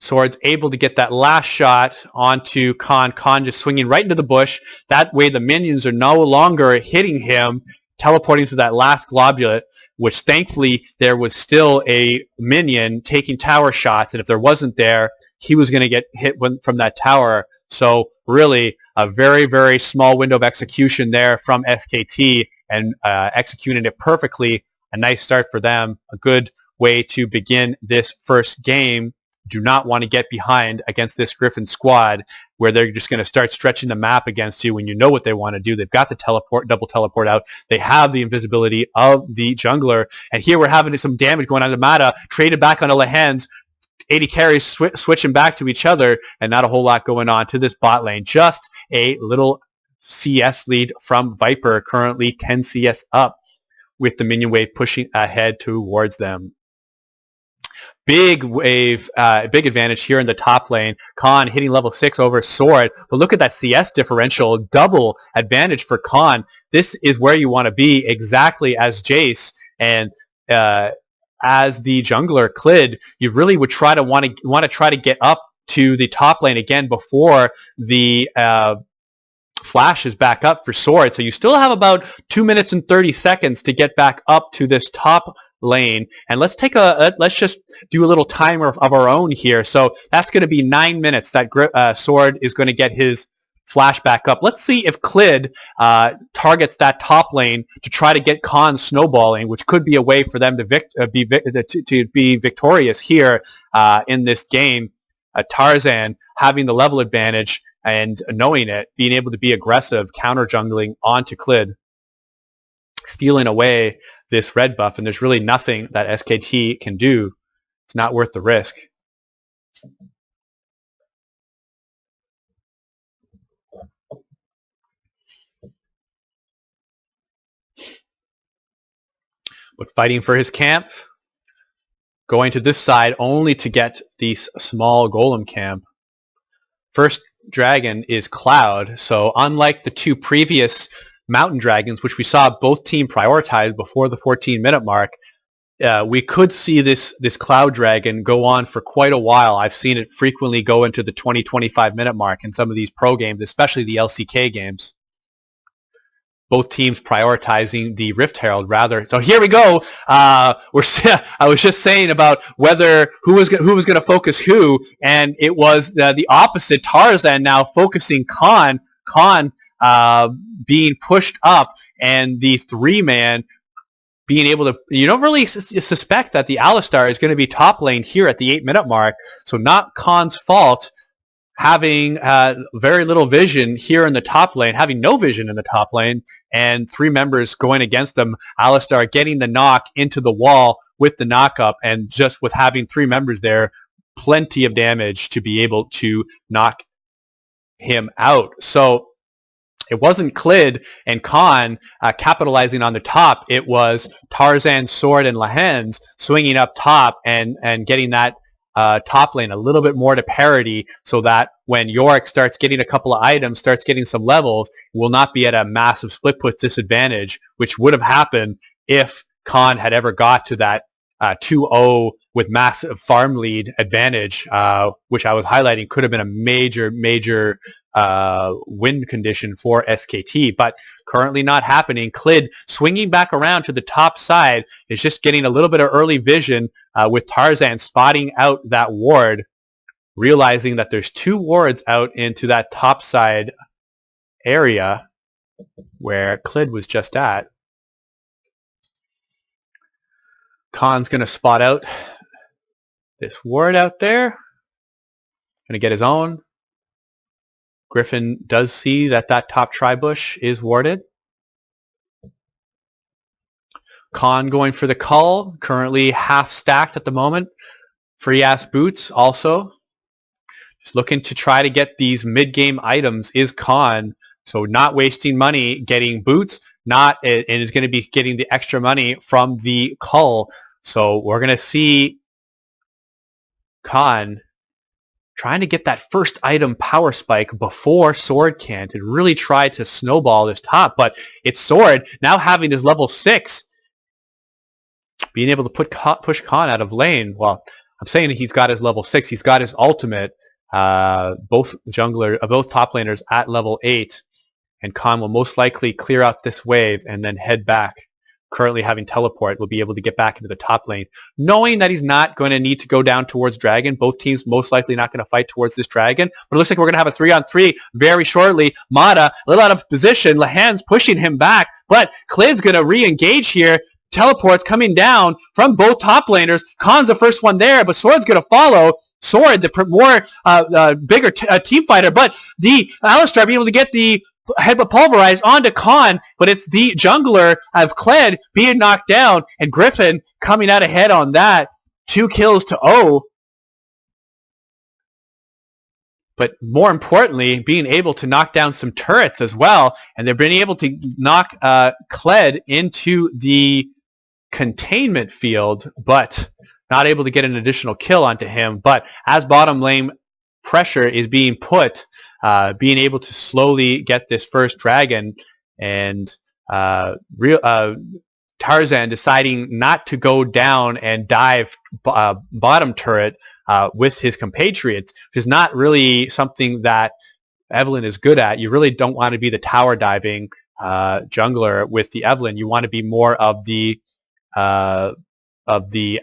Sword's able to get that last shot onto Khan. Khan just swinging right into the bush. That way the minions are no longer hitting him, teleporting to that last globulate, which thankfully there was still a minion taking tower shots, and if there wasn't there, he was going to get hit from that tower. So really a very, very small window of execution there from SKT, and executing it perfectly. A nice start for them. A good way to begin this first game. Do not want to get behind against this Griffin squad where they're just going to start stretching the map against you when you know what they want to do. They've got the double teleport out. They have the invisibility of the jungler. And here we're having some damage going on to Mata. Traded back onto Lehens. 80 carries switching back to each other, and not a whole lot going on to this bot lane. Just a little CS lead from Viper, currently 10 CS up, with the minion wave pushing ahead towards them. Big wave, big advantage here in the top lane. Khan hitting level 6 over Sword. But look at that CS differential. Double advantage for Khan. This is where you want to be, exactly as Jace. And as the jungler, Clid, you really would want to try to get up to the top lane again before the flash is back up for Sword. So you still have about 2 minutes and 30 seconds to get back up to this top lane. And let's just do a little timer of our own here. So that's going to be 9 minutes that Sword is going to get his flash back up. Let's see if Clid targets that top lane to try to get Khan snowballing, which could be a way for them to be victorious here in this game. Tarzan having the level advantage and knowing it, being able to be aggressive, counter jungling onto Clid, stealing away this red buff, and there's really nothing that SKT can do. It's not worth the risk. But fighting for his camp, going to this side only to get the small golem camp. First dragon is Cloud, so unlike the two previous mountain dragons, which we saw both teams prioritize before the 14-minute mark, we could see this Cloud dragon go on for quite a while. I've seen it frequently go into the 20-25 minute mark in some of these pro games, especially the LCK games. Both teams prioritizing the Rift Herald rather. So here we go. I was just saying about who was going to focus who, and it was the opposite. Tarzan now focusing Khan. Khan being pushed up, and the 3-man being able to. You don't really suspect that the Alistar is going to be top lane here at the 8-minute mark. So not Khan's fault. Having very little vision here in the top lane, having no vision in the top lane, and 3 members going against them. Alistar getting the knock into the wall with the knock up, and just with having 3 members there, plenty of damage to be able to knock him out. So it wasn't Clid and Khan capitalizing on the top. It was Tarzan, Sword, and Lehens swinging up top and getting that top lane a little bit more to parity, so that when Yorick starts getting a couple of items, starts getting some levels, will not be at a massive split push disadvantage, which would have happened if Khan had ever got to that 2-0 with massive farm lead advantage, which I was highlighting could have been a major win condition for SKT, but currently not happening. Clid swinging back around to the top side is just getting a little bit of early vision with Tarzan spotting out that ward, realizing that there's 2 wards out into that top side area where Clid was just at. Khan's going to spot out this ward out there. Going to get his own. Griffin does see that top tri-bush is warded. Khan going for the cull, currently half stacked at the moment. Free ass boots also. Just looking to try to get these mid-game items is Khan. So not wasting money getting boots, and is going to be getting the extra money from the cull. So we're going to see Khan trying to get that first item power spike before Sword can, to really try to snowball this top. But it's Sword now having his level 6, being able to push Khan out of lane. Well, I'm saying he's got his level 6. He's got his ultimate. Both top laners at level 8. And Khan will most likely clear out this wave and then head back. Currently having teleport, will be able to get back into the top lane, knowing that he's not going to need to go down towards dragon. Both teams most likely not going to fight towards this dragon, but it looks like we're going to have a 3-on-3 very shortly. Mata a little out of position, Lehens pushing him back, but Clid's going to re-engage here. Teleports coming down from both top laners. Khan's the first one there, but Sword's going to follow. Sword, the more bigger team fighter, but the Alistar being able to get the headbutt pulverized onto Khan, but it's the jungler of Kled being knocked down, and Griffin coming out ahead on that. 2 kills to 0. But more importantly, being able to knock down some turrets as well, and they've been able to knock Kled into the containment field, but not able to get an additional kill onto him. But as bottom lane pressure is being put, being able to slowly get this first dragon, and Tarzan deciding not to go down and dive bottom turret with his compatriots, which is not really something that Evelyn is good at. You really don't want to be the tower diving jungler with the Evelyn. You want to be more of the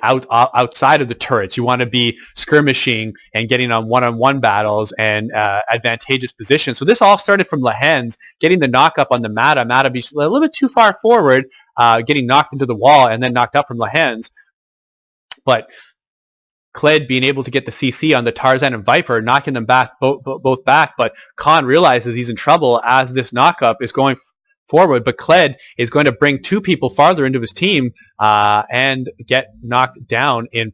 outside of the turrets. You want to be skirmishing and getting on one-on-one battles and advantageous positions. So this all started from Lehens getting the knock up on the Mata. Mata be a little bit too far forward, getting knocked into the wall and then knocked up from Lehens. But Kled being able to get the CC on the Tarzan and Viper, knocking them back both back. But Khan realizes he's in trouble as this knockup is going forward, but Kled is going to bring two people farther into his team and get knocked down in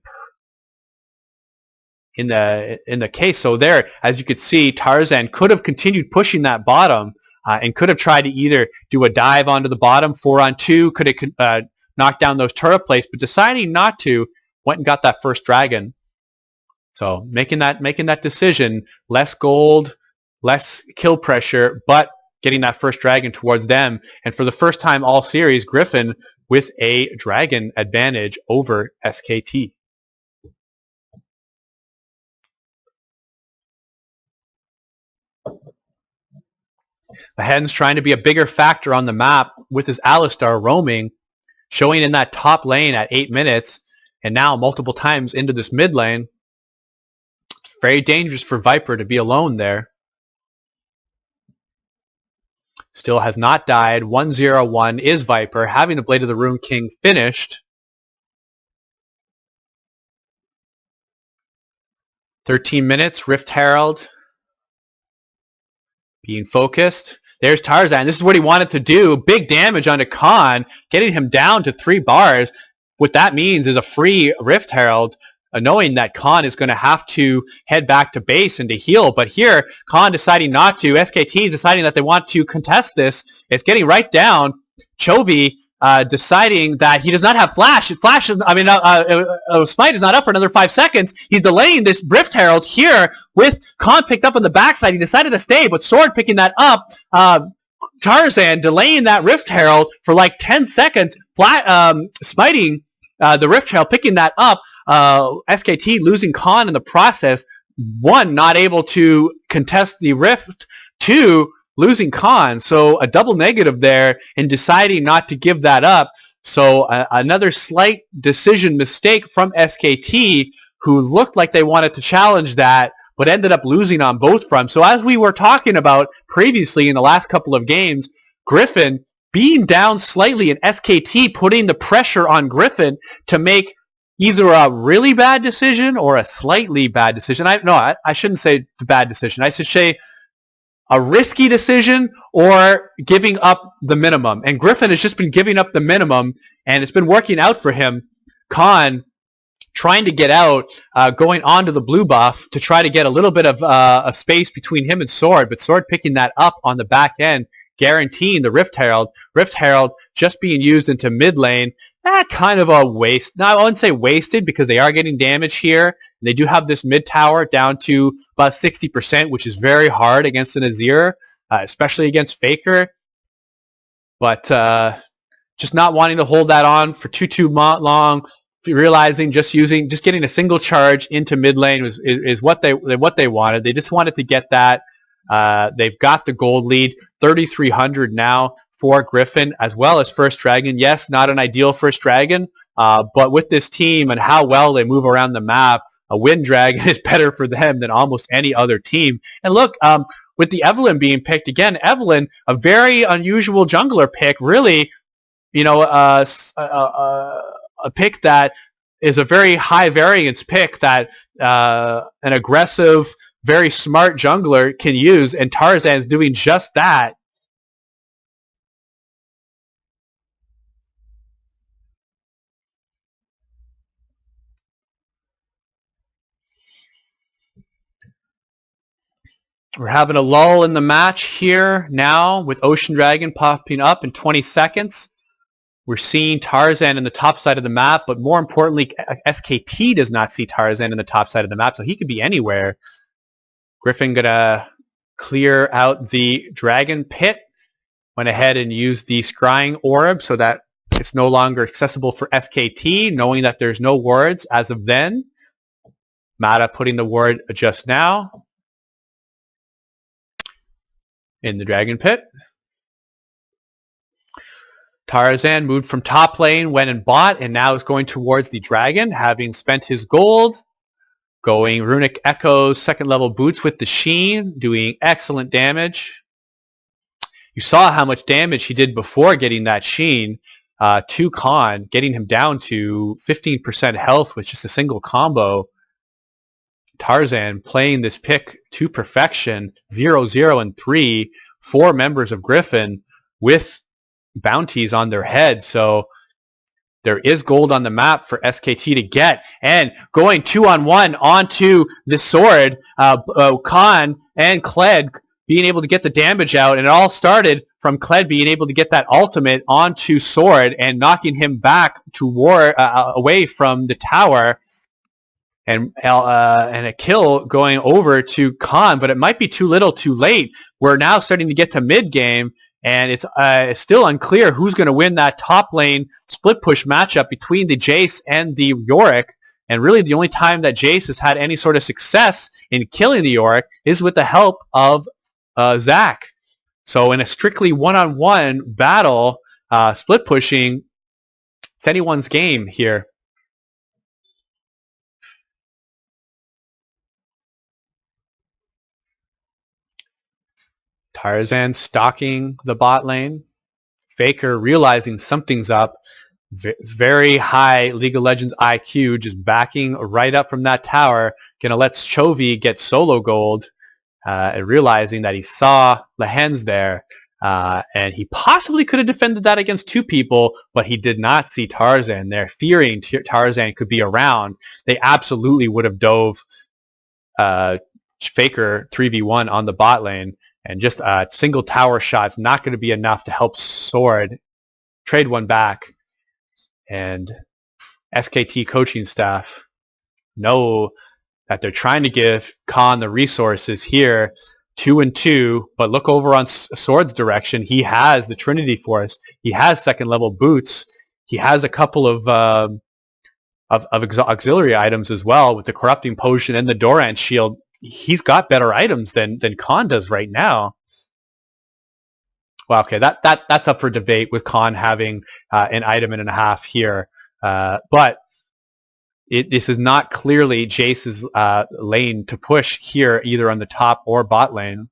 the case. So there, as you could see, Tarzan could have continued pushing that bottom and could have tried to either do a dive onto the bottom 4-on-2, could have knocked down those turret plates, but deciding not to, went and got that first dragon. So making that decision, less gold, less kill pressure, but getting that first dragon towards them. And for the first time all series, Griffin with a dragon advantage over SKT. Lehens trying to be a bigger factor on the map with his Alistar roaming, showing in that top lane at 8 minutes, and now multiple times into this mid lane. It's very dangerous for Viper to be alone there. Still has not died. 1-0-1 is Viper, having the Blade of the Rune King finished. 13 minutes, Rift Herald being focused. There's Tarzan. This is what he wanted to do. Big damage onto Khan, getting him down to 3 bars. What that means is a free Rift Herald, knowing that Khan is going to have to head back to base and to heal. But here, Khan deciding not to. SKT deciding that they want to contest this. It's getting right down. Chovy deciding that he does not have Flash. Flash is, Smite is not up for another 5 seconds. He's delaying this Rift Herald here with Khan picked up on the backside. He decided to stay, but Sword picking that up. Tarzan delaying that Rift Herald for like 10 seconds. Smiting the Rift Herald, picking that up. SKT losing Khan in the process. 1, not able to contest the Rift. 2, losing Khan. So a double negative there and deciding not to give that up. So another slight decision mistake from SKT, who looked like they wanted to challenge that, but ended up losing on both fronts. So as we were talking about previously in the last couple of games, Griffin being down slightly and SKT putting the pressure on Griffin to make either a really bad decision or a slightly bad decision. I shouldn't say bad decision. I should say a risky decision or giving up the minimum. And Griffin has just been giving up the minimum, and it's been working out for him. Khan trying to get out, going onto the blue buff to try to get a little bit of a space between him and Sword, but Sword picking that up on the back end, guaranteeing the Rift Herald. Rift Herald just being used into mid lane. Kind of a waste. Now, I wouldn't say wasted because they are getting damage here. They do have this mid tower down to about 60%, which is very hard against an Azir, especially against Faker. But just not wanting to hold that on for too long, realizing just getting a single charge into mid lane is what they wanted. They just wanted to get that. They've got the gold lead, 3,300 now for Griffin, as well as first dragon. Yes, not an ideal first dragon, but with this team and how well they move around the map, a win dragon is better for them than almost any other team. And look, with the Evelyn being picked again, Evelyn, a very unusual jungler pick, really, a pick that is a very high variance pick that an aggressive, very smart jungler can use, and Tarzan's doing just that. We're having a lull in the match here now with Ocean Dragon popping up in 20 seconds. We're seeing Tarzan in the top side of the map, but more importantly, SKT does not see Tarzan in the top side of the map, so he could be anywhere. Griffin gonna clear out the Dragon Pit. Went ahead and used the Scrying Orb so that it's no longer accessible for SKT, knowing that there's no wards as of then. Mata putting the ward just now in the Dragon Pit. Tarzan moved from top lane, went and bought, and now is going towards the dragon, having spent his gold. Going Runic Echo's second level boots with the Sheen, doing excellent damage. You saw how much damage he did before getting that Sheen to Khan, getting him down to 15% health with just a single combo. Tarzan playing this pick to perfection, 0, 0, and 3, 4 members of Griffin with bounties on their head. So there is gold on the map for SKT to get. And going 2-on-1 onto the sword, Khan and Kled being able to get the damage out. And it all started from Kled being able to get that ultimate onto sword and knocking him back to away from the tower. And a kill going over to Khan, but it might be too little too late. We're now starting to get to mid-game, and it's still unclear who's going to win that top lane split push matchup between the Jace and the Yorick. And really the only time that Jace has had any sort of success in killing the Yorick is with the help of Zach. So in a strictly one-on-one battle, split pushing, it's anyone's game here. Tarzan stalking the bot lane. Faker realizing something's up. Very high League of Legends IQ, just backing right up from that tower. Gonna let Chovy get solo gold, realizing that he saw Lehens there. And he possibly could have defended that against 2 people, but he did not see Tarzan there. Fearing Tarzan could be around, they absolutely would have dove Faker 3v1 on the bot lane. And just a single tower shot's not going to be enough to help Sword trade one back. And SKT coaching staff know that they're trying to give Khan the resources here, 2-2. But look over on Sword's direction. He has the Trinity Force. He has second level boots. He has a couple of auxiliary items as well with the Corrupting Potion and the Doran Shield. He's got better items than Khan does right now. Well, okay, that's up for debate with Khan having an item and a half here. But this is not clearly Jace's lane to push here, either on the top or bot lane.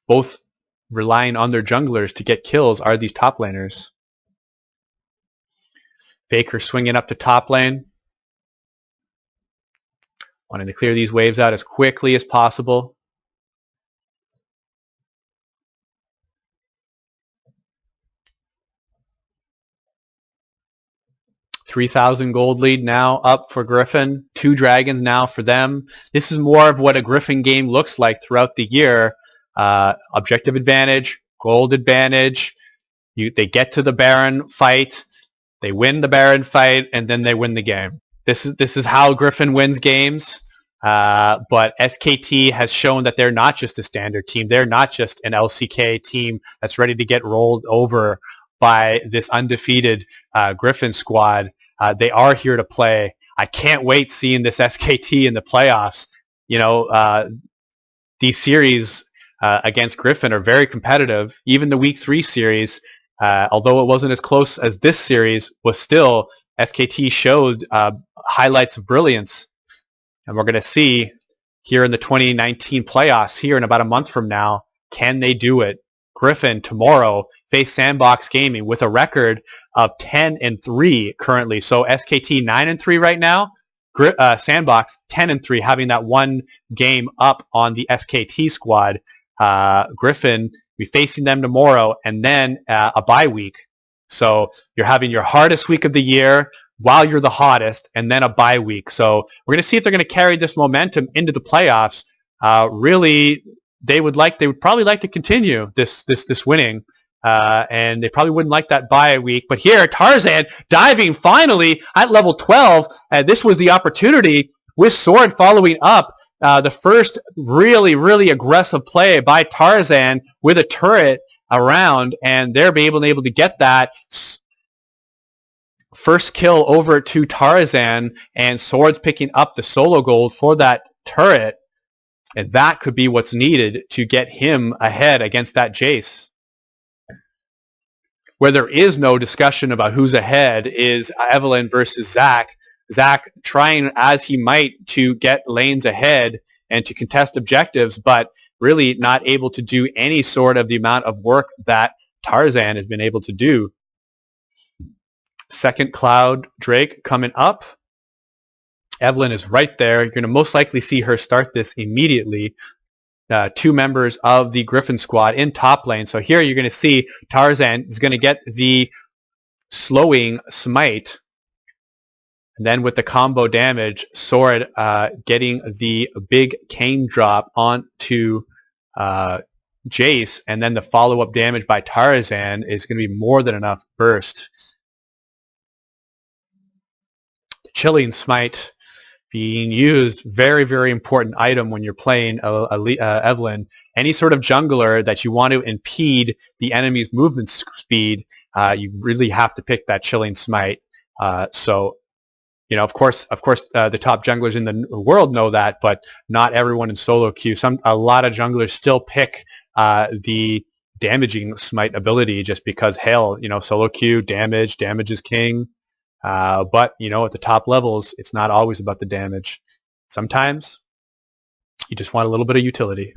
Both relying on their junglers to get kills are these top laners. Faker swinging up to top lane. Wanting to clear these waves out as quickly as possible. $3,000 gold lead now up for Griffin. 2 dragons now for them. This is more of what a Griffin game looks like throughout the year. Objective advantage, gold advantage. They get to the Baron fight. They win the Baron fight, and then they win the game. This is how Griffin wins games, but SKT has shown that they're not just a standard team. They're not just an LCK team that's ready to get rolled over by this undefeated Griffin squad. They are here to play. I can't wait seeing this SKT in the playoffs. You know, these series against Griffin are very competitive. Even the Week 3 series, although it wasn't as close as this series, was still SKT showed highlights of brilliance. And we're going to see here in the 2019 playoffs here in about a month from now, can they do it? Griffin tomorrow face Sandbox Gaming with a record of 10-3 currently. So SKT 9-3 right now. Sandbox 10-3, having that one game up on the SKT squad. Griffin be facing them tomorrow, and then a bye week. So you're having your hardest week of the year while you're the hottest, and then a bye week. So we're going to see if they're going to carry this momentum into the playoffs. Really, they would probably like to continue this winning. and they probably wouldn't like that bye week. But here, Tarzan diving finally at level 12. This was the opportunity with Sword following up the first really aggressive play by Tarzan with a turret around, and they're able to get that first kill over to Tarzan, and Sword's picking up the solo gold for that turret, and that could be what's needed to get him ahead against that Jace. Where there is no discussion about who's ahead is Evelyn versus Zach. Zach trying as he might to get lanes ahead and to contest objectives, but really not able to do any sort of the amount of work that Tarzan has been able to do. Second Cloud Drake coming up. Evelyn is right there. You're going to most likely see her start this immediately. Two members of the Griffin squad in top lane. So here you're going to see Tarzan is going to get the slowing smite. And then with the combo damage, Sword getting the big cane drop onto Jace. And then the follow-up damage by Tarzan is going to be more than enough burst. Chilling smite being used, very important item when you're playing Evelyn. Any sort of jungler that you want to impede the enemy's movement speed, you really have to pick that chilling smite. So, you know, of course, the top junglers in the world know that, but not everyone in solo queue. A lot of junglers still pick the damaging smite ability just because, hell, you know, solo queue, damage is king. But, you know, at the top levels, it's not always about the damage. Sometimes you just want a little bit of utility.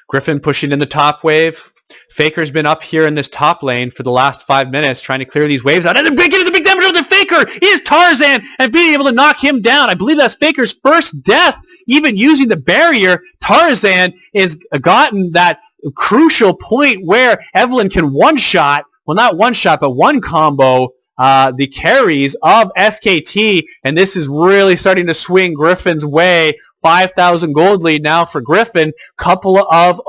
Griffin pushing in the top wave. Faker's been up here in this top lane for the last 5 minutes trying to clear these waves out. And then getting the big damage on the Faker is Tarzan and being able to knock him down. I believe that's Faker's first death. Even using the barrier, Tarzan has gotten that crucial point where Evelyn can one-shot. Well, not one shot, but one combo, the carries of SKT, and this is really starting to swing Griffin's way. 5,000 gold lead now for Griffin, couple of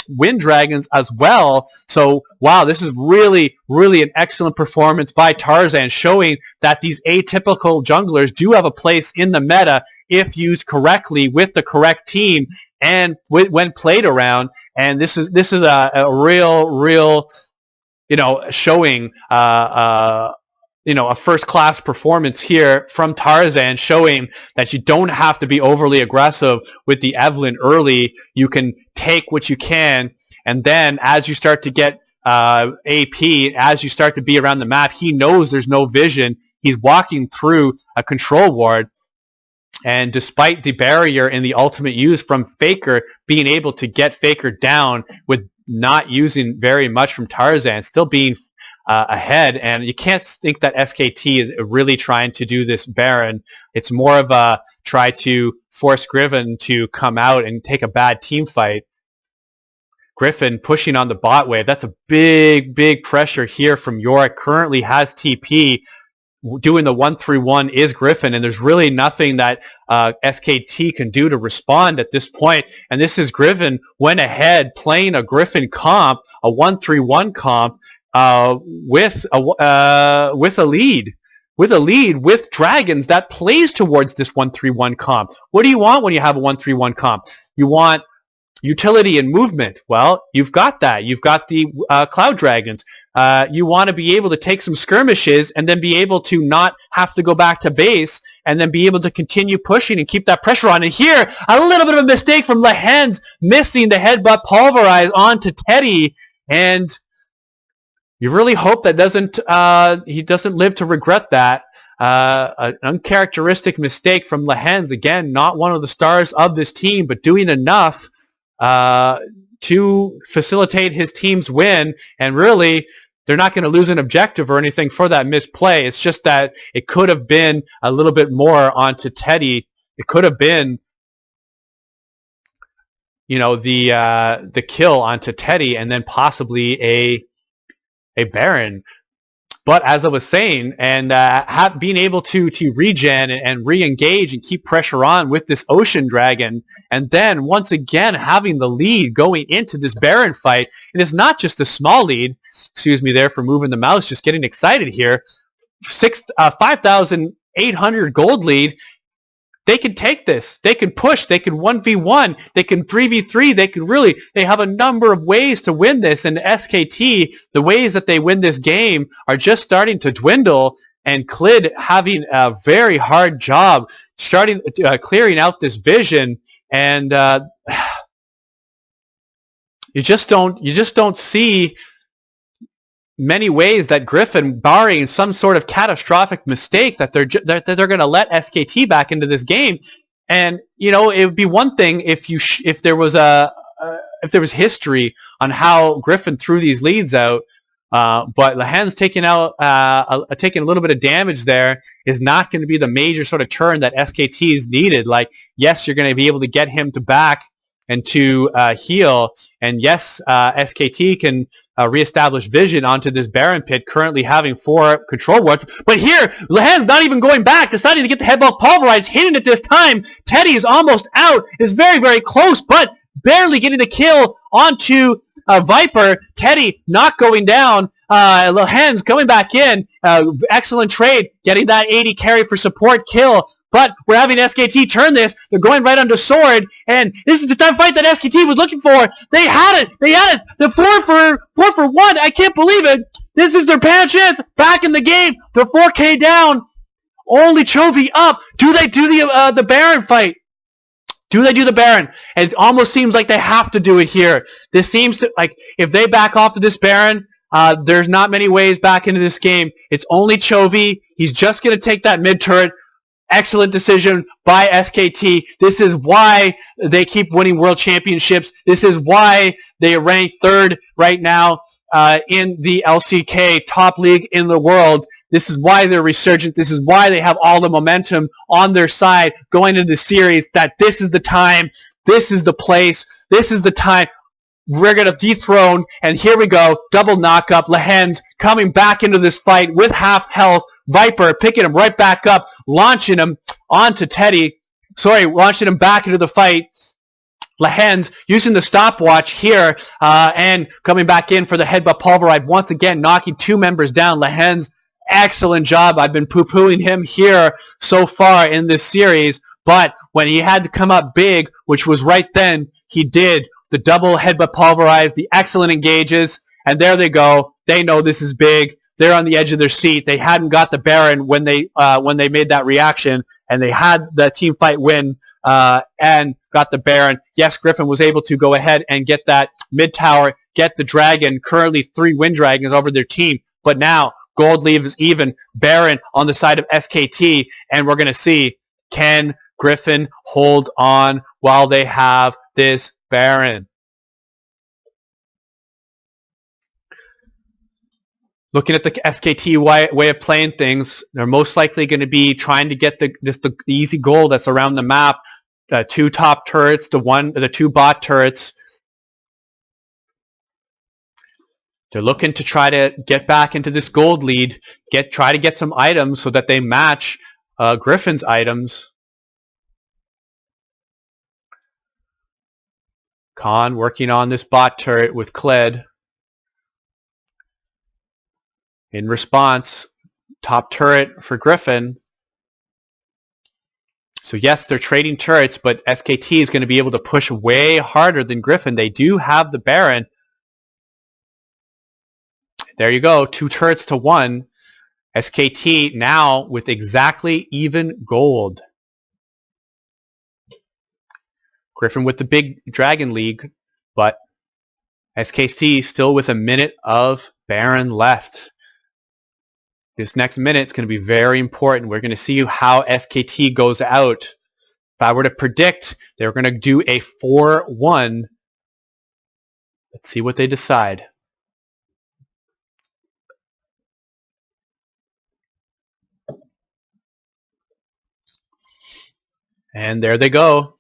Wind Dragons as well. So, wow, this is really an excellent performance by Tarzan, showing that these atypical junglers do have a place in the meta if used correctly with the correct team and when played around. And this is a real you know, showing, you know, a first-class performance here from Tarzan, showing that you don't have to be overly aggressive with the Evelyn early. You can take what you can, and then as you start to get AP, as you start to be around the map, he knows there's no vision. He's walking through a control ward, and despite the barrier in the ultimate use from Faker, being able to get Faker down with not using very much from Tarzan, still being ahead. And you can't think that SKT is really trying to do this Baron. It's more of a try to force Griffin to come out and take a bad team fight. Griffin pushing on the bot wave. That's a big pressure here from Yorick. Currently has TP. Doing the 1-3-1 is Griffin, and there's really nothing that SKT can do to respond at this point. And this is Griffin went ahead playing a Griffin comp, a 1-3-1 comp with a lead. With dragons that plays towards this 1-3-1 comp. What do you want when you have a 1-3-1 comp? You want utility and movement. Well, you've got that. You've got the Cloud Dragons. You want to be able to take some skirmishes and then be able to not have to go back to base and then be able to continue pushing and keep that pressure on. And here, a little bit of a mistake from Lehens, missing the headbutt pulverize onto Teddy. And you really hope that he doesn't live to regret that. An uncharacteristic mistake from Lehens. Again, not one of the stars of this team, but doing enough to facilitate his team's win. And really, they're not going to lose an objective or anything for that misplay. It's just that it could have been a little bit more onto Teddy. It could have been, you know, the kill onto Teddy and then possibly a Baron. But as I was saying, and being able to regen and re-engage and keep pressure on with this Ocean Dragon, and then once again having the lead going into this Baron fight, and it's not just a small lead. Excuse me there for moving the mouse, just getting excited here. 5,800 gold lead. They can take this. They can push. They can 1v1. They can 3v3. They have a number of ways to win this. And SKT, the ways that they win this game are just starting to dwindle. And Clid having a very hard job clearing out this vision. And you just don't see many ways that Griffin, barring some sort of catastrophic mistake, that they're going to let SKT back into this game. And it would be one thing if there was history on how Griffin threw these leads out, but Lehen's taking a little bit of damage there is not going to be the major sort of turn that SKT is needed. Like, yes, you're going to be able to get him to back and to heal, and yes, SKT can reestablish vision onto this Baron pit, currently having 4 control wards. But here, Lehen's not even going back, deciding to get the headbutt pulverized, hitting it this time. Teddy is almost out, is very, very close, but barely getting the kill onto Viper. Teddy not going down. Lehen's coming back in. Excellent trade, getting that 80 carry for support kill. But we're having SKT turn this. They're going right under sword, and this is the time fight that SKT was looking for. They had it. The 4 for 1. I can't believe it. This is their pan chance back in the game. They're 4K down. Only Chovy up. Do they do the Baron fight? Do they do the Baron? And it almost seems like they have to do it here. This seems to, like, if they back off of this Baron, there's not many ways back into this game. It's only Chovy. He's just going to take that mid turret. Excellent decision by SKT. This is why they keep winning world championships. This is why they rank 3rd right now in the LCK, top league in the world. This is why they're resurgent. This is why they have all the momentum on their side going into the series, that this is the time, this is the place, this is the time. We're going to dethrone, and here we go. Double knock-up. Lehen's coming back into this fight with half health. Viper picking him right back up, launching him onto Teddy. Launching him back into the fight. Lehen's using the stopwatch here and coming back in for the headbutt pulverized. Once again, knocking 2 members down. Lehen's excellent job. I've been poo-pooing him here so far in this series, but when he had to come up big, which was right then, he did. The double headbutt pulverized, the excellent engages, and there they go. They know this is big. They're on the edge of their seat. They hadn't got the Baron when they made that reaction, and they had the team fight win and got the Baron. Yes, Griffin was able to go ahead and get that mid tower, get the Dragon. Currently 3 Wind Dragons over their team, but now gold leaves even. Baron on the side of SKT, and we're going to see, can Griffin hold on while they have this Baron? Looking at the SKT way of playing things, they're most likely going to be trying to get the easy goal that's around the map. 2 top turrets, the 2 bot turrets. They're looking to try to get back into this gold lead, try to get some items so that they match Griffin's items. Khan working on this bot turret with Kled. In response, top turret for Griffin. So yes, they're trading turrets, but SKT is going to be able to push way harder than Griffin. They do have the Baron. There you go, 2 turrets to 1. SKT now with exactly even gold. Griffin with the big Dragon League, but SKT still with a minute of Baron left. This next minute is going to be very important. We're going to see how SKT goes out. If I were to predict, they're going to do a 4-1. Let's see what they decide. And there they go.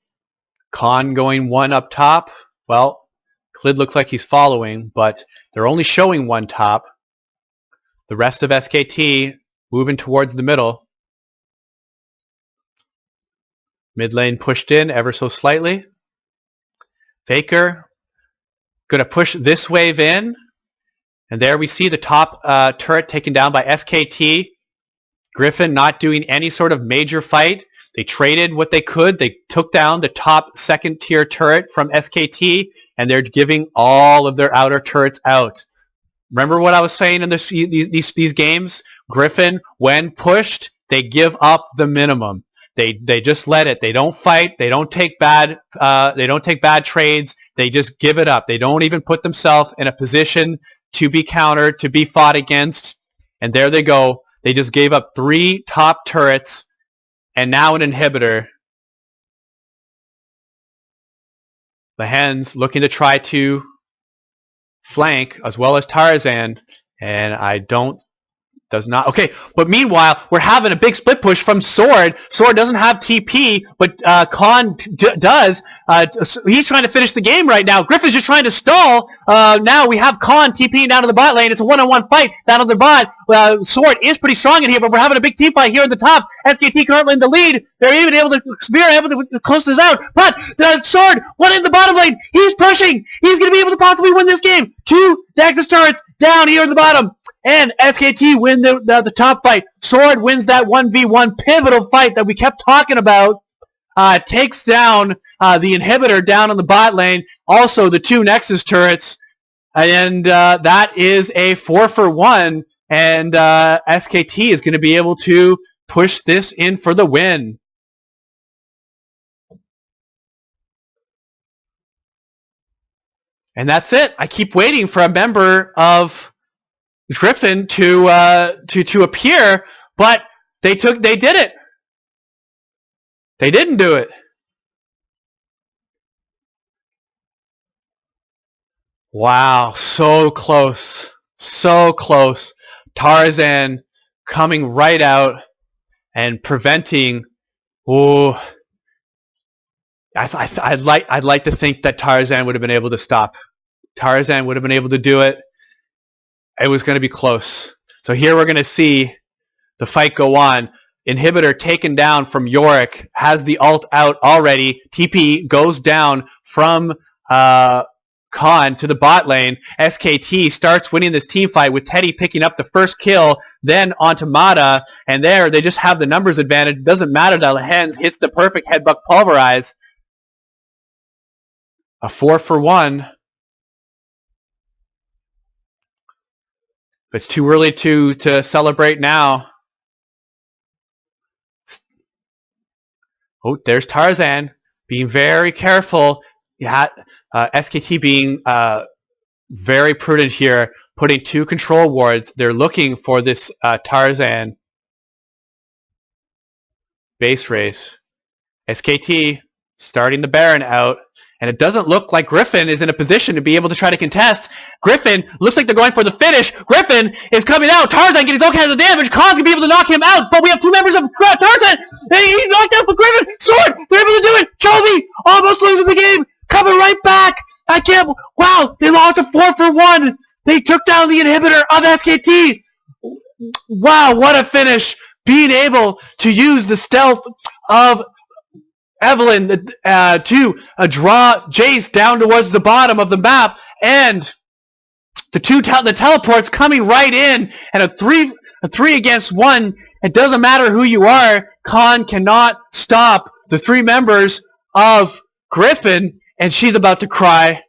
Khan going 1 up top. Well, Klid looks like he's following, but they're only showing 1 top. The rest of SKT moving towards the middle. Mid lane pushed in ever so slightly. Faker going to push this wave in. And there we see the top turret taken down by SKT. Griffin not doing any sort of major fight. They traded what they could. They took down the top second tier turret from SKT, and they're giving all of their outer turrets out. Remember what I was saying in these games? Griffin, when pushed, they give up the minimum. They just let it. They don't fight. They don't take bad. They don't take bad trades. They just give it up. They don't even put themselves in a position to be countered, to be fought against. And there they go. They just gave up 3 top turrets and now an inhibitor. The Hens looking to try to flank as well as Tarzan, and does not. Okay, but meanwhile, we're having a big split push from Sword. Sword doesn't have TP, but Khan does. He's trying to finish the game right now. Griffin's just trying to stall. Now we have Khan TPing down to the bot lane. It's a one-on-one fight down to the bot. Sword is pretty strong in here, but we're having a big team fight here at the top. SKT currently in the lead. They're even able to close this out. But the Sword, one in the bottom lane. He's pushing. He's going to be able to possibly win this game. 2 Nexus turrets down here at the bottom. And SKT win the top fight. Sword wins that 1v1 pivotal fight that we kept talking about. Takes down the inhibitor down on the bot lane. Also the 2 Nexus turrets. And that is a 4-for-1. And SKT is going to be able to push this in for the win. And that's it. I keep waiting for a member of Griffin to appear, but they did it. They didn't do it. Wow, so close. So close. Tarzan coming right out and preventing. Ooh. I'd like to think that Tarzan would have been able to stop. Tarzan would have been able to do it. It was going to be close. So here we're going to see the fight go on. Inhibitor taken down from Yorick, has the ult out already. TP goes down from Khan to the bot lane. SKT starts winning this team fight with Teddy picking up the first kill, then onto Mata, and there they just have the numbers advantage. It doesn't matter that Hens hits the perfect headbutt pulverize. A 4-for-1. It's too early to celebrate now. Oh, there's Tarzan being very careful. SKT being very prudent here, putting 2 control wards. They're looking for this Tarzan base race. SKT starting the Baron out. And it doesn't look like Griffin is in a position to be able to try to contest. Griffin looks like they're going for the finish. Griffin is coming out. Tarzan getting his own kinds of damage. Khan's going to be able to knock him out. But we have 2 members of Tarzan. He knocked out for Griffin. Sword. They're able to do it. Chovy almost losing the game. Coming right back. I can't. Wow. They lost a 4-for-1. They took down the inhibitor of SKT. Wow. What a finish. Being able to use the stealth of Evelyn to draw Jace down towards the bottom of the map, and the teleports coming right in, and a three against 1. It doesn't matter who you are. Khan cannot stop the 3 members of Griffin, and she's about to cry.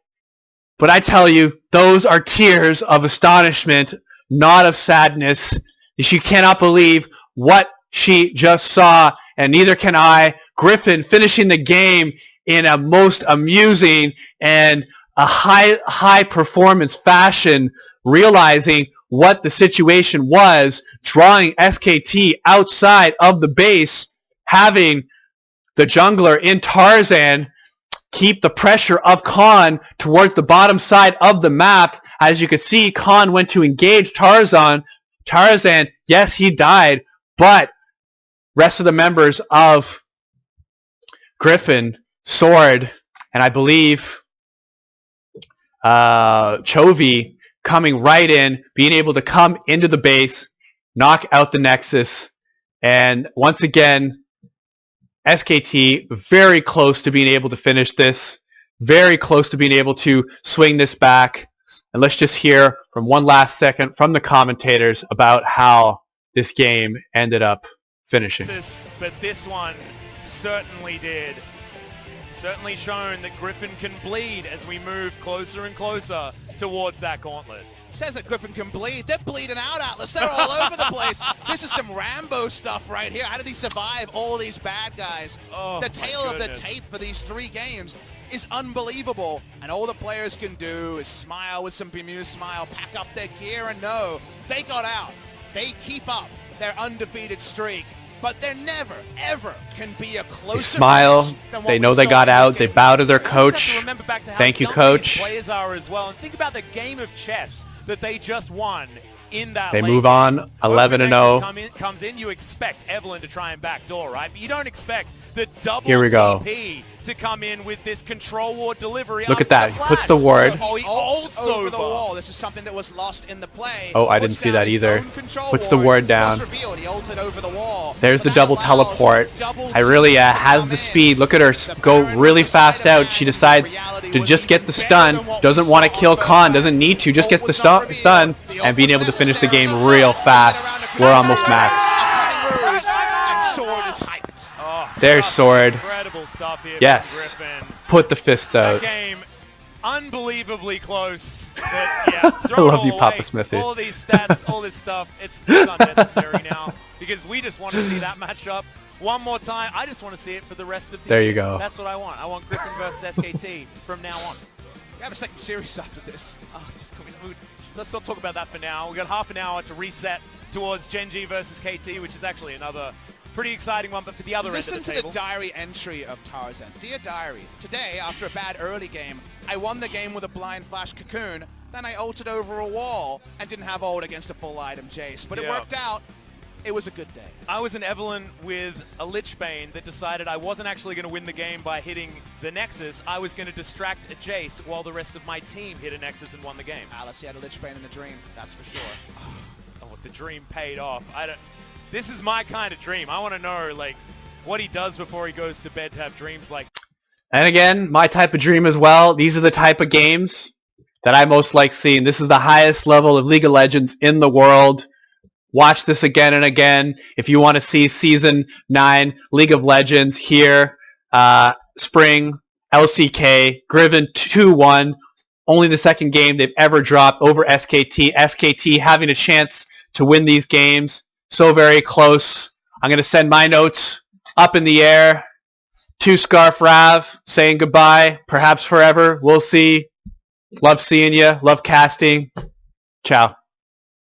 But I tell you, those are tears of astonishment, not of sadness. She cannot believe what she just saw, and neither can I. Griffin finishing the game in a most amusing and a high performance fashion, realizing what the situation was, drawing SKT outside of the base, having the jungler in Tarzan keep the pressure of Khan towards the bottom side of the map. As you can see, Khan went to engage Tarzan. Tarzan, yes, he died, but rest of the members of Griffin, Sword, and I believe Chovy coming right in, being able to come into the base, knock out the Nexus, and once again, SKT very close to being able to finish this, very close to being able to swing this back. And let's just hear from one last second from the commentators about how this game ended up finishing. But this one certainly did. Certainly shown that Griffin can bleed as we move closer and closer towards that gauntlet. Says that Griffin can bleed. They're bleeding out, Atlas. They're all over the place. This is some Rambo stuff right here. How did he survive all of these bad guys? Oh, the tale of the tape for these 3 games is unbelievable. And all the players can do is smile with some bemused smile, pack up their gear, and know they got out. They keep up their undefeated streak. But there never, ever can be a closer. They smile. They know they got out. They bow to their coach. Thank you, coach. Players are as well. And think about the game of chess that they just won in that. They move on 11-0. Comes in, you expect Evelyn to try and backdoor, right? But you don't expect the double Here we go. TP to come in with this control ward delivery. Look at that. He puts the ward. So he ults over the wall. This is something that was lost in the play. Oh, I didn't see that either. Puts the ward down. There's the double teleport. Irelia has the speed. Look at her go really fast out. She decides to just get the stun. Doesn't want to kill Khan. Doesn't need to. Just gets the stun. And being able to finish the game real fast. We're almost max. There's Sword. Incredible stuff here. Yes. Griffin. Put the fists out. That game, unbelievably close. But yeah, I love you, Papa Smithy. All these stats, all this stuff, it's unnecessary now because we just want to see that matchup one more time. I just want to see it for the rest of the There year. you go. That's what I want. I want Griffin versus SKT from now on. We have a second series after this. Let's not talk about that for now. We've got half an hour to reset towards Gen.G versus KT, which is actually another pretty exciting one, but for the other end of the table. Listen to the diary entry of Tarzan. Dear Diary, today, after a bad early game, I won the game with a blind flash cocoon, then I ulted over a wall and didn't have ult against a full item Jace, but it worked out. It was a good day. I was an Evelyn with a Lichbane that decided I wasn't actually going to win the game by hitting the Nexus. I was going to distract a Jace while the rest of my team hit a Nexus and won the game. Alice, you had a Lichbane in a dream, that's for sure. Oh, the dream paid off. This is my kind of dream. I want to know, like, what he does before he goes to bed to have dreams like. And again, my type of dream as well. These are the type of games that I most like seeing. This is the highest level of League of Legends in the world. Watch this again and again. If you want to see Season 9 League of Legends here, Spring, LCK, Griffin 2-1. Only the second game they've ever dropped over SKT. SKT having a chance to win these games. So very close. I'm going to send my notes up in the air to Scarf Rav, saying goodbye, perhaps forever. We'll see. Love seeing you. Love casting. Ciao.